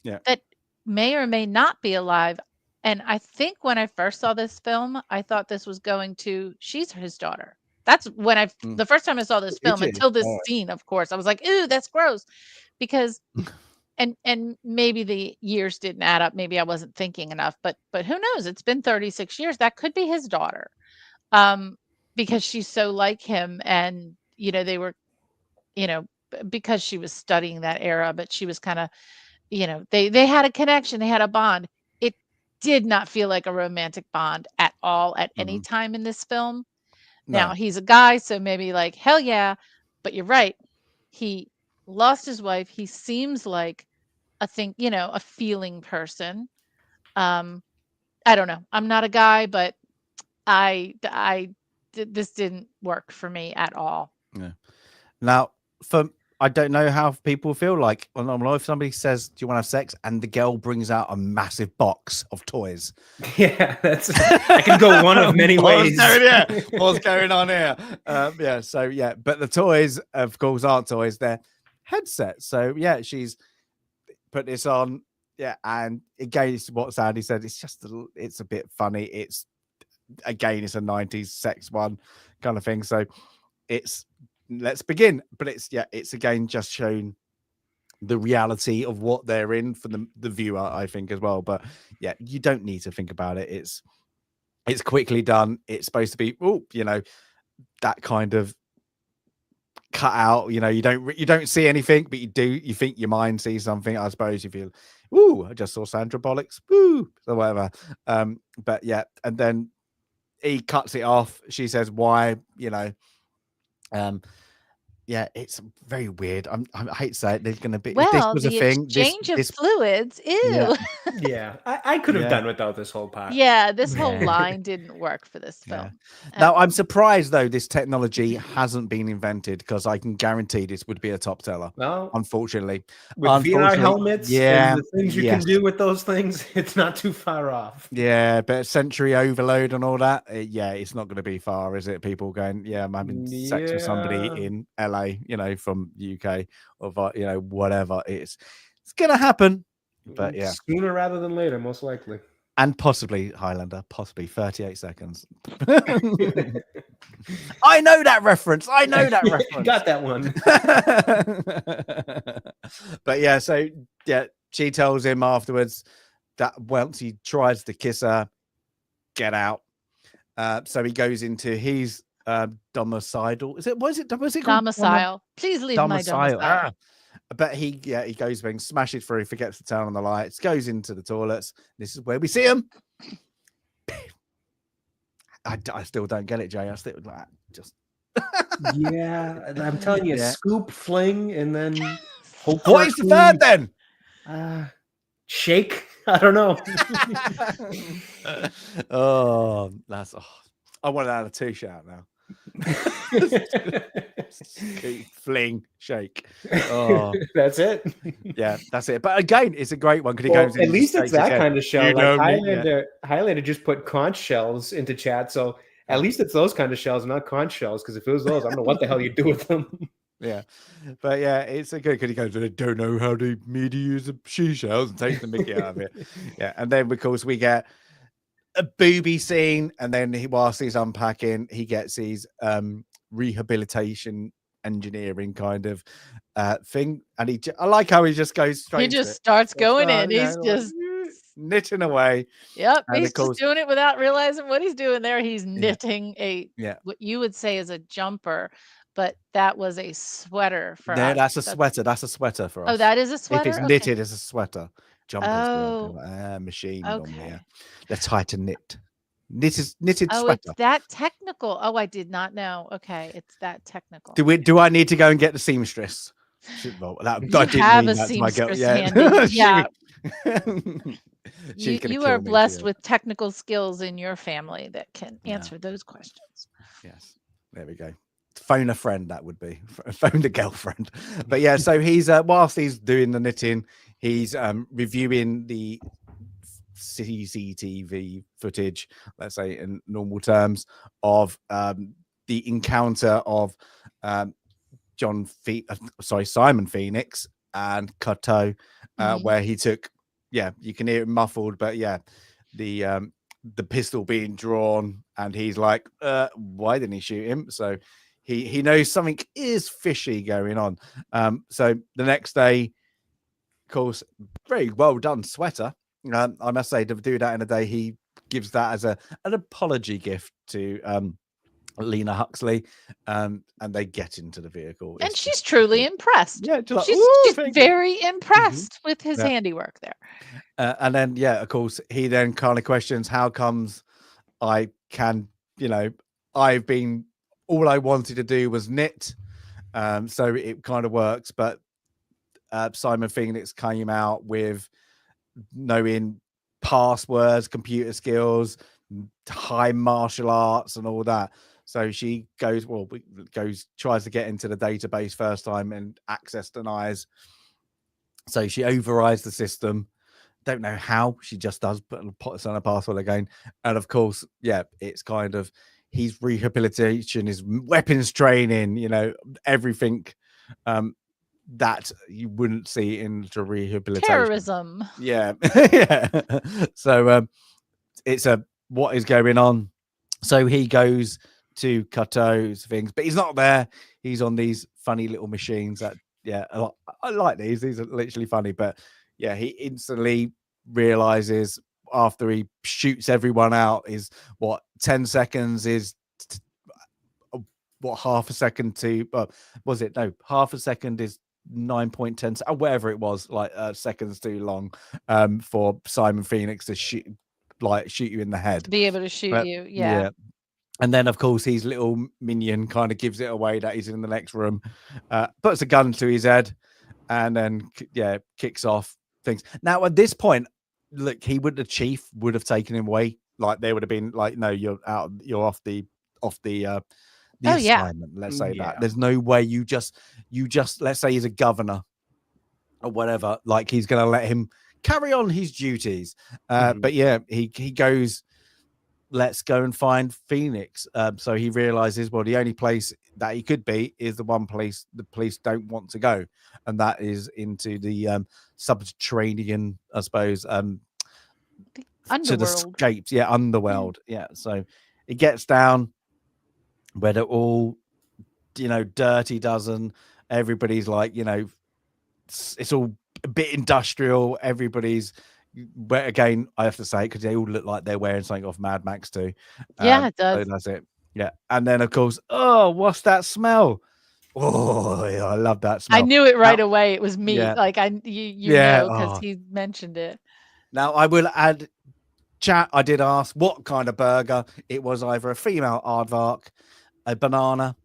that may or may not be alive. And I think when I first saw this film, I thought this was she's his daughter. That's when the first time I saw this film, until this scene, of course, I was like, ooh, that's gross. Because, and maybe the years didn't add up. Maybe I wasn't thinking enough, but who knows? It's been 36 years. That could be his daughter. Because she's so like him. And, they were, because she was studying that era, but she was kind of, they had a connection. They had a bond. It did not feel like a romantic bond at all at any time in this film. No. Now he's a guy, so maybe like, hell yeah. But you're right. He lost his wife. He seems like a feeling person. I don't know. I'm not a guy, but this didn't work for me at all. Yeah. Now, I don't know how people feel like if somebody says, do you want to have sex? And the girl brings out a massive box of toys. Yeah, I can go one of many ways. What's going on here? But the toys, of course, aren't toys. They're headsets. So, she's put this on. Yeah, and again, it's what Sandy said. It's a bit funny. It's a 90s sex one kind of thing. So let's begin. But it's again just shown the reality of what they're in for the viewer, I think, as well. But you don't need to think about it. It's quickly done. It's supposed to be that kind of cut out. You don't see anything, but you think your mind sees something. I suppose you feel, ooh, I just saw Sandra Bullock's, ooh, or whatever. But and then he cuts it off. She says, why, it's very weird. I hate to say it. There's going to be, well, if this was the a thing, exchange of fluids. Ew. Yeah. I could have done without this whole part. Yeah, this whole line didn't work for this film. Now, I'm surprised, though, this technology hasn't been invented, because I can guarantee this would be a top seller. Well, unfortunately. With VR helmets and the things you can do with those things, it's not too far off. Yeah, but sensory overload and all that, it's not going to be far, is it? People going, I'm having sex with somebody in LA, from UK or, whatever. It's going to happen. But sooner rather than later, most likely. And possibly Highlander, possibly 38 seconds. I know that reference. Got that one. But she tells him afterwards, that once he tries to kiss her, get out. So he goes into his domicile. Is it? What is it? Was it called? Domicile. Please leave my Domicile. domicile. But he goes in, smashes through, forgets to turn on the lights, goes into the toilets. This is where we see him. I still don't get it, Jay. I still like just. Yeah, I'm telling you, scoop, fling, and then hope. What is the third then? Shake. I don't know. I want to add a 2 shout now. Scoop, fling, shake. Oh, that's it. Yeah, that's it. But again, it's a great one because he goes. At least it's that kind of shell. Like Highlander just put conch shells into chat, so at least it's those kind of shells, not conch shells. Because if it was those, I don't know what the hell you do with them. Yeah, but yeah, it's a good because he goes, I don't know how to use the seashells and takes the mickey out of it. Yeah, and then of course we get a booby scene, and then whilst he's unpacking, he gets his rehabilitation engineering kind of thing, and I like how he just goes straight. He just starts going in. He's just knitting away. Yep, and he's just doing it without realizing what he's doing there. He's knitting what you would say is a jumper, but that was a sweater for us. That's a sweater. That's a sweater for us. Oh, that is a sweater? If it's knitted, it's a sweater. Jumpers, machine on there. They're tight to knit. Knitted sweater. It's that technical. Oh, I did not know. Okay, it's that technical. Do I need to go and get the seamstress? Well, I didn't have mean a that to my girl. seamstress Yeah. handy. Yeah. You are blessed with technical skills in your family that can answer those questions. Yes. There we go. Phone a friend, that would be. Phone a girlfriend. But yeah, so he's whilst he's doing the knitting, he's reviewing the CCTV footage, let's say in normal terms, of the encounter of Simon Phoenix and Kato, where he took, you can hear it muffled, but the pistol being drawn, and he's like, why didn't he shoot him? So he knows something is fishy going on. So the next day, of course, very well done sweater. I must say, to do that in a day, he gives that as an apology gift to Lena Huxley, and they get into the vehicle. And she's truly impressed. Yeah, she's very impressed with his handiwork there. And then, of course, he then kind of questions, how comes I can, I've been, all I wanted to do was knit. So it kind of works. But Simon Phoenix came out with knowing passwords, computer skills, high martial arts and all that. So she tries to get into the database first time and access denies. So she overrides the system. Don't know how, she just does, but puts on a password again. And of course, it's kind of his rehabilitation, his weapons training, everything that you wouldn't see in the rehabilitation. Terrorism. Yeah. So it's what is going on. So he goes to Kato's things, but he's not there. He's on these funny little machines that, I like these. These are literally funny, but he instantly realizes after he shoots everyone out is 10 seconds is half a second to, half a second is 9.10 or whatever it was, seconds too long for Simon Phoenix to shoot you in the head, to be able to shoot you. Yeah. And then of course his little minion kind of gives it away that he's in the next room, puts a gun to his head, and then kicks off things. Now at this point, look, the chief would have taken him away. Like they would have been like, no, you're out, you're off the assignment. Let's say that. There's no way you just let's say he's a governor or whatever, like he's gonna let him carry on his duties. But he goes, let's go and find Phoenix. So he realizes, the only place that he could be is the one place the police don't want to go, and that is into the subterranean, I suppose, underworld. To the scapes, underworld. So it gets down where they're all, dirty dozen. Everybody's like, it's all a bit industrial. Everybody's but again, I have to say, because they all look like they're wearing something off Mad Max too. Yeah, it So does. that's it. Yeah. And then, of course, oh, what's that smell? Oh, yeah, I love that smell. I knew it right Now- away. It was meat. yeah. Like you Yeah, know, because oh. he mentioned it. Now, I will add, chat, I did ask what kind of burger. It was either a female aardvark, a banana,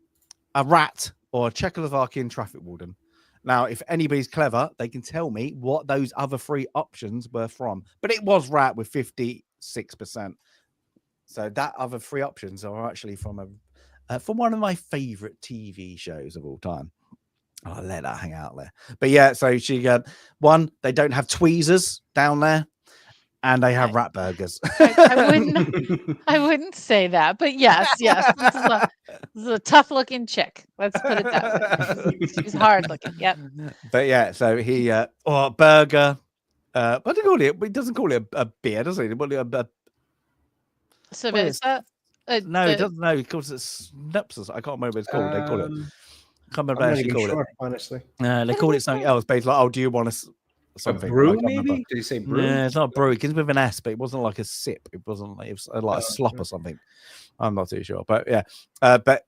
a rat, or a Czechoslovakian traffic warden. Now, if anybody's clever, they can tell me what those other 3 options were from. But it was rat with 56%. So that other 3 options are actually from one of my favorite TV shows of all time. I'll let that hang out there. But yeah, so she got 1, they don't have tweezers down there, and they have rat burgers. I wouldn't say that, but yes. This is a tough looking chick. Let's put it that way. She's hard looking. Yep. But yeah, so he burger. What do you call it? He doesn't call it a beer, does he? Sylvester. No, he doesn't know. He calls it Snipes. I can't remember what it's called. They call it. I can't remember I'm what not they even call sure, it. honestly. They call it something else. But it's like, oh, do you want something? A brew, I can't maybe? remember. Did you say brew? Yeah, it's not brew. It begins with an S, but it wasn't like a sip. It wasn't like, it was like a slop or something. I'm not too sure. But yeah. I thought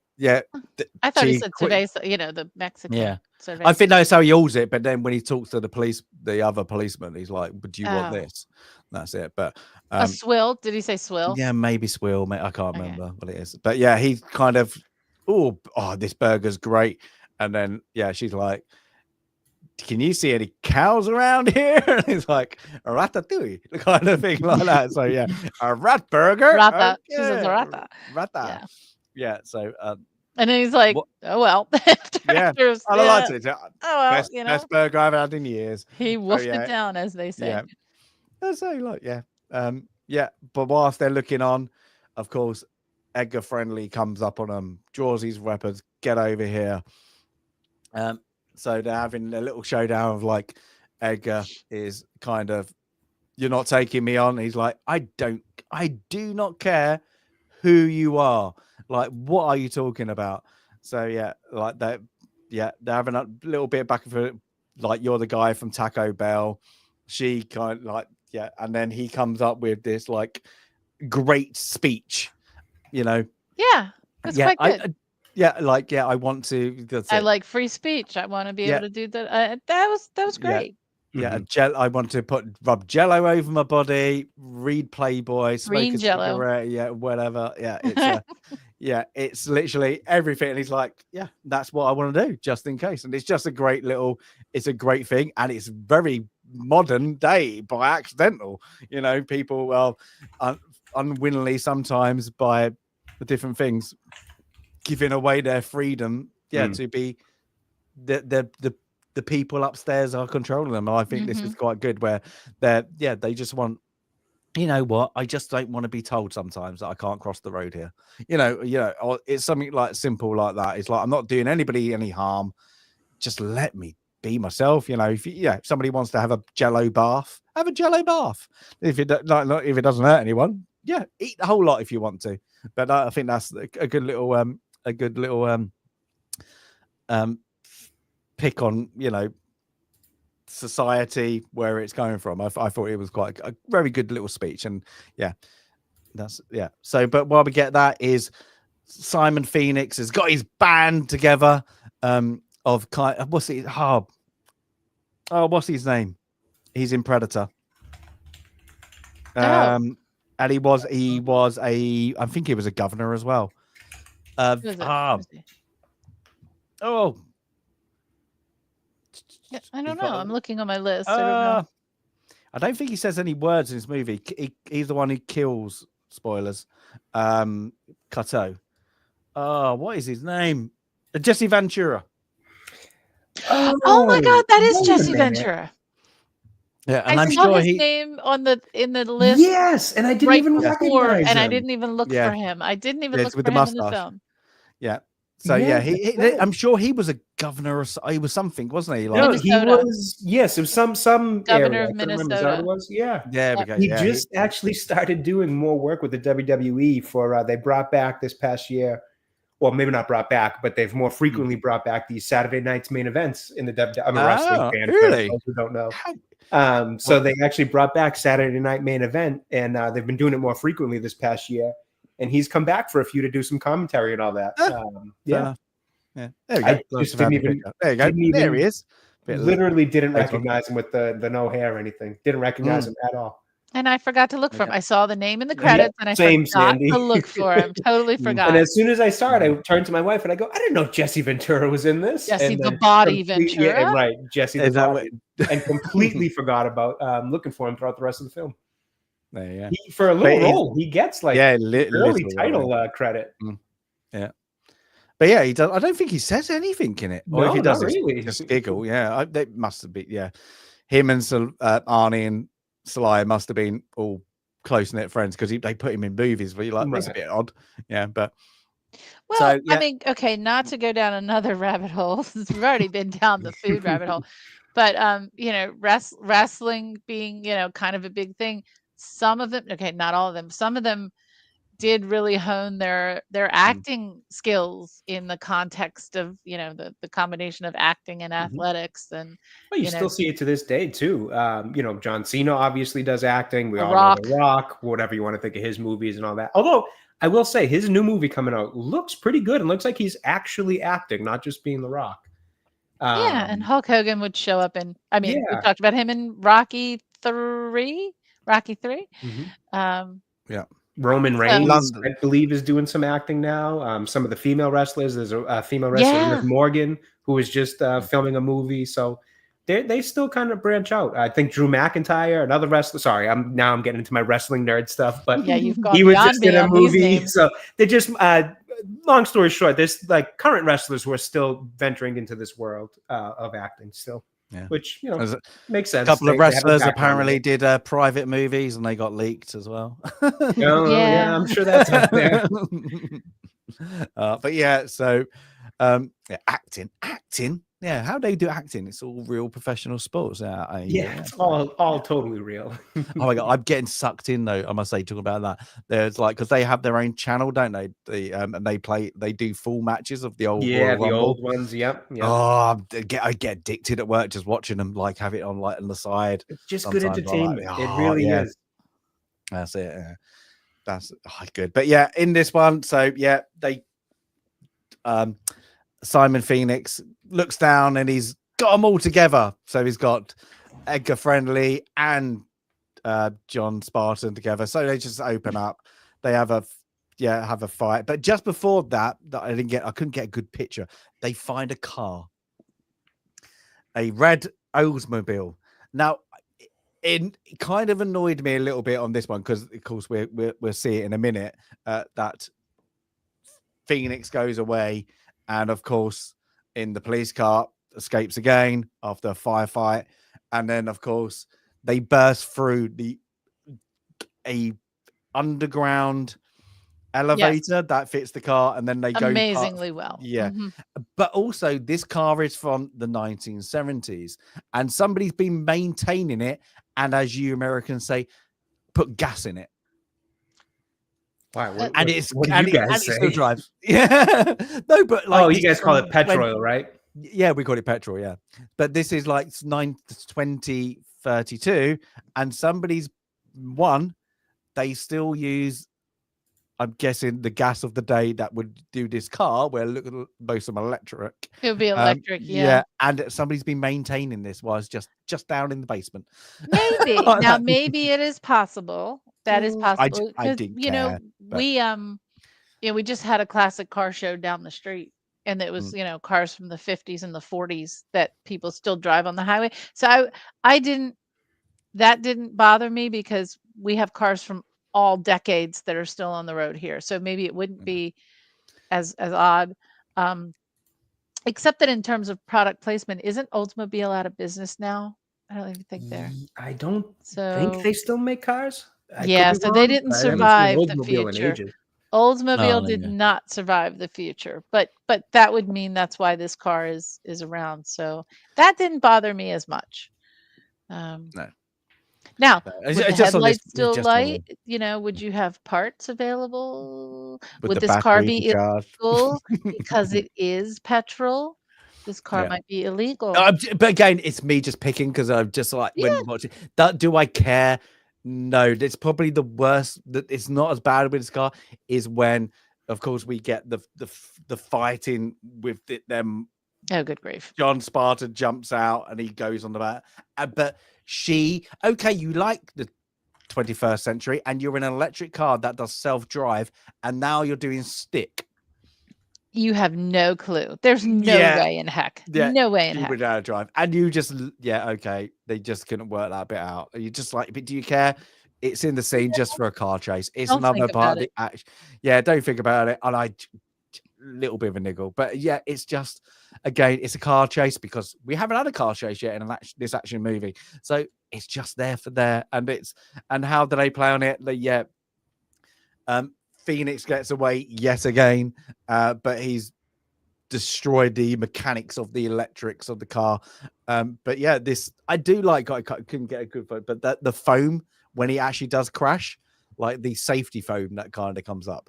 he said cerveza, the Mexican. Yeah. Cerveza. I think that's how he yells it, but then when he talks to the other policeman, he's like, "But do you want this?" That's it. But a swill? Did he say swill? Yeah, maybe swill. I can't remember what it is. But yeah, he's kind of, oh, this burger's great. And then she's like, "Can you see any cows around here?" And he's like, "A ratatouille," the kind of thing like that. So yeah, a rat burger. Rata. Okay. She says rata. Rata. Yeah. So. And then he's like, "Oh well." Yeah, I liked it. Oh well, best burger I've had in years. He wolfed it down, as they say. Yeah. So but whilst they're looking on, of course, Edgar Friendly comes up on them, draws his weapons, get over here. So they're having a little showdown of like, Edgar is kind of, "You're not taking me on." He's like, I do not care who you are. Like, what are you talking about? So yeah, like that. Yeah, they're having a little bit back and forth. Like, "You're the guy from Taco Bell." She kind of like, and then he comes up with this like great speech, Yeah, that's quite good. I want to. I like free speech. I want to be able to do that. That was great. I want to rub Jello over my body, read Playboy, smoke Green a Jell-O. cigarette, whatever. It's it's literally everything. And he's like, that's what I want to do, just in case. And it's just a great thing, and it's very modern day by accidental. People unwillingly sometimes by the different things giving away their freedom, to be the people upstairs are controlling them. And I think this is quite good, where they just want, you know what, I just don't want to be told sometimes that I can't cross the road here. Or it's something like simple like that. It's like, I'm not doing anybody any harm. Just let me be myself. If somebody wants to have a Jello bath, have a Jello bath. If it doesn't hurt anyone, eat the whole lot if you want to. But I think that's a good little pick on society, where it's coming from. I thought it was quite a very good little speech. And so but while we get that, is Simon Phoenix has got his band together of kind of, what's his name? He's in Predator. And he was I think he was a governor as well. I don't know. I'm looking on my list. I don't know. I don't think he says any words in this movie. He's the one who kills. Spoilers. Kato. What is his name? Jesse Ventura. Oh my God, that is Jesse Ventura. Yeah, and I'm sure his name in the list. Yes, and I didn't even recognize him. And I didn't even look for him. I didn't even look for him in the film. Yeah. So he I'm sure he was a governor, or he was something, wasn't he? Like, no, he was. Yes, it was some governor area. of Minnesota. He just actually started doing more work with the WWE for. They brought back this past year. Well, maybe not brought back, but they've more frequently brought back these Saturday night's main events in the WWE. I'm a wrestling fan. Really? For those who don't know. So they actually brought back Saturday Night Main Event, and they've been doing it more frequently this past year. And he's come back for a few to do some commentary and all that. Yeah. Yeah, there we go. I just didn't even. There you go. There he is. Literally didn't recognize him with the no hair or anything. Didn't recognize him at all. And I forgot to look for him. I saw the name in the credits, and I Same, forgot Sandy. to look for him. Totally forgot. And as soon as I saw it, I turned to my wife and I go, "I didn't know Jesse Ventura was in this." Jesse and the Body Ventura. Yeah, right, Jesse the Is that Body, and completely forgot about looking for him throughout the rest of the film. There you go. For a little role, he gets like early title credit. Yeah. But yeah, he does. I don't think he says anything in it. Or if he does, really. Just giggle. Yeah, they must have been. Yeah, him and Arnie and Sly must have been all close knit friends because they put him in movies. But you're like, that's a bit odd. Yeah, but well, so, yeah. I mean, okay, not to go down another rabbit hole since we've already been down the food rabbit hole, but you know, wrestling being kind of a big thing. Some of them, okay, not all of them. Some of them did really hone their acting skills in the context of the combination of acting and athletics. And you still see it to this day too. John Cena obviously does acting. We all Rock. know The Rock, whatever you want to think of his movies and all that. Although I will say his new movie coming out looks pretty good and looks like he's actually acting, not just being The Rock. Yeah, and Hulk Hogan would show up in. I mean, we talked about him in Rocky 3. Yeah. Roman Reigns, I believe, is doing some acting now. Some of the female wrestlers. There's a female wrestler, Liv Morgan, who is just filming a movie. So they still kind of branch out. I think Drew McIntyre, another wrestler. Sorry, I'm getting into my wrestling nerd stuff, but he was just in a movie. So they just long story short, there's like current wrestlers who are still venturing into this world of acting still. Yeah. Which makes sense. A couple of wrestlers apparently did private movies and they got leaked as well. Yeah, I'm sure that's out there. But yeah, so acting. Yeah, how they do acting? It's all real professional sports. It's all totally real. Oh my god, I'm getting sucked in though. I must say, talking about that. There's because they have their own channel, don't they? And they do full matches of the old Royal Rumble. Old ones. Yep. Oh, I get addicted at work just watching them. Like have it on on the side. It's just good entertainment. It really is. That's it. Yeah. That's good. But yeah, in this one, so yeah, they Simon Phoenix looks down and he's got them all together. So he's got Edgar Friendly and John Spartan together. So they just open up. They have a fight. But just before that I couldn't get a good picture. They find a car, a red Oldsmobile. Now, it kind of annoyed me a little bit on this one because, of course, we'll see it in a minute that Phoenix goes away. And of course, in the police car, escapes again after a firefight. And then, of course, they burst through a underground elevator that fits the car. And then they go amazingly well. Yeah. Mm-hmm. But also, this car is from the 1970s. And somebody's been maintaining it. And as you Americans say, put gas in it. Wow, and it still drives. Yeah, no, but you guys call it petrol, right? Yeah, we call it petrol. Yeah, but this is like 2032, and somebody's they still use. I'm guessing the gas of the day that would do this car. Where look at most of them electric. It'll be electric, yeah. And somebody's been maintaining this while it's just down in the basement. Maybe now, maybe it is possible. That is possible. I didn't care, we we just had a classic car show down the street, and it was cars from the 50s and the 40s that people still drive on the highway. So that didn't bother me because we have cars from all decades that are still on the road here. So maybe it wouldn't be as odd. Except that in terms of product placement, isn't Oldsmobile out of business now? I don't even think they're. I don't think they still make cars. So they didn't survive the future. Oldsmobile did not survive the future, but that would mean that's why this car is around. So that didn't bother me as much. No. Now, would the headlights still light? Would you have parts available? Would this car be illegal because it is petrol? This car Yeah. might be illegal. But again, it's me just picking because I'm just like when watching that. Do I care? No, it's probably the worst. That it's not as bad with this car is when, of course, we get the fighting with them. Oh, good grief. John Spartan jumps out and he goes on the back. But you like the 21st century and you're in an electric car that does self-drive and now you're doing stick. You have no clue. There's no way in heck. Yeah, no way in you heck. would drive. And you just, they just couldn't work that bit out. You just like, but do you care? It's in the scene just for a car chase. It's Don't another think part of about the action. Yeah, don't think about it. And I, little bit of a niggle. But yeah, it's just, again, it's a car chase because we haven't had a car chase yet in this action movie. So it's just there for there. And how do they play on it? Phoenix gets away yet again, but he's destroyed the mechanics of the electrics of the car. But yeah, I do like. I couldn't get a good photo, but the foam when he actually does crash, like the safety foam that kind of comes up,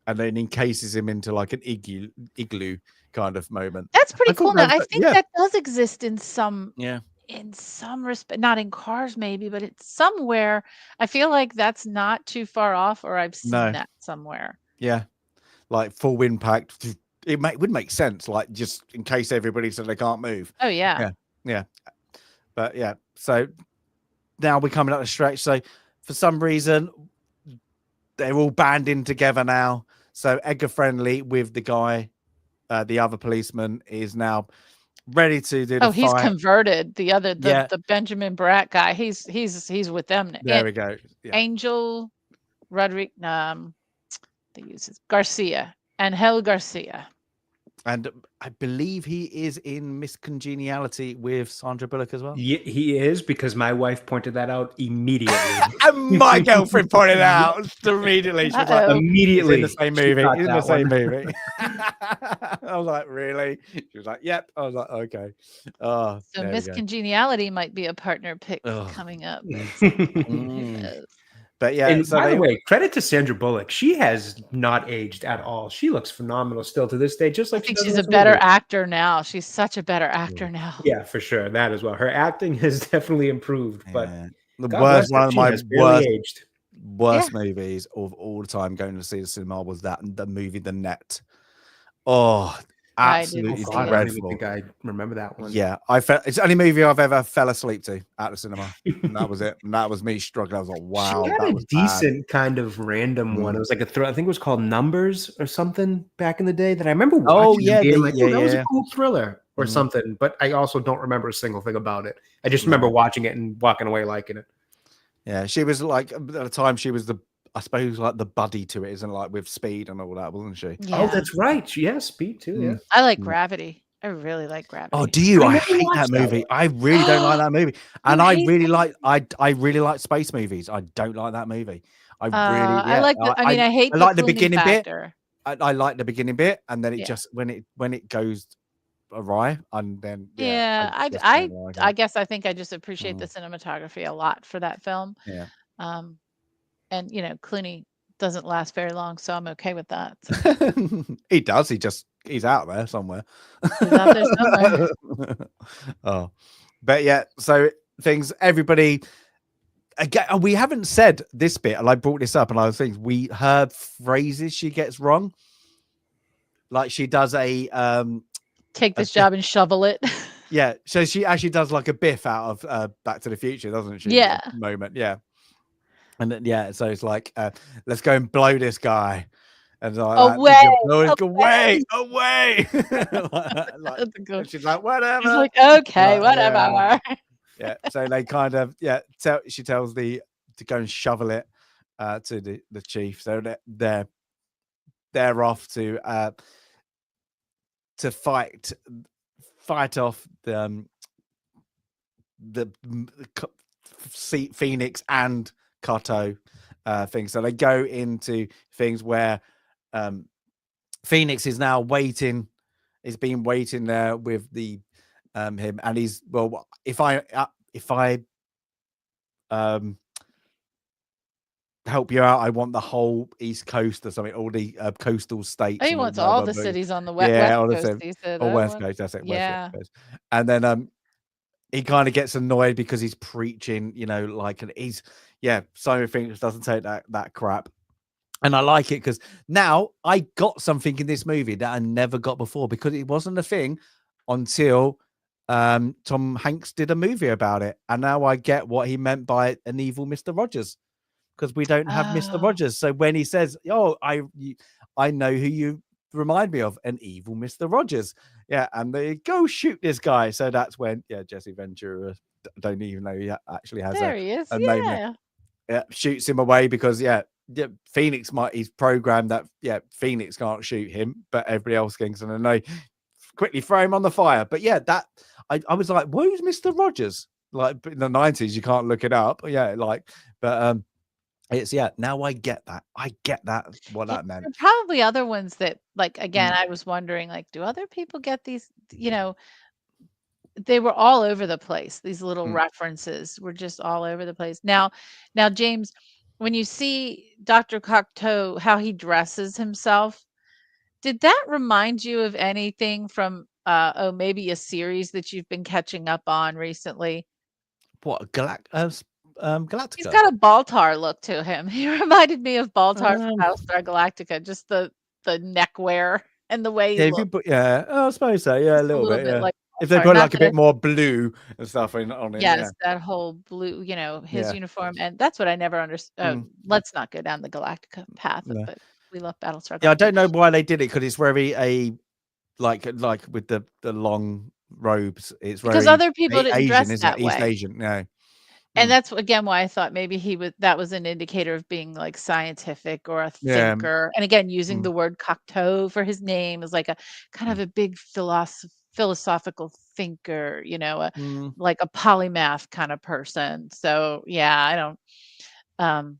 and then encases him into like an igloo kind of moment. That's pretty cool. Now I think yeah. that does exist in some. Yeah. In some respect, not in cars maybe, but it's somewhere. I feel like that's not too far off, or I've seen that somewhere. Yeah, like full impact. It would make sense, like just in case everybody said they can't move. Oh yeah. But yeah, so now we're coming up the stretch. So for some reason, they're all banding together now. So Edgar Friendly with the guy, the other policeman, is now ready to do the fight. He's converted. The Benjamin Bratt guy. He's with them now. There we go. Yeah. Angel Rodriguez. They use Garcia. Angel Garcia. And I believe he is in Miss Congeniality with Sandra Bullock as well. Yeah, he is, because my wife pointed that out immediately. And my girlfriend pointed it out immediately. She was like, immediately. He's in the same movie. He's in the same movie. I was like, really? She was like, yep. I was like, okay. Oh, so Miss Congeniality might be a partner pick coming up. But yeah, and by the way, credit to Sandra Bullock. She has not aged at all. She looks phenomenal still to this day. Just like I think she's a better actor now. She's such a better actor now. Yeah, for sure. That as well. Her acting has definitely improved. But one of my worst movies of all the time going to see the cinema was the movie The Net. Oh, absolutely dreadful. I don't even think I remember that one. Yeah, it's the only movie I've ever fell asleep to at the cinema, and that was it. And that was me struggling. I was like, "Wow, that was decent, kind of random one." It was like I think it was called Numbers or something back in the day that I remember watching. That was a cool thriller or something. But I also don't remember a single thing about it. I just remember watching it and walking away liking it. Yeah, she was like at the time she was I suppose like the buddy to it, isn't it? Like with Speed and all that, wasn't she? Yeah. Oh, that's right. Yeah, Speed too. Yeah. I like Gravity. I really like Gravity. Oh, do you? I hate that movie. I really don't like that movie. And I really like space movies. I don't like that movie. I hate the beginning bit. I like the beginning bit, and then it just when it goes awry, and then I guess I think I just appreciate the cinematography a lot for that film. Yeah. And Clooney doesn't last very long, so I'm okay with that. So. He does. He's out there somewhere. He's out there somewhere. Oh, but yeah. So everybody. Again, we haven't said this bit, and I brought this up, and I was thinking we heard phrases she gets wrong. Like she does take this job and shovel it. Yeah, so she actually does like a Biff out of Back to the Future, doesn't she? Yeah. Moment, yeah. And then, so it's like, let's go and blow this guy. And like, away. She's like, whatever. She's like, okay, whatever. Yeah. So they kind of, she tells to go and shovel it to the chief. So they're off to fight off the Phoenix and Kato thing. So they go into things where Phoenix is now waiting. He's been waiting there with the him, and he's if I help you out. I want the whole East Coast or something, all the coastal states He and all wants blah, all blah, the blah. cities on the Yeah, West all the Coast. same. He said, Or "Oh, West Coast, that's it, West yeah." Coast. And then he kind of gets annoyed because he's preaching, like, and Simon Phoenix doesn't take that crap. And I like it because now I got something in this movie that I never got before, because it wasn't a thing until Tom Hanks did a movie about it. And now I get what he meant by an evil Mr. Rogers, because we don't have Mr. Oh, Rogers. So when he says, "Oh, I know who you remind me of, an evil Mr. Rogers," and they go shoot this guy. So that's when Jesse Ventura, don't even know he actually has there he is. a name there. Yeah. Shoots him away because Phoenix he's programmed that Phoenix can't shoot him, but everybody else can, and then they quickly throw him on the fire. But that I was like, who's Mr. Rogers? Like, in the 90s, you can't look it up. But it's now I get that. What Yeah, that meant. there are probably other ones that, like, again, I was wondering, like, do other people get these? They were all over the place. These little references were just all over the place. Now, James, when you see Dr. Cocteau, how he dresses himself, did that remind you of anything from maybe a series that you've been catching up on recently? What, He's Galactica? got a Baltar look to him. He reminded me of Baltar from Um, Battlestar Galactica, just the neckwear and the way he if you looked. put, I suppose so. Yeah, a Just a little little bit. bit Yeah, like if they Baltar. put Not like a that bit more blue and stuff on him. Yeah, yes, that whole blue, his yeah. uniform, and that's what I never understood. Let's not go down the Galactica path, No. but we love Battlestar Yeah, I Galactica. don't know why they did it, because it's very like with the long robes. It's Because very other people didn't Asian, dress isn't it? that East way. Asian. No. And that's again why I thought maybe that was an indicator of being like scientific or a Yeah. thinker. And again, using the word Cocteau for his name is like a kind of a big philosophical thinker, like a polymath kind of person. So I don't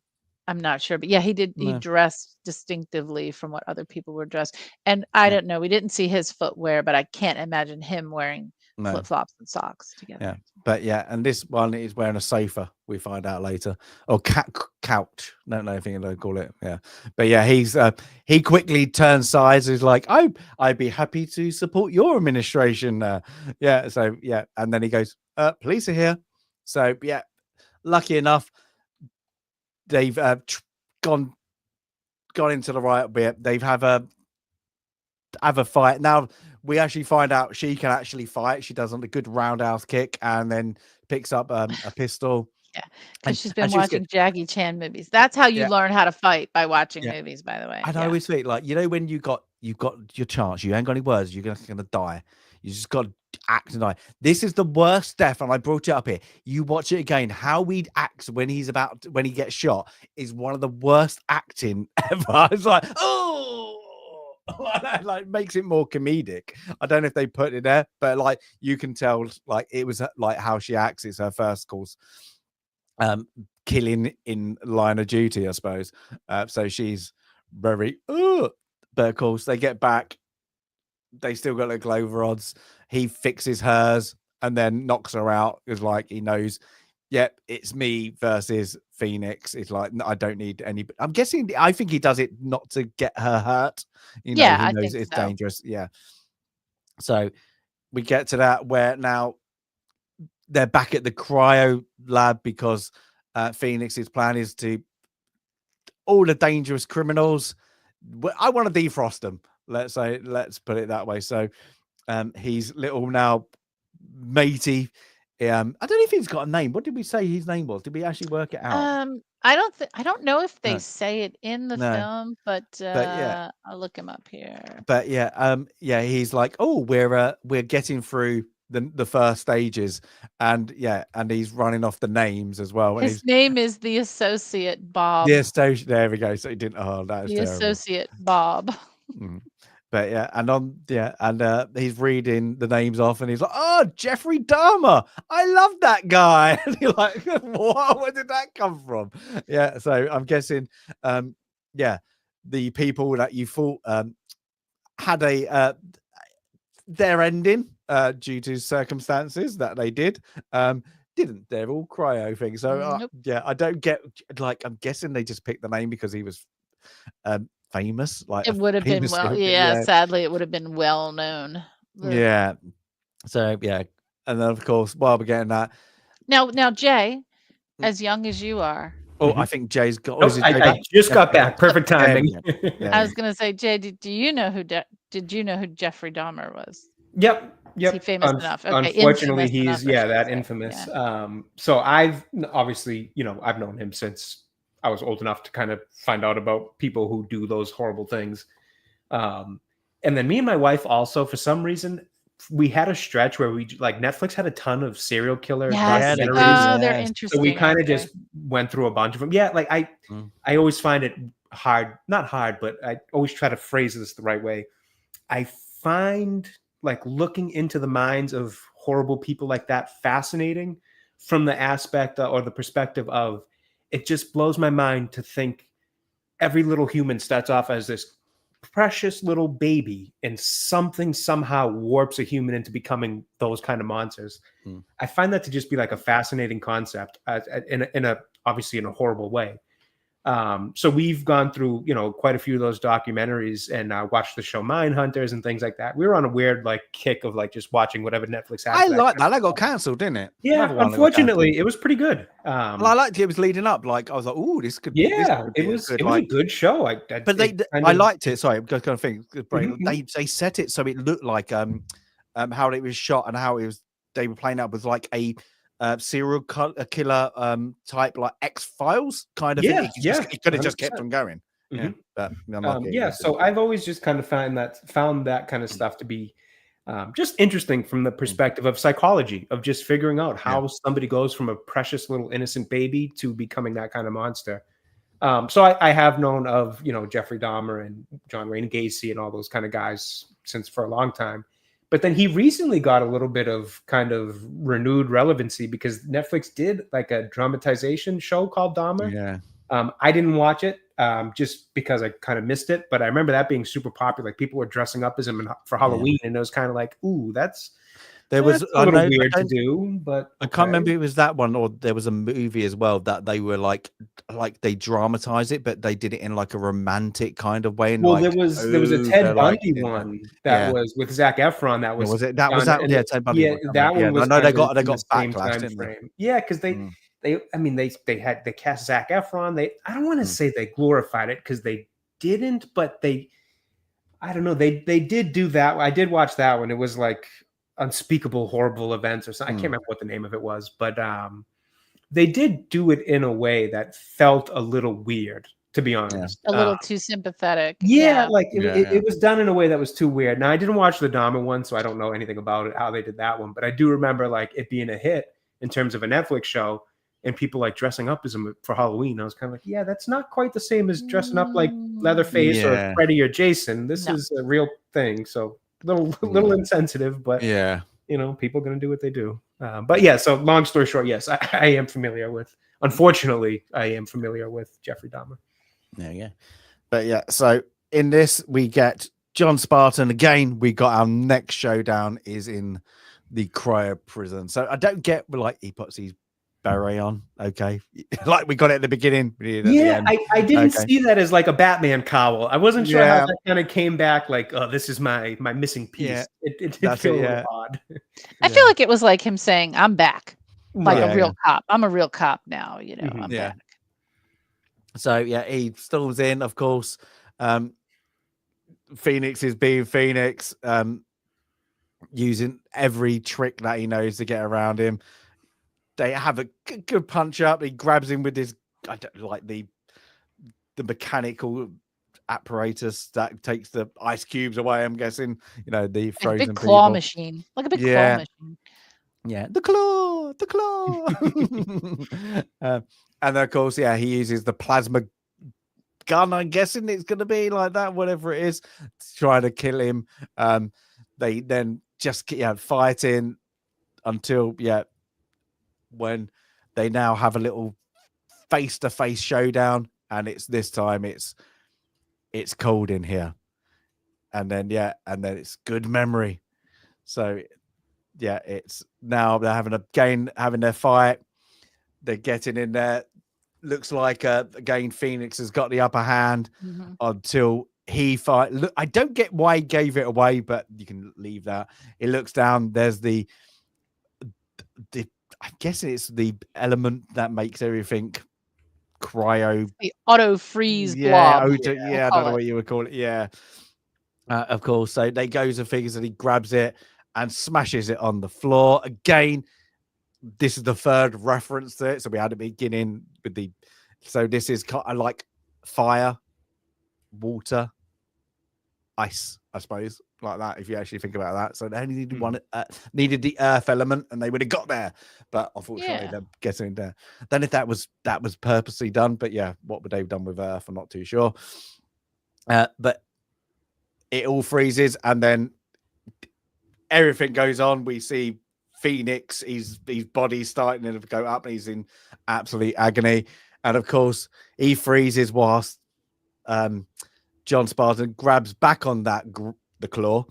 I'm not sure, but he No. dressed distinctively from what other people were dressed. And I don't know, we didn't see his footwear, but I can't imagine him wearing No. flip-flops and socks together. Yeah, but and this one is wearing a sofa. We find out later, or couch. Don't know anything they call it. Yeah, but he's he quickly turns sides. He's like, I'd be happy to support your administration. So and then he goes, police are here. So lucky enough, they've gone into the riot bit. They've have a fight. Now we actually find out she can actually fight. She does a good roundhouse kick and then picks up a pistol. Yeah, because she's been and she was watching good. Jackie Chan movies. That's how you Yeah. learn how to fight, by watching Yeah. movies, by the way. And I always think, like, when you've got your chance, you ain't got any words, you're gonna die. You just got to act and die. This is the worst death, and I brought it up here. You watch it again. How he acts when he gets shot is one of the worst acting ever. It's like, oh, like makes it more comedic. I don't know if they put it there, but like you can tell, like it was like how she acts. It's her first course. Killing in line of duty, I suppose. So she's very, but of course they get back. They still got the glow rods. He fixes hers and then knocks her out. It's like he knows, it's me versus Phoenix. It's like, I don't need any. I'm guessing, I think he does it not to get her hurt. He I knows think it's so. dangerous. Yeah. So we get to that where now they're back at the cryo lab because Phoenix's plan is to all the dangerous criminals. I want to defrost them. Let's put it that way. So he's little now matey. I don't know if he's got a name. What did we say his name was? Did we actually work it out? I don't know if they No. say it in the No. film, but I'll look him up here. But he's like, oh, we're getting through the first stages, and he's running off the names as well. And His name is the Associate Bob. the station. There we go. So he didn't. Oh, that was The terrible. Associate Bob. But he's reading the names off, and he's like, "Oh, Jeffrey Dahmer, I love that guy." And you're like, "What? Where did that come from?" Yeah, so I'm guessing, the people that you thought had their ending due to circumstances that they did. didn't. They're all cryo things. So Nope. yeah, I don't get, like, I'm guessing they just picked the name because he was famous. Like It would have been famous, yeah, sadly, it would have been well known. Ugh. yeah. So yeah, and then of course while we're getting that, Now, Jay, as young as you are, I think Jay's got. Nope, is it Jay I back? just got back. Perfect Yeah, timing. yeah. I was gonna say, Jay, did you know who Jeffrey Dahmer was? Yep. Is he famous enough? Okay, Unfortunately, infamous enough, he's I should that say. infamous. Yeah. So I've obviously, I've known him since I was old enough to kind of find out about people who do those horrible things. And then me and my wife also, for some reason, we had a stretch where we like Netflix had a ton of serial killer Yes. documentaries. Oh, they're Yes. interesting. So we kind of okay. just went through a bunch of them. Yeah, like I always find it hard, not hard, but I always try to phrase this the right way. I find like looking into the minds of horrible people like that fascinating from the aspect or the perspective of it just blows my mind to think every little human starts off as this precious little baby and something somehow warps a human into becoming those kind of monsters. I find that to just be like a fascinating concept in a obviously in a horrible way. So we've gone through, quite a few of those documentaries and watched the show Mindhunters and things like that. We were on a weird like kick of like just watching whatever Netflix had. I like that. That got cancelled, didn't it? Yeah, unfortunately, it was pretty good. Well, I liked it. It was leading up. Like I was like, "Oh, this could." Yeah, this it was. good, It was a good show. I liked it. Sorry, I'm just kind of thing. They set it so it looked like how it was shot and how it was. They were playing up with like a serial killer type like X-Files kind of thing. It could have just kept on going. Yeah, but so I've always just kind of found that kind of stuff to be just interesting from the perspective of psychology, of just figuring out how somebody goes from a precious little innocent baby to becoming that kind of monster. So I have known of, Jeffrey Dahmer and John Wayne Gacy and all those kind of guys since for a long time. But then he recently got a little bit of kind of renewed relevancy because Netflix did like a dramatization show called Dahmer. Yeah. I didn't watch it just because I kind of missed it. But I remember that being super popular. Like people were dressing up as him for Halloween. And it was kind of like, ooh, that's a little weird to do. But I can't remember if it was that one or there was a movie as well that they were like they dramatized it, but they did it in like a romantic kind of way. And well, there was a Ted Bundy one that was with Zac Efron. That was was it? That was that? Yeah, Ted Bundy. Yeah, that one was. I know they got backlash, didn't they? Yeah, because they cast Zac Efron. I don't want to say they glorified it because they didn't, but I don't know. They did do that. I did watch that one. It was like Unspeakable Horrible Events or something. I can't remember what the name of it was, but they did do it in a way that felt a little weird, to be honest. A little too sympathetic. Yeah, like it was done in a way that was too weird. Now I didn't watch the Dahmer one, so I don't know anything about it, how they did that one, but I do remember like it being a hit in terms of a Netflix show and people like dressing up as him for Halloween. I was kind of like, yeah, that's not quite the same as dressing up like Leatherface or Freddy or Jason. This is a real thing. So little insensitive, but people are going to do what they do. But yeah, so long story short, yes, I am familiar with, unfortunately, Jeffrey Dahmer. Yeah. But yeah, so in this, we get John Spartan again. We got our next showdown is in the cryo prison. So I don't get like he puts his beret on. Okay. Like we got it at the beginning. I didn't see that as like a Batman cowl. I wasn't sure how that kind of came back. Like, oh, this is my missing piece. Yeah. It did feel a little odd. I feel like it was like him saying, I'm back. Like a real cop. I'm a real cop now, I'm back. So yeah, he storms in, of course. Phoenix is being Phoenix, using every trick that he knows to get around him. They have a good punch up. He grabs him with his, I don't like the mechanical apparatus that takes the ice cubes away. I'm guessing, the frozen big claw machine, like a big claw machine. Yeah, the claw. And then, of course, he uses the plasma gun. I'm guessing it's going to be like that, whatever it is, to try to kill him. They then just fighting until when they now have a little face-to-face showdown, and it's this time it's cold in here, and then it's good memory. So yeah, it's now they're having their fight. They're getting in there. Looks like again Phoenix has got the upper hand until he fight. Look, I don't get why he gave it away, but you can leave that. He looks down. There's the I guess it's the element that makes everything cryo. The auto freeze Yeah, blob. I don't know what you would call it. Yeah, of course. So they goes and figures that he grabs it and smashes it on the floor again. This is the third reference to it. So we had a beginning with the. So this is kind of like fire, water, ice, I suppose, like that. If you actually think about that, so they only needed one, needed the earth element, and they would have got there. But unfortunately, they're getting there. Then if that was purposely done, but yeah, what would they have done with earth? I'm not too sure. But it all freezes, and then everything goes on. We see Phoenix, his body's starting to go up, and he's in absolute agony. And of course, he freezes whilst John Spartan grabs back on that the claw,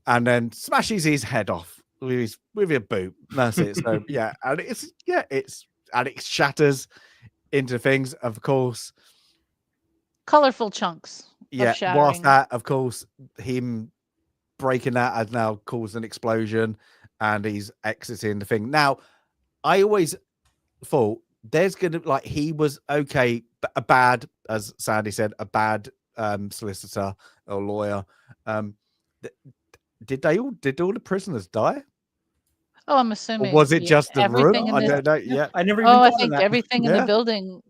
and then smashes his head off with a boot. That's it. So yeah, and it shatters into things. Of course, colorful chunks. Yeah. Whilst that, of course, him breaking that has now caused an explosion, and he's exiting the thing. Now, I always thought there's gonna he was okay, but a bad, as Sandy said, a bad solicitor or lawyer. Did all the prisoners die? Oh, I'm assuming. Or was it just the room? I don't know. Yeah, I never even. I think everything in the building,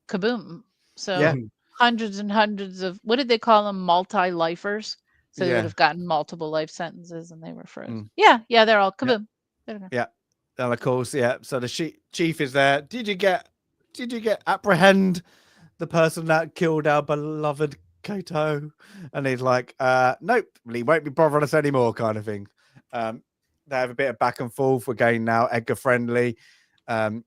kaboom. So Yeah. hundreds and hundreds of, what did they call them? Multi-lifers. So they would have gotten multiple life sentences, and they were frozen. Yeah, they're all kaboom. Yeah. And of course, so the chief is there. Did you get apprehend the person that killed our beloved Koto? And he's like, nope, he won't be bothering us anymore, kind of thing. They have a bit of back and forth again now, Edgar friendly. And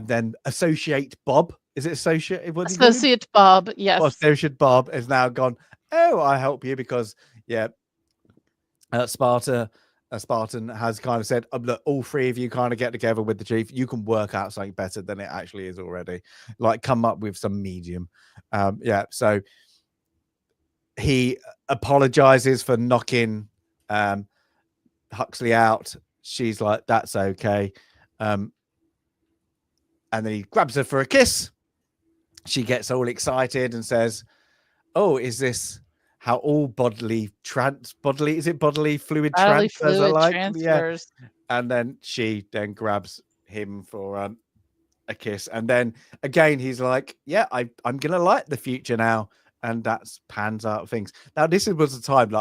then Associate Bob. Is it Associate? Associate Bob, yes. Well, Associate Bob has now gone, oh, I help you because, Spartan has kind of said, look, all three of you kind of get together with the chief. You can work out something better than it actually is already. Like, come up with some medium. So he apologizes for knocking Huxley out. She's like, that's okay. And then he grabs her for a kiss. She gets all excited and says, oh, is this how all bodily fluid transfers? Yeah. And then she then grabs him for a kiss. And then again, he's like, yeah, I'm going to like the future now. And that's pans out things. Now, this was the time,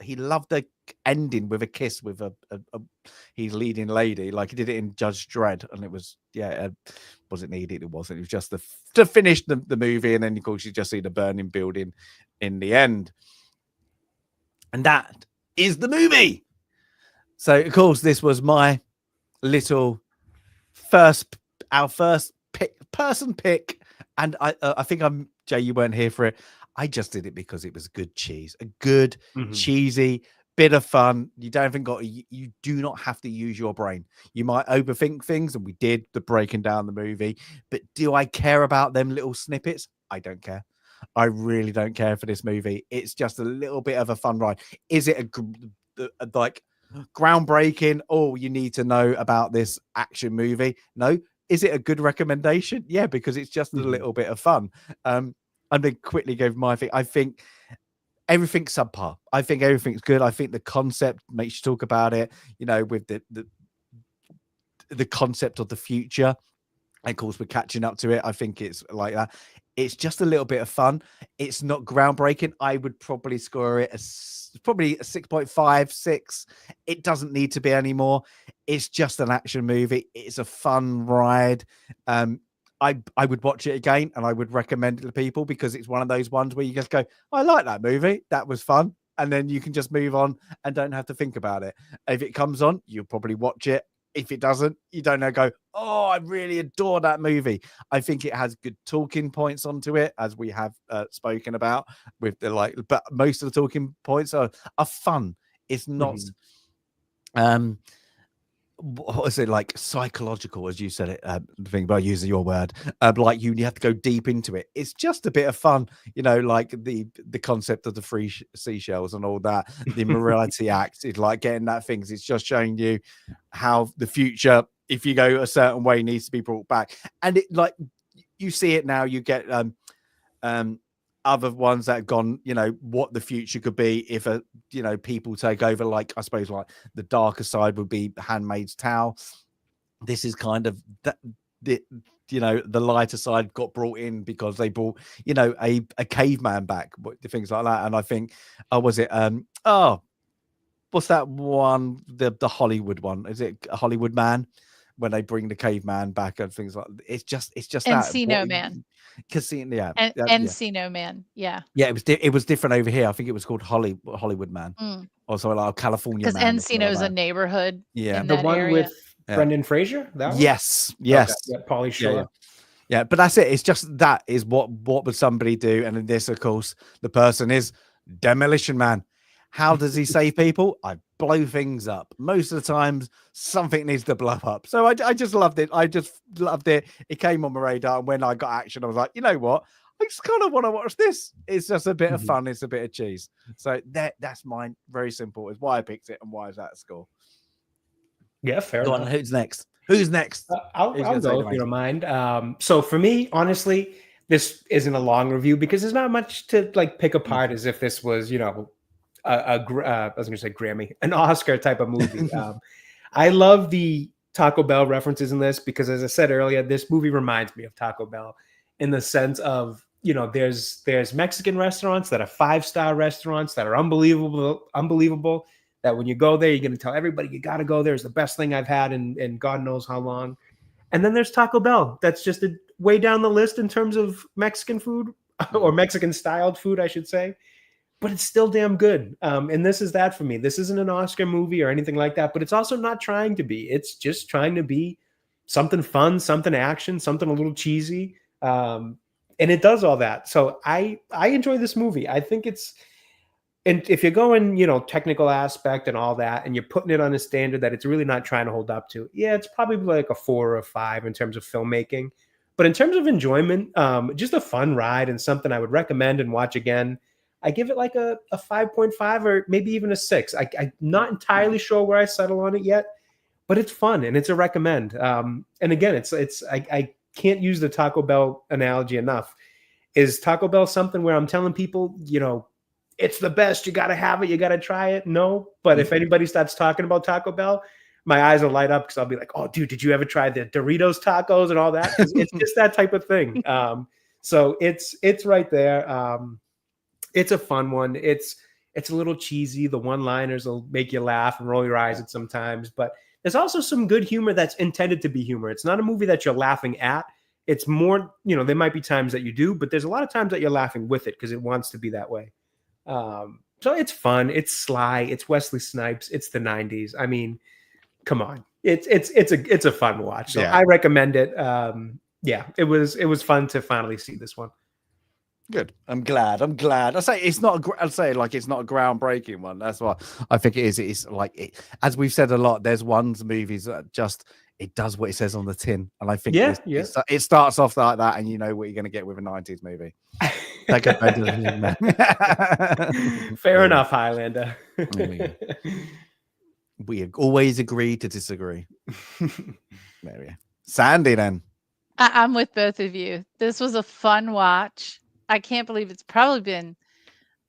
he loved the ending with a kiss with a his leading lady, like he did it in Judge Dredd, and it was was it needed? It wasn't. It was just to finish the movie, and then of course you just see the burning building in the end, and that is the movie. So of course this was my little our first person pick, and I think Jay, you weren't here for it. I just did it because it was good cheese, a good cheesy bit of fun. You do not have to use your brain. You might overthink things, and we did the breaking down the movie, but do I care about them little snippets? I don't care. I really don't care for this movie. It's just a little bit of a fun ride. Is it like groundbreaking? Oh, you need to know about this action movie? No. Is it a good recommendation? Yeah, because it's just a little bit of fun. I'm going to quickly go my thing. I think everything's subpar. I think everything's good. I think the concept makes you talk about it, with the concept of the future. And of course, we're catching up to it. I think it's like that. It's just a little bit of fun. It's not groundbreaking. I would probably score it probably a 6.5, 6. It doesn't need to be anymore. It's just an action movie. It's a fun ride. I would watch it again, and I would recommend it to people because it's one of those ones where you just go, I like that movie. That was fun. And then you can just move on and don't have to think about it. If it comes on, you'll probably watch it. If it doesn't, you don't know, go, oh, I really adore that movie. I think it has good talking points onto it, as we have spoken about with but most of the talking points are fun. It's not, what is it, like psychological, as you said it, thing by using your word, like you have to go deep into it. It's just a bit of fun, like the concept of the free seashells and all that. The morality act is like getting that things. It's just showing you how the future, if you go a certain way, needs to be brought back. And it, like, you see it now. You get other ones that have gone, what the future could be if people take over. Like, I suppose, like the darker side would be Handmaid's Tale. This is kind of the lighter side got brought in because they brought, a caveman back, things like that. And I think, was it what's that one, the Hollywood one? Is it a Hollywood Man? When they bring the caveman back and things like that. It's just Encino Man. Casino, yeah. Encino Man, yeah. Yeah, it was different over here. I think it was called Hollywood Man, or something like California Man. Because Encino's a neighborhood. Yeah, in the that one area. with Brendan Fraser. That one? Yes. Okay. Yeah, Pauly Shore. Yeah, but that's it. It's just that is what would somebody do? And in this, of course, the person is Demolition Man. How does he save people? I blow things up. Most of the times, something needs to blow up. So I just loved it. I just loved it. It came on my radar. And when I got action, I was like, you know what? I just kind of want to watch this. It's just a bit of fun. It's a bit of cheese. So that's mine. Very simple. Is why I picked it and why is that a score. Yeah, fair enough. Who's next? Who's next? I'll go if you don't mind. So for me, honestly, this isn't a long review because there's not much to like pick apart as if this was, I was going to say Grammy, an Oscar type of movie. I love the Taco Bell references in this because, as I said earlier, this movie reminds me of Taco Bell in the sense of, there's Mexican restaurants that are 5-star restaurants that are unbelievable. That when you go there, you're going to tell everybody you got to go there. It's the best thing I've had in God knows how long. And then there's Taco Bell. That's just way down the list in terms of Mexican food or Mexican styled food, I should say. But it's still damn good. And this is that for me. This isn't an Oscar movie or anything like that, but it's also not trying to be. It's just trying to be something fun, something action, something a little cheesy. And it does all that. So I enjoy this movie. I think it's, and if you're going, technical aspect and all that, and you're putting it on a standard that it's really not trying to hold up to, yeah, it's probably like a 4 or a 5 in terms of filmmaking. But in terms of enjoyment, just a fun ride and something I would recommend and watch again. I give it like a 5.5 or maybe even a 6. I'm not entirely sure where I settle on it yet, but it's fun and it's a recommend. And again, I can't use the Taco Bell analogy enough. Is Taco Bell something where I'm telling people, it's the best, you got to have it, you got to try it? No. But if anybody starts talking about Taco Bell, my eyes will light up because I'll be like, oh, dude, did you ever try the Doritos tacos and all that? It's just that type of thing. So it's right there. It's a fun one. It's a little cheesy. The one-liners will make you laugh and roll your eyes at sometimes. But there's also some good humor that's intended to be humor. It's not a movie that you're laughing at. It's more, there might be times that you do, but there's a lot of times that you're laughing with it because it wants to be that way. So it's fun. It's sly. It's Wesley Snipes. It's the 90s. I mean, come on. It's a fun watch. So yeah. I recommend it. It was fun to finally see this one. Good. I'm glad. I say it's not. I'd say like it's not a groundbreaking one. That's why I think it is. It's like it, as we've said a lot. There's movies that just it does what it says on the tin, and I think it starts off like that, and you know what you're going to get with a 90s movie. Fair enough, Highlander. We always agree to disagree. There we go. Sandy, then. I'm with both of you. This was a fun watch. I can't believe it's probably been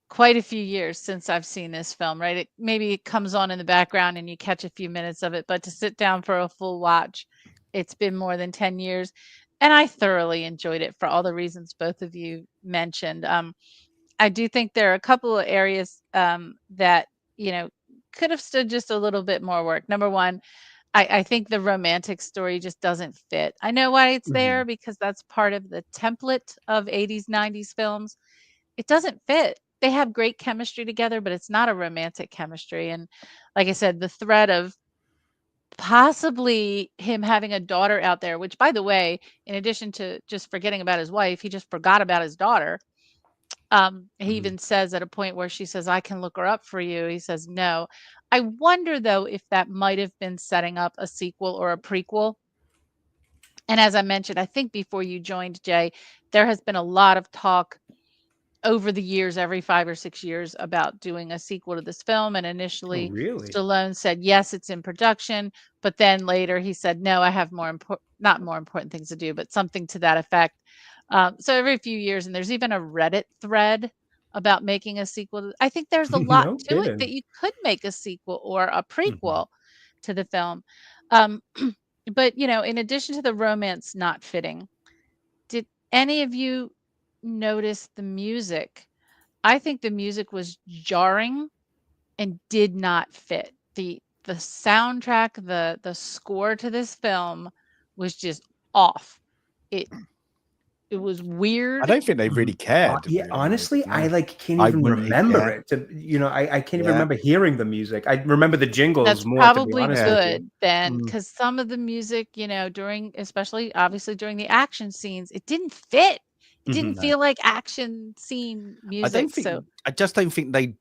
quite a few years since I've seen this film, right? Maybe it comes on in the background and you catch a few minutes of it, but to sit down for a full watch, it's been more than 10 years. And I thoroughly enjoyed it for all the reasons both of you mentioned. I do think there are a couple of areas that, could have stood just a little bit more work. Number one, I think the romantic story just doesn't fit. I know why it's there because that's part of the template of 80s, 90s films. It doesn't fit. They have great chemistry together, but it's not a romantic chemistry. And like I said, the threat of possibly him having a daughter out there, which, by the way, in addition to just forgetting about his wife, he just forgot about his daughter. He even says at a point where she says, I can look her up for you. He says, no. I wonder though if that might have been setting up a sequel or a prequel. And as I mentioned, I think before you joined, Jay, there has been a lot of talk over the years, every 5 or 6 years, about doing a sequel to this film. And Oh, initially, really? Stallone said, yes, it's in production. But then later he said, no, I have not more important things to do, but something to that effect. So every few years, and there's even a Reddit thread about making a sequel. I think there's a lot No to it that kidding. you could make a sequel or a Mhm. prequel to the film. Um, but, in addition to the romance not fitting, did any of you notice the music? I think the music was jarring and did not fit. The soundtrack, the score to this film was just off. It it was I weird. don't think they really cared. To be Yeah, really honest, honestly, I yeah. can't I even wouldn't have remember cared. it. I can't even Yeah. remember hearing the music. I remember the jingles That's more, to be probably honest with you. good then, Mm. because some of the music, especially obviously during the action scenes, it didn't fit. It didn't Mhm. No. feel like action scene music. So I just don't think they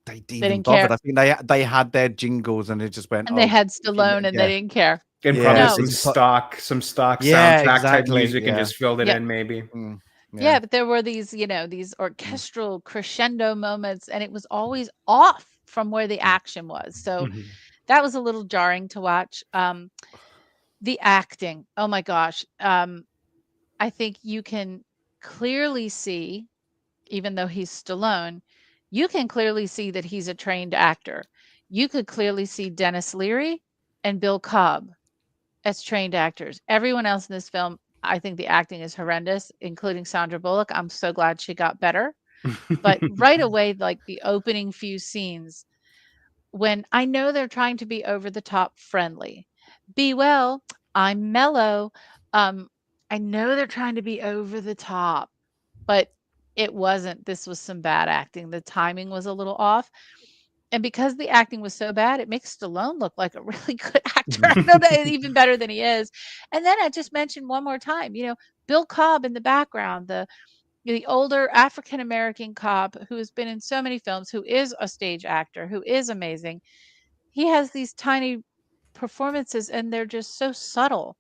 they even didn't bothered. care. I think they had their jingles and it just went, And they oh, had Stallone and they yeah. didn't care. And Yeah, probably No. some stock Yeah, soundtrack type exactly, music and yeah. just filled it Yep. in, maybe. Mm, Yeah, but there were these, these orchestral crescendo moments, and it was always off from where the action was. So Mhm. that was a little jarring to watch. The acting, oh my gosh. I think you can clearly see, even though he's Stallone, you can clearly see that he's a trained actor. You could clearly see Dennis Leary and Bill Cobb as trained actors. Everyone else in this film, I think the acting is horrendous, including Sandra Bullock. I'm so glad she got better. But right away, like the opening few scenes, when I know they're trying to be over the top friendly, be well, I'm mellow. Um, I know they're trying to be over the top, but it wasn't. This was some bad acting. The timing was a little off. And because the acting was so bad, it makes Stallone look like a really good actor. I don't know, even better than he is. And then I just mentioned one more time, Bill Cobb in the background, the older African American cop who has been in so many films, who is a stage actor, who is amazing. He has these tiny performances and they're just so subtle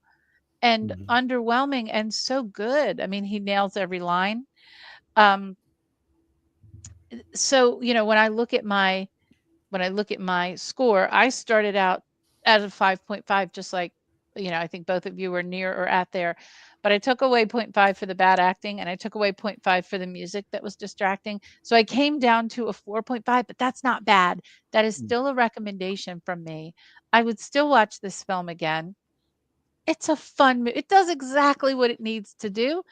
and Mhm. underwhelming and so good. I mean, he nails every line. Um, so, when I look at my score, I started out at a 5.5, just like, I think both of you were near or at there. But I took away 0.5 for the bad acting and I took away 0.5 for the music that was distracting. So I came down to a 4.5, but that's not bad. That is still a recommendation from me. I would still watch this film again. It's a fun it does exactly what it needs to do.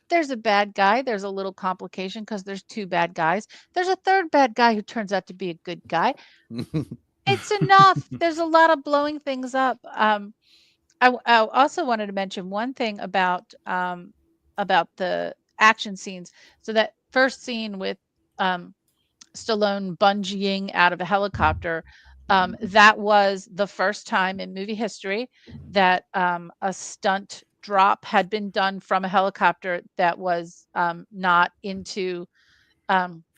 There's a bad guy, there's a little complication because there's 2 bad guys. There's a 3rd bad guy who turns out to be a good guy. It's enough. There's a lot of blowing things up. I also wanted to mention one thing about the action scenes. So that first scene with Stallone bungeeing out of a helicopter, that was the first time in movie history that a stunt drop had been done from a helicopter that was not into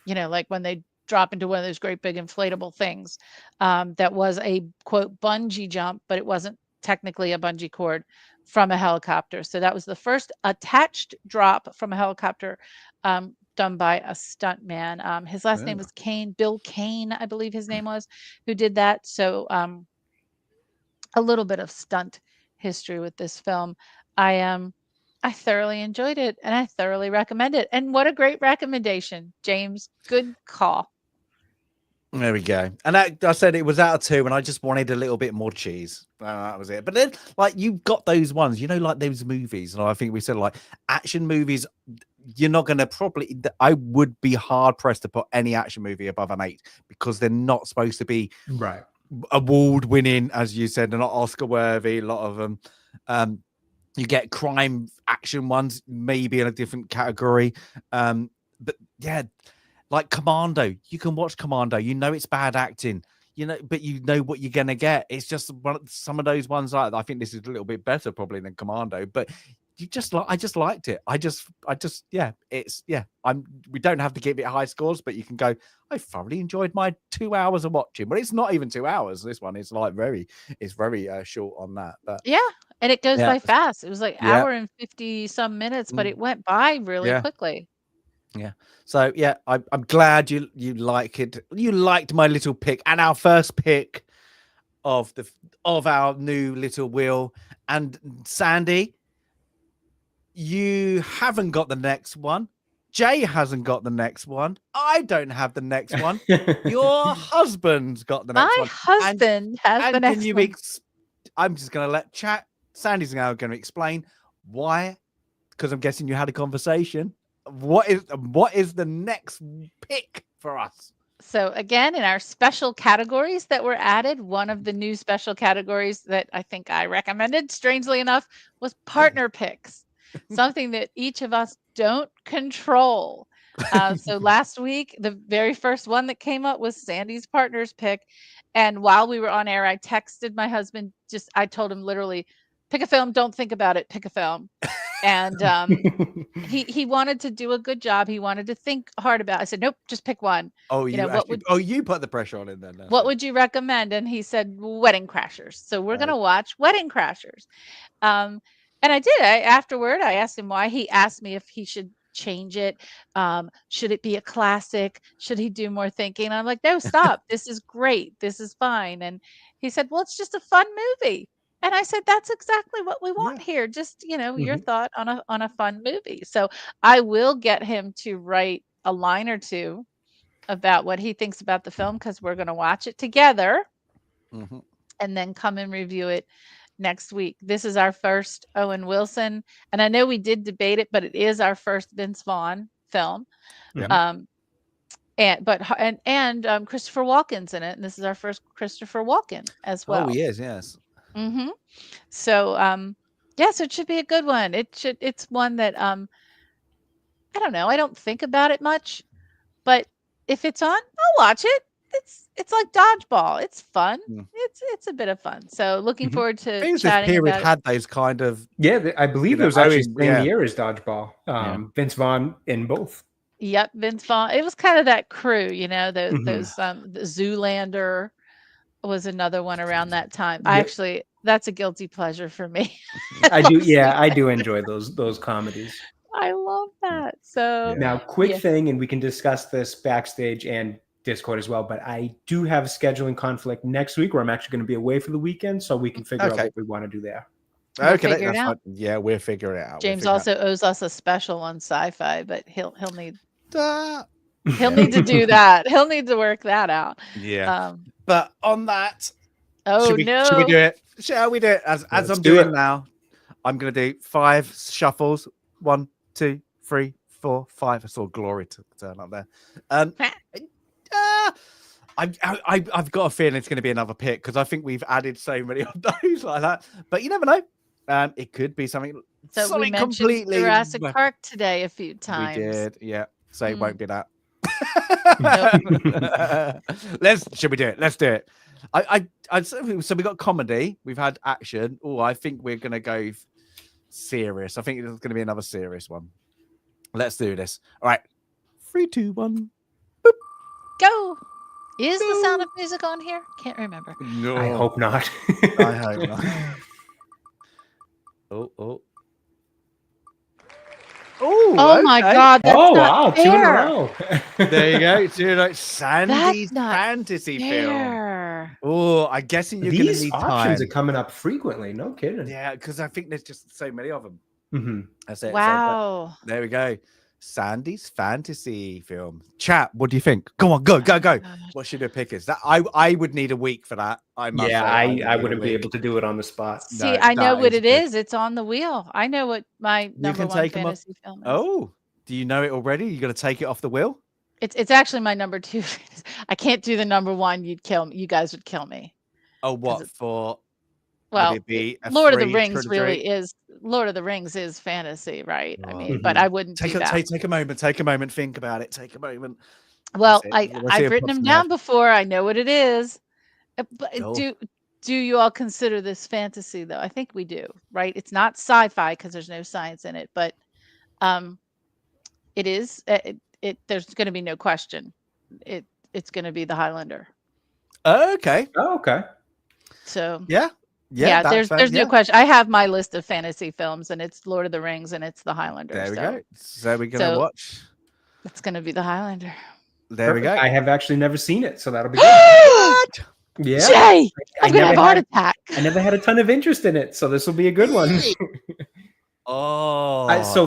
like when they drop into one of those great big inflatable things, that was a quote bungee jump, but it wasn't technically a bungee cord from a helicopter. So that was the first attached drop from a helicopter done by a stunt man. His last name was Kane, Bill Kane, I believe his name was, who did that. So a little bit of stunt history with this film. I thoroughly enjoyed it and I thoroughly recommend it. And what a great recommendation, James. Good call. There we go. And I said it was out of 2, and I just wanted a little bit more cheese. That was it. But then, like, you've got those ones, like those movies. And I think we said, like, action movies, you're not going to probably, I would be hard pressed to put any action movie above an 8 because they're not supposed to be Right. award winning, as you said. They're not Oscar worthy, a lot of them. You get crime action ones, maybe in a different category. But yeah, like Commando, you can watch Commando. It's bad acting, but you know what you're gonna get. It's just some of those ones. I think this is a little bit better probably than Commando, but I just liked it. Yeah, we don't have to give it high scores, but you can go, I thoroughly enjoyed my 2 hours of watching. But it's not even 2 hours. This one is like very short on that. But Yeah, and it goes yeah, by fast. It was like yeah, hour and 50 some minutes, but it went by really yeah, quickly. yeah. So yeah, I'm glad you like it. You liked my little pick and our first pick of our new little wheel. And Sandy, you haven't got the next one. Jay hasn't got the next one. I don't have the next one. Your husband's got the next My one. husband has the And next can you one. I'm just going to let chat. Sandy's now going to explain why, because I'm guessing you had a conversation. What is the next pick for us? So again, in our special categories that were added, one of the new special categories that I think I recommended, strangely enough, was partner picks. Something that each of us don't control. So last week, the very first one that came up was Sandy's partner's pick. And while we were on air, I texted my husband, I told him literally, pick a film, don't think about it, pick a film. And he wanted to do a good job. He wanted to think hard about it. I said, nope, just pick one. Oh, you put the pressure on him then. What would you recommend? And he said, Wedding Crashers. So we're going to watch Wedding Crashers. And I did. Afterward, I asked him why. He asked me if he should change it. Should it be a classic? Should he do more thinking? And I'm like, no, stop. This is great. This is fine. And he said, well, it's just a fun movie. And I said, that's exactly what we want here. Just, your thought on a fun movie. So I will get him to write a line or two about what he thinks about the film, because we're going to watch it together and then come and review it next week. This is our first Owen Wilson, and I know we did debate it, but it is our first Vince Vaughn film. And Christopher Walken's in it, and this is our first Christopher Walken as well. Oh, he is, yes. So so it should be a good one. It's one that I don't know, I don't think about it much, but if it's on, I'll watch it. It's like dodgeball. It's fun. It's a bit of fun. So looking forward to chatting period about had those kind of I believe it was actually the same year as dodgeball. Vince Vaughn in both. Yep, Vince Vaughn. It was kind of that crew, those the Zoolander was another one around that time. That's a guilty pleasure for me. I do. Yeah, I do enjoy those comedies. I love that. So now, quick thing, and we can discuss this backstage and Discord as well, but I do have a scheduling conflict next week where I'm actually going to be away for the weekend, so we can figure out what we want to do there. Okay, that's fine. Yeah, we'll figure it out. James also owes us a special on sci-fi, but he'll need he'll need to do that. He'll need to work that out. Yeah. But on that, should we do it? Shall we do it? As I'm doing now, I'm going to do 5 shuffles. 1, 2, 3, 4, 5. I saw Glory to turn up there. I've got a feeling it's going to be another pick, because I think we've added so many of those like that. But you never know. It could be something. So we mentioned completely Jurassic Park today a few times. We did, yeah. So it won't be that. Should we do it? Let's do it. So we got comedy. We've had action. Oh, I think we're going to go serious. I think it's going to be another serious one. Let's do this. All right. 3, 2, 1. Boop. Go. Is the Sound of Music on here? Can't remember. No. I hope not. I hope not. Oh my God! That's wow! Fair. 2 in a row. There you go. 2 in a row. Sandy's fantasy film. Oh, I'm guessing you're going to need options time. Are coming up frequently. No kidding. Yeah, because I think there's just so many of them. That's it. Wow. So, there we go. Sandy's fantasy film. Chat, what do you think? Go on, go. What should I pick? Is that I would need a week for that. I wouldn't be able to do it on the spot. See, I know what it is. It's on the wheel. I know what my number 1 fantasy film is. Oh, do you know it already? You're going to take it off the wheel? It's actually my number 2. I can't do the number 1. You'd kill me. You guys would kill me. Oh, what for? Well, Lord of the Rings really is. Lord of the Rings is fantasy, right? I mean, but I wouldn't do that. Take a moment. Take a moment. Think about it. Take a moment. Well, I've written them down before. I know what it is. But do you all consider this fantasy though? I think we do, right? It's not sci-fi because there's no science in it, but it is. There's going to be no question. It's going to be the Highlander. Okay. Oh, okay. So Yeah. there's no question. I have my list of fantasy films, and it's Lord of the Rings, and it's the Highlander. There we go. So we're gonna watch. It's going to be the Highlander. There we go. I have actually never seen it, so that'll be good. Yeah. Jay, I'm going to have a heart attack. I never had a ton of interest in it, so this will be a good one.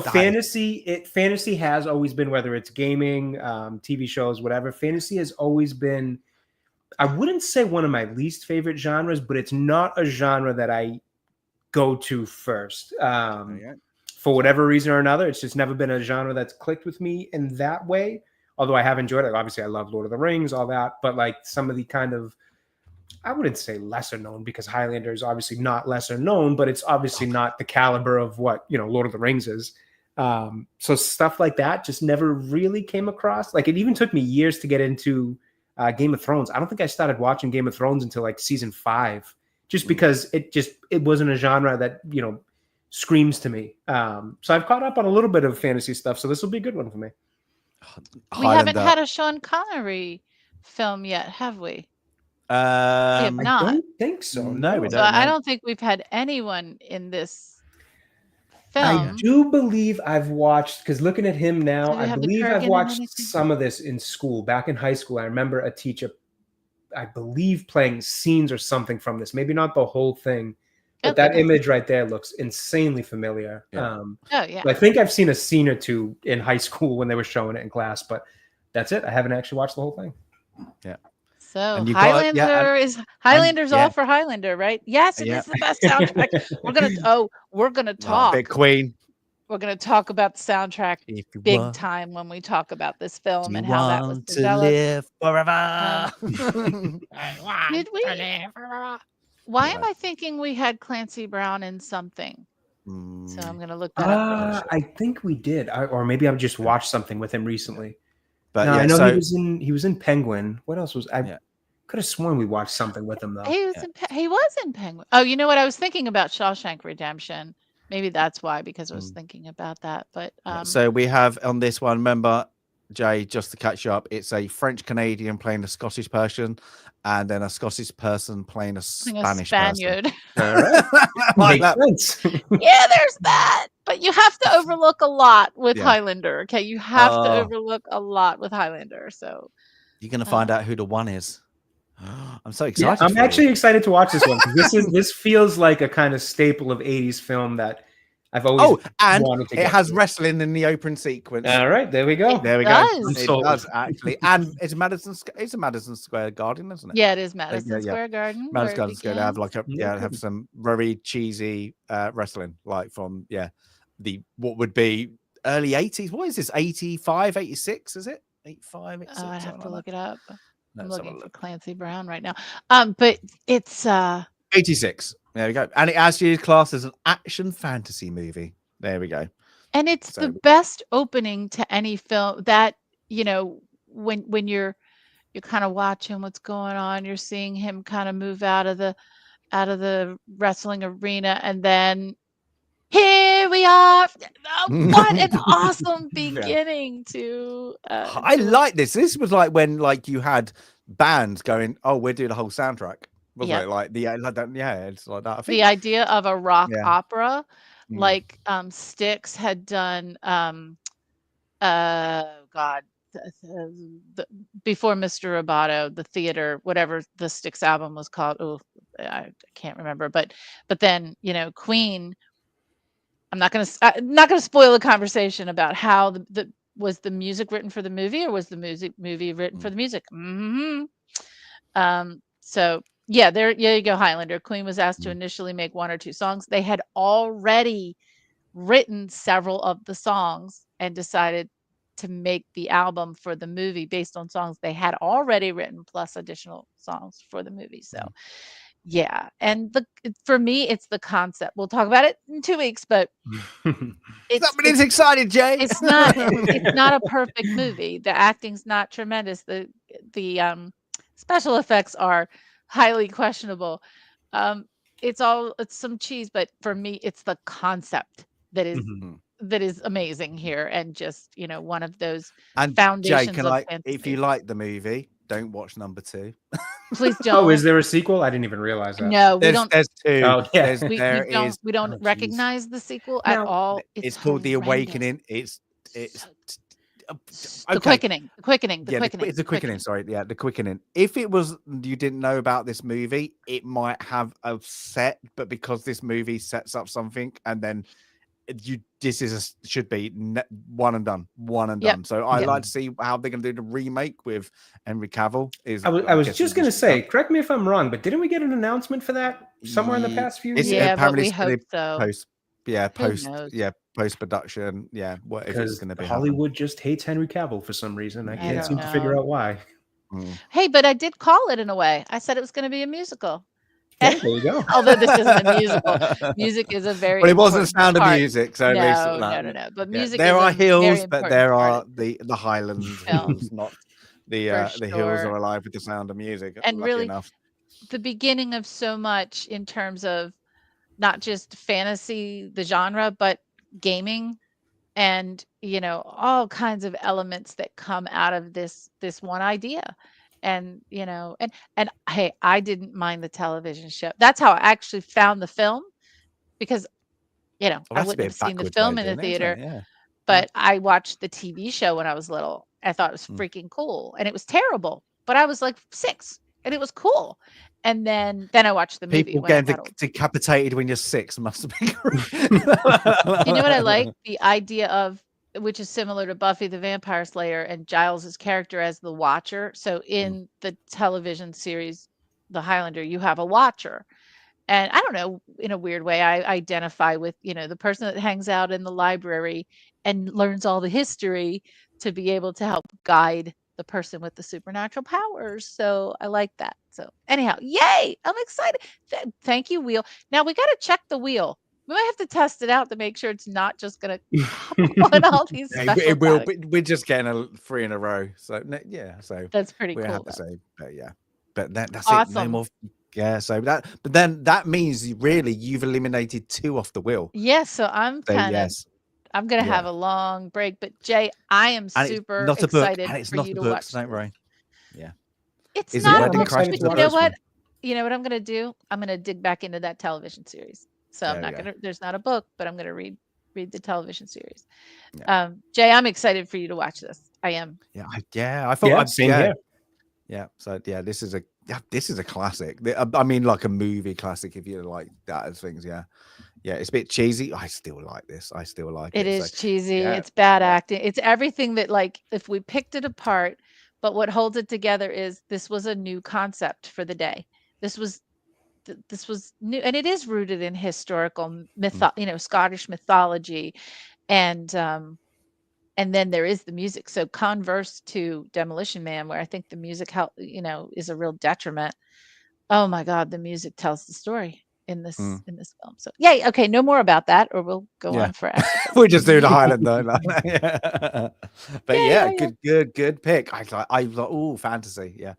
Fantasy has always been, whether it's gaming, TV shows, whatever, fantasy has always been, I wouldn't say one of my least favorite genres, but it's not a genre that I go to first. For whatever reason or another, it's just never been a genre that's clicked with me in that way. Although I have enjoyed it. Obviously, I love Lord of the Rings, all that. But like some of the kind of, I wouldn't say lesser known, because Highlander is obviously not lesser known, but it's obviously not the caliber of what, Lord of the Rings is. So stuff like that just never really came across. Like, it even took me years to get into Game of Thrones. I don't think I started watching Game of Thrones until like season 5, just because it wasn't a genre that, screams to me. So I've caught up on a little bit of fantasy stuff. So this will be a good one for me. We haven't had a Sean Connery film yet, have we? We have not. I don't think so. No, we don't. So I don't think we've had anyone in this film. I do believe I've watched, because looking at him now, Do we I have the believe I've Kurgan in watched anything? some of this in school. Back in high school, I remember a teacher, I believe, playing scenes or something from this. Maybe not the whole thing, but that image right there looks insanely familiar. Yeah. I think I've seen a scene or two in high school when they were showing it in class, but that's it. I haven't actually watched the whole thing. Yeah. So Highlander's all for Highlander, right? Yes, it is the best soundtrack. We're gonna talk. Big Queen. We're gonna talk about the soundtrack big time when we talk about this film and how that was developed. To live forever. Did we? Why am I thinking we had Clancy Brown in something? So I'm gonna look that up. I think we did, or maybe I've just watched something with him recently. But I know he was in Penguin. What else was I? Could have sworn we watched something with him though. He was in Penguin. Oh, you know what? I was thinking about Shawshank Redemption. Maybe that's why, because I was thinking about that. But so we have on this one, remember, Jay, just to catch you up, it's a French Canadian playing a Scottish person, and then a Scottish person playing a Spanish Spaniard. Like that. Yeah, there's that. But you have to overlook a lot with Highlander. Okay, you have to overlook a lot with Highlander. So you're gonna find out who the one is. I'm so excited. I'm actually excited to watch this one. This feels like a kind of staple of 80s film that I've always wanted to get it has to. Wrestling in the open sequence. All right, there we go. It does actually, and it's a Madison Square Garden, isn't it? Yeah, it is Madison Square Garden. Madison Square Garden. Have like have some very cheesy wrestling, like from the what would be early 80s. What is this? 85, 86? Is it 85? 86, I have to look it up. I'm looking for Clancy Brown right now. But it's 86. There we go. And it actually is classed as an action fantasy movie. There we go. And it's the best opening to any film that, when you're kind of watching what's going on, you're seeing him kind of move out of the wrestling arena, and then here we are. What an awesome beginning to I like this. This was like when you had bands going, "Oh, we're doing a whole soundtrack." Wasn't it? Like it's like that. I think the idea of a rock opera, like Styx had done before Mr. Roboto, the theater, whatever the Styx album was called. Oh, I can't remember, but then Queen. I'm not gonna spoil the conversation about how was the music written for the movie, or was the movie written for the music? So there you go. Highlander. Queen was asked to initially make 1 or 2 songs. They had already written several of the songs and decided to make the album for the movie based on songs they had already written, plus additional songs for the movie. So and for me, it's the concept. We'll talk about it in 2 weeks, but somebody's excited, Jay. It's not a perfect movie. The acting's not tremendous. The special effects are highly questionable, It's some cheese, but for me, it's the concept that is Mhm. amazing here, and just one of those And Jay, foundations can of if you fantasy. like the movie, don't watch number 2. Please Oh, is don't. there a sequel? I didn't even realize that. No, we don't. There's 2. Oh, yeah. There is. We don't Oh, geez. recognize the sequel at Now, all. It's It's called The horrendous. Awakening. It's So, uh, the okay. quickening, the quickening, the Yeah, quickening. it's the quickening. Sorry, yeah, the quickening. If it was you didn't know about this movie, it might have a set, but because this movie sets up something, and then should be one and done, Yep. So I Yep. like to see how they're going to do the remake with Henry Cavill. I was just going to say, correct me if I'm wrong, but didn't we get an announcement for that somewhere in the past few years? Yeah, but apparently we it's gonna hope be so. post production. Yeah, what if it's Because going to be Hollywood just hates Henry Cavill for some reason. I can't don't seem to figure know. out why. Hey, but I did call it in a way. I said it was going to be a musical. Okay, there you go. Although this isn't a musical, music is a very. Well, it wasn't important Sound of part. Music, so at least No. But yeah, music. there is are a hills, very but important there part are of the Highland film. hills, not the For hills are sure. alive with the Sound of Music. And lucky really, enough. the beginning of so much in terms of not just fantasy, the genre, but gaming, and all kinds of elements that come out of this one idea. And and hey, I didn't mind the television show. That's how I actually found the film, because Well, I that's a wouldn't bit have seen the backwards way film of in the doing it, isn't it? theater, Yeah. but I watched the TV show when I was little. I thought it was freaking cool, and it was terrible, but I was like 6, and it was cool. And then I watched the movie People when I getting got old. decapitated when you're 6 must have been great. You know what I like? The idea of, which is similar to Buffy the Vampire Slayer and Giles's character as the Watcher. So in the television series, The Highlander, you have a Watcher. And I don't know, in a weird way, I identify with, the person that hangs out in the library and learns all the history to be able to help guide the person with the supernatural powers. So I like that. So anyhow, yay! I'm excited. Thank you, wheel. Now we got to check the wheel. We might have to test it out to make sure it's not just going to on all these special it will. categories. We're just getting 3 in a row. So yeah. So That's pretty we cool. have to say, but yeah. But that's it. No Awesome. more. Yeah. So but then that means you've eliminated 2 off the wheel. Yes. So I'm So kind of. yes. I'm going to have a long break, but Jay, I am And super it's not a book, excited and it's for not you a to book, watch. so don't worry. Yeah. It's Is not it a Wedding book, excited but to you watch know this what? one. You know what I'm going to do? I'm going to dig back into that television series. So I'm not going to, there's not a book, but I'm going to read the television series. Yeah. Jay, I'm excited for you to watch this. I am. Yeah. I thought same here. Yeah. So yeah, this is a classic. I mean, like a movie classic, if you like that as things. Yeah. Yeah, it's a bit cheesy. I still like this. I still like it. It is cheesy. yeah, It's bad acting. It's everything that, like, if we picked it apart, but what holds it together is this was a new concept for the day. This was new, and it is rooted in historical Scottish mythology, and then there is the music. So converse to Demolition Man, where I think the music is a real detriment. Oh my God, the music tells the story in this film. So yay. Okay, no more about that, or we'll go on forever. We'll just do the Highlander. But Yeah. good pick. I thought, oh, fantasy. Yeah.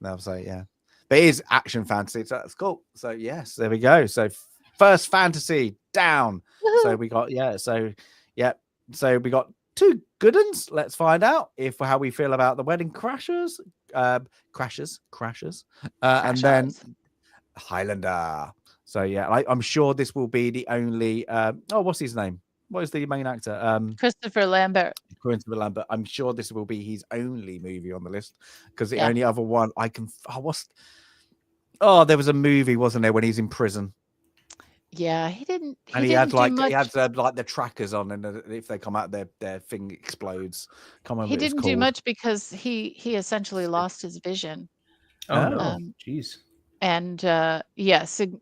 No, so yeah. But it is action fantasy, so that's cool. So yes, there we go. So first fantasy down. Woohoo. So we got So we got 2 good ones. Let's find out how we feel about the Wedding Crashers. And then Highlander. So yeah, I'm sure this will be the only what's his name? What is the main actor? Christopher Lambert. Christopher Lambert. I'm sure this will be his only movie on the list, because the only other one I can there was a movie, wasn't there, when he's in prison? Yeah, he didn't He had much. the trackers on, and if they come out, their thing explodes. He didn't do much because he essentially lost his vision. Oh no, jeez. And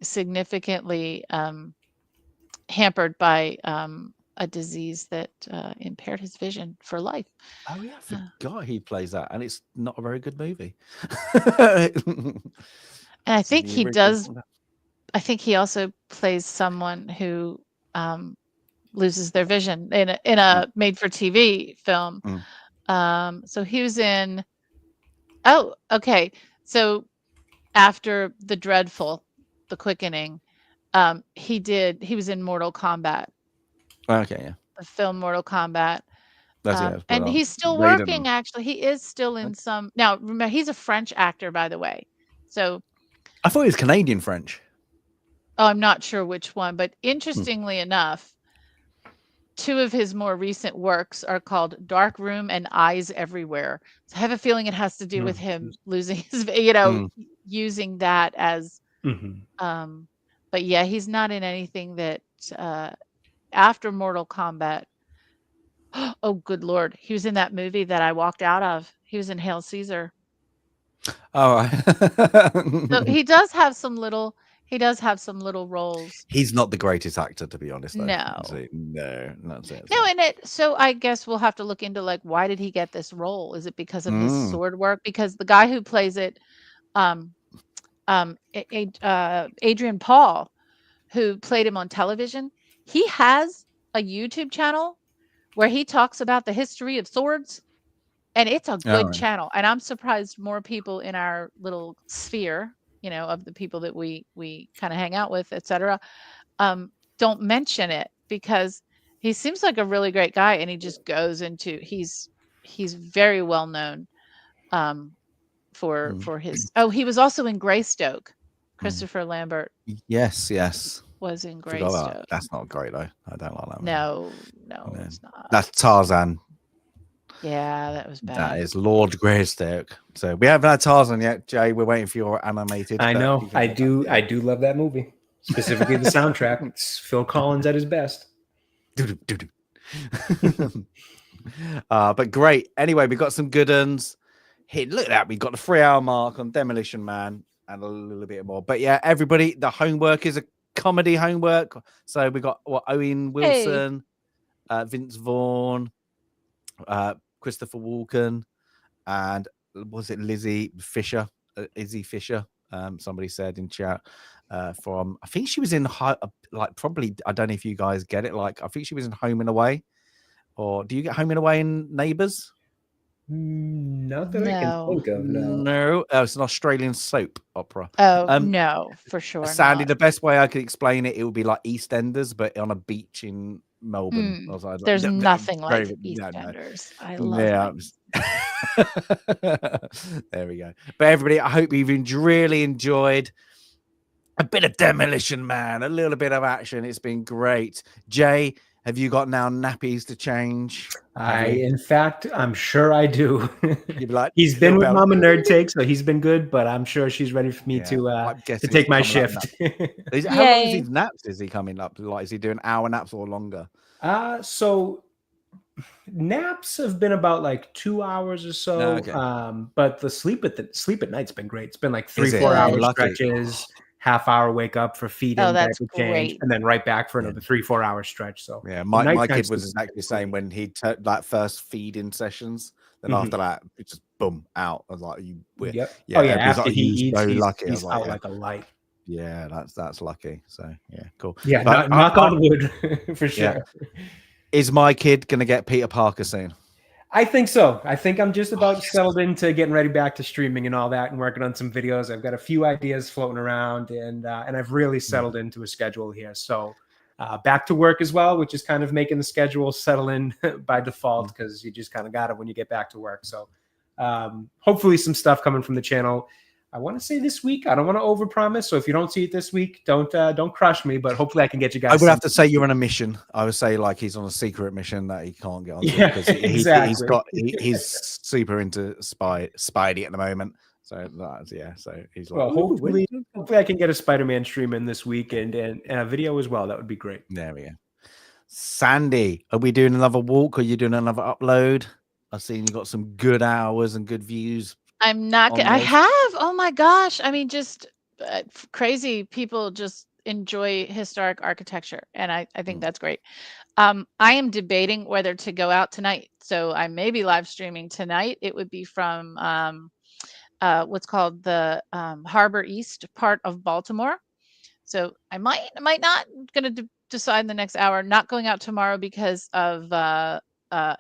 significantly hampered by a disease that impaired his vision for life. Oh yeah, I forgot he plays that, and it's not a very good movie. And I think he does. I think he also plays someone who loses their vision in a made-for-TV film. So he was in. Oh, okay. So after The Dreadful, The Quickening. He was in Mortal Kombat, Okay, yeah. the film Mortal Kombat. That's yeah. And he's still working, actually. He is still in some. Now, remember, he's a French actor, by the way. So, I thought he was Canadian French. I'm not sure which one, but interestingly enough, two of his more recent works are called Dark Room and Eyes Everywhere. So I have a feeling it has to do with him losing his, using that as, but yeah, he's not in anything that, after Mortal Kombat. Oh, good Lord. He was in that movie that I walked out of. He was in Hail Caesar. All right. So he does have some little roles. He's not the greatest actor, to be honest. Though. No. No, that's it. No, and so I guess we'll have to look into, like, why did he get this role? Is it because of his sword work? Because the guy who plays it, Adrian Paul, who played him on television, he has a YouTube channel where he talks about the history of swords, and it's a good channel. And I'm surprised more people in our little sphere, of the people that we kind of hang out with, etc., don't mention it, because he seems like a really great guy, and he just goes into he's very well known for his. Oh, he was also in Greystoke. Christopher Lambert. Yes. Was in Greystoke. That's not great though. I don't like that. No, it's not. That's Tarzan. Yeah, that was bad. That is Lord Greystoke. So we haven't had Tarzan yet, Jay. We're waiting for your animated. I know. I do love that movie. Specifically the soundtrack. It's Phil Collins at his best. But great. Anyway, we got some good uns. Hey, look at that. We got the 3-hour mark on Demolition Man and a little bit more. But yeah, everybody, the homework is a comedy homework. So we got Owen Wilson, Vince Vaughn, Christopher Walken, and was it Lizzie Fisher? Izzy Fisher? Somebody said in chat. From, I think she was in probably, I don't know if you guys get it. Like, I think she was in Home and Away. Or do you get Home and Away in Neighbours? Not that I can think of. No. Oh, it's an Australian soap opera. Oh, no, for sure. Sandy, the best way I could explain it, it would be like EastEnders, but on a beach in Melbourne. There's nothing like EastEnders. I love it. There we go. But everybody, I hope you've really enjoyed a bit of Demolition Man, a little bit of action. It's been great. Jay, have you got now nappies to change? In fact, I'm sure I do. You'd be like, he's been with Mama Nerd Take, so he's been good, but I'm sure she's ready for me to take my shift. How long is his naps? Is he coming up? Like, is he doing hour naps or longer? So naps have been about like 2 hours or so. But the sleep at night's been great. It's been like 3-4 hour stretches. Half-hour wake up for feeding, that's change, and then right back for another 3-4 hour stretch. So yeah, my kid was exactly the same when he took that first feeding sessions. Then after that, it just boom out. I was like, after he eats, so lucky. He's out like a light. Yeah, that's lucky. So yeah, cool. Yeah, knock on wood for sure. Yeah. Is my kid gonna get Peter Parker soon? I think so. I think I'm just about settled into getting ready back to streaming and all that, and working on some videos. I've got a few ideas floating around, and I've really settled into a schedule here. So back to work as well, which is kind of making the schedule settle in by default, because you just kind of got it when you get back to work. So hopefully some stuff coming from the channel. I want to say this week. I don't want to overpromise. So if you don't see it this week, don't crush me. But hopefully I can get you guys. I would have to say you're on a mission. I would say like he's on a secret mission that he can't get on. Yeah, exactly. He's super into Spidey at the moment. So that's So he's like, well, hopefully I can get a Spider-Man stream in this week and a video as well. That would be great. There we go. Sandy, are we doing another walk? Or are you doing another upload? I've seen you got some good hours and good views. I'm not. I have. Oh my gosh! I mean, just crazy people just enjoy historic architecture, and I think that's great. I am debating whether to go out tonight, so I may be live streaming tonight. It would be from what's called the Harbor East part of Baltimore. So I might not. Going to decide in the next hour. Not going out tomorrow because of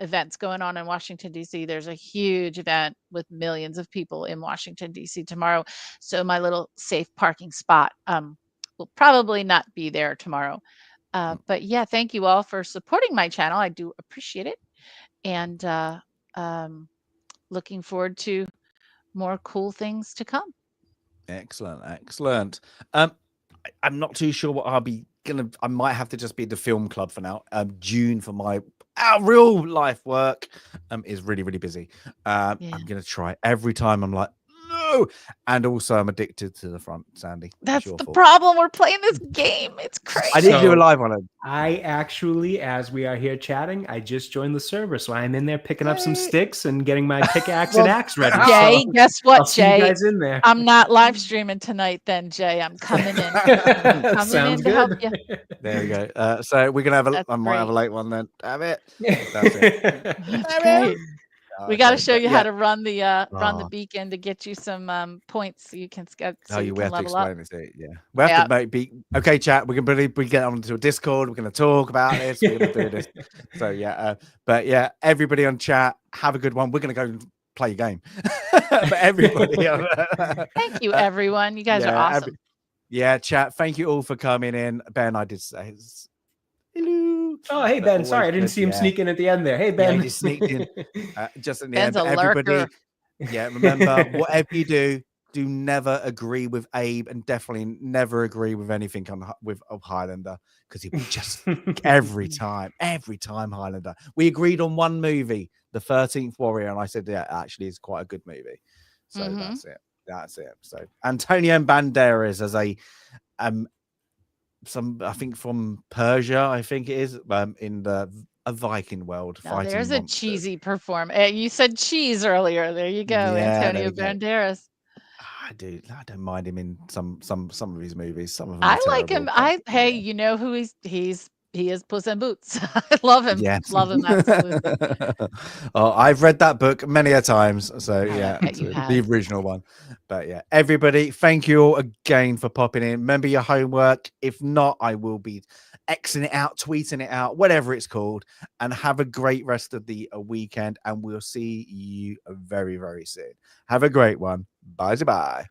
events going on in Washington, D.C. There's a huge event with millions of people in Washington, D.C. tomorrow. So my little safe parking spot will probably not be there tomorrow. But yeah, thank you all for supporting my channel. I do appreciate it. And looking forward to more cool things to come. Excellent. I'm not too sure what I'll be gonna. I might have to just be the film club for now. June for my real life work is really busy. I'm gonna try every time. I'm like, no, and also I'm addicted to the front, Sandy. That's the problem. We're playing this game. It's crazy. I need to do a live on it. I actually, as we are here chatting, I just joined the server, so I'm in there picking up some sticks and getting my pickaxe and axe ready. Jay, so guess what, I'll see Jay? you guys in there. I'm not live streaming tonight, then, Jay. I'm coming in. I'm coming Sounds in to help good. you. There we go. So we're gonna have That's I might have a great. late one then. Damn it. That's it. That's great. We got to show you yeah. how to run the beacon to get you some points so you can so you we can have to level up. explain this. Yeah, we have to make okay, chat. We get onto a Discord. We're gonna talk about this. We're gonna do this. So yeah, but yeah, everybody on chat, have a good one. We're gonna go and play a game. But everybody, thank you, everyone. You guys are awesome. Chat. Thank you all for coming in. Ben, I did say hello. Oh, hey Ben. Sorry, I didn't see him sneak in at the end there. Hey Ben, he just sneaked in just in the Ben's end. a Everybody, lurker. yeah, remember whatever you do never agree with Abe, and definitely never agree with anything with Highlander, because he just every time Highlander. We agreed on one movie, The 13th Warrior, and I said actually it's quite a good movie. So that's it. So Antonio Banderas as a I think from Persia, I think it is, in a Viking world. Now, there's a cheesy performance. You said cheese earlier. There you go, Antonio Banderas. I don't mind him in some of his movies. Some of them I like him. Hey, you know who he is Puss in Boots. I love him. Yes. Love him absolutely. Oh, I've read that book many a times. So yeah, the original one. But yeah, everybody, thank you all again for popping in. Remember your homework. If not, I will be Xing it out, tweeting it out, whatever it's called. And have a great rest of the weekend. And we'll see you very soon. Have a great one. Bye.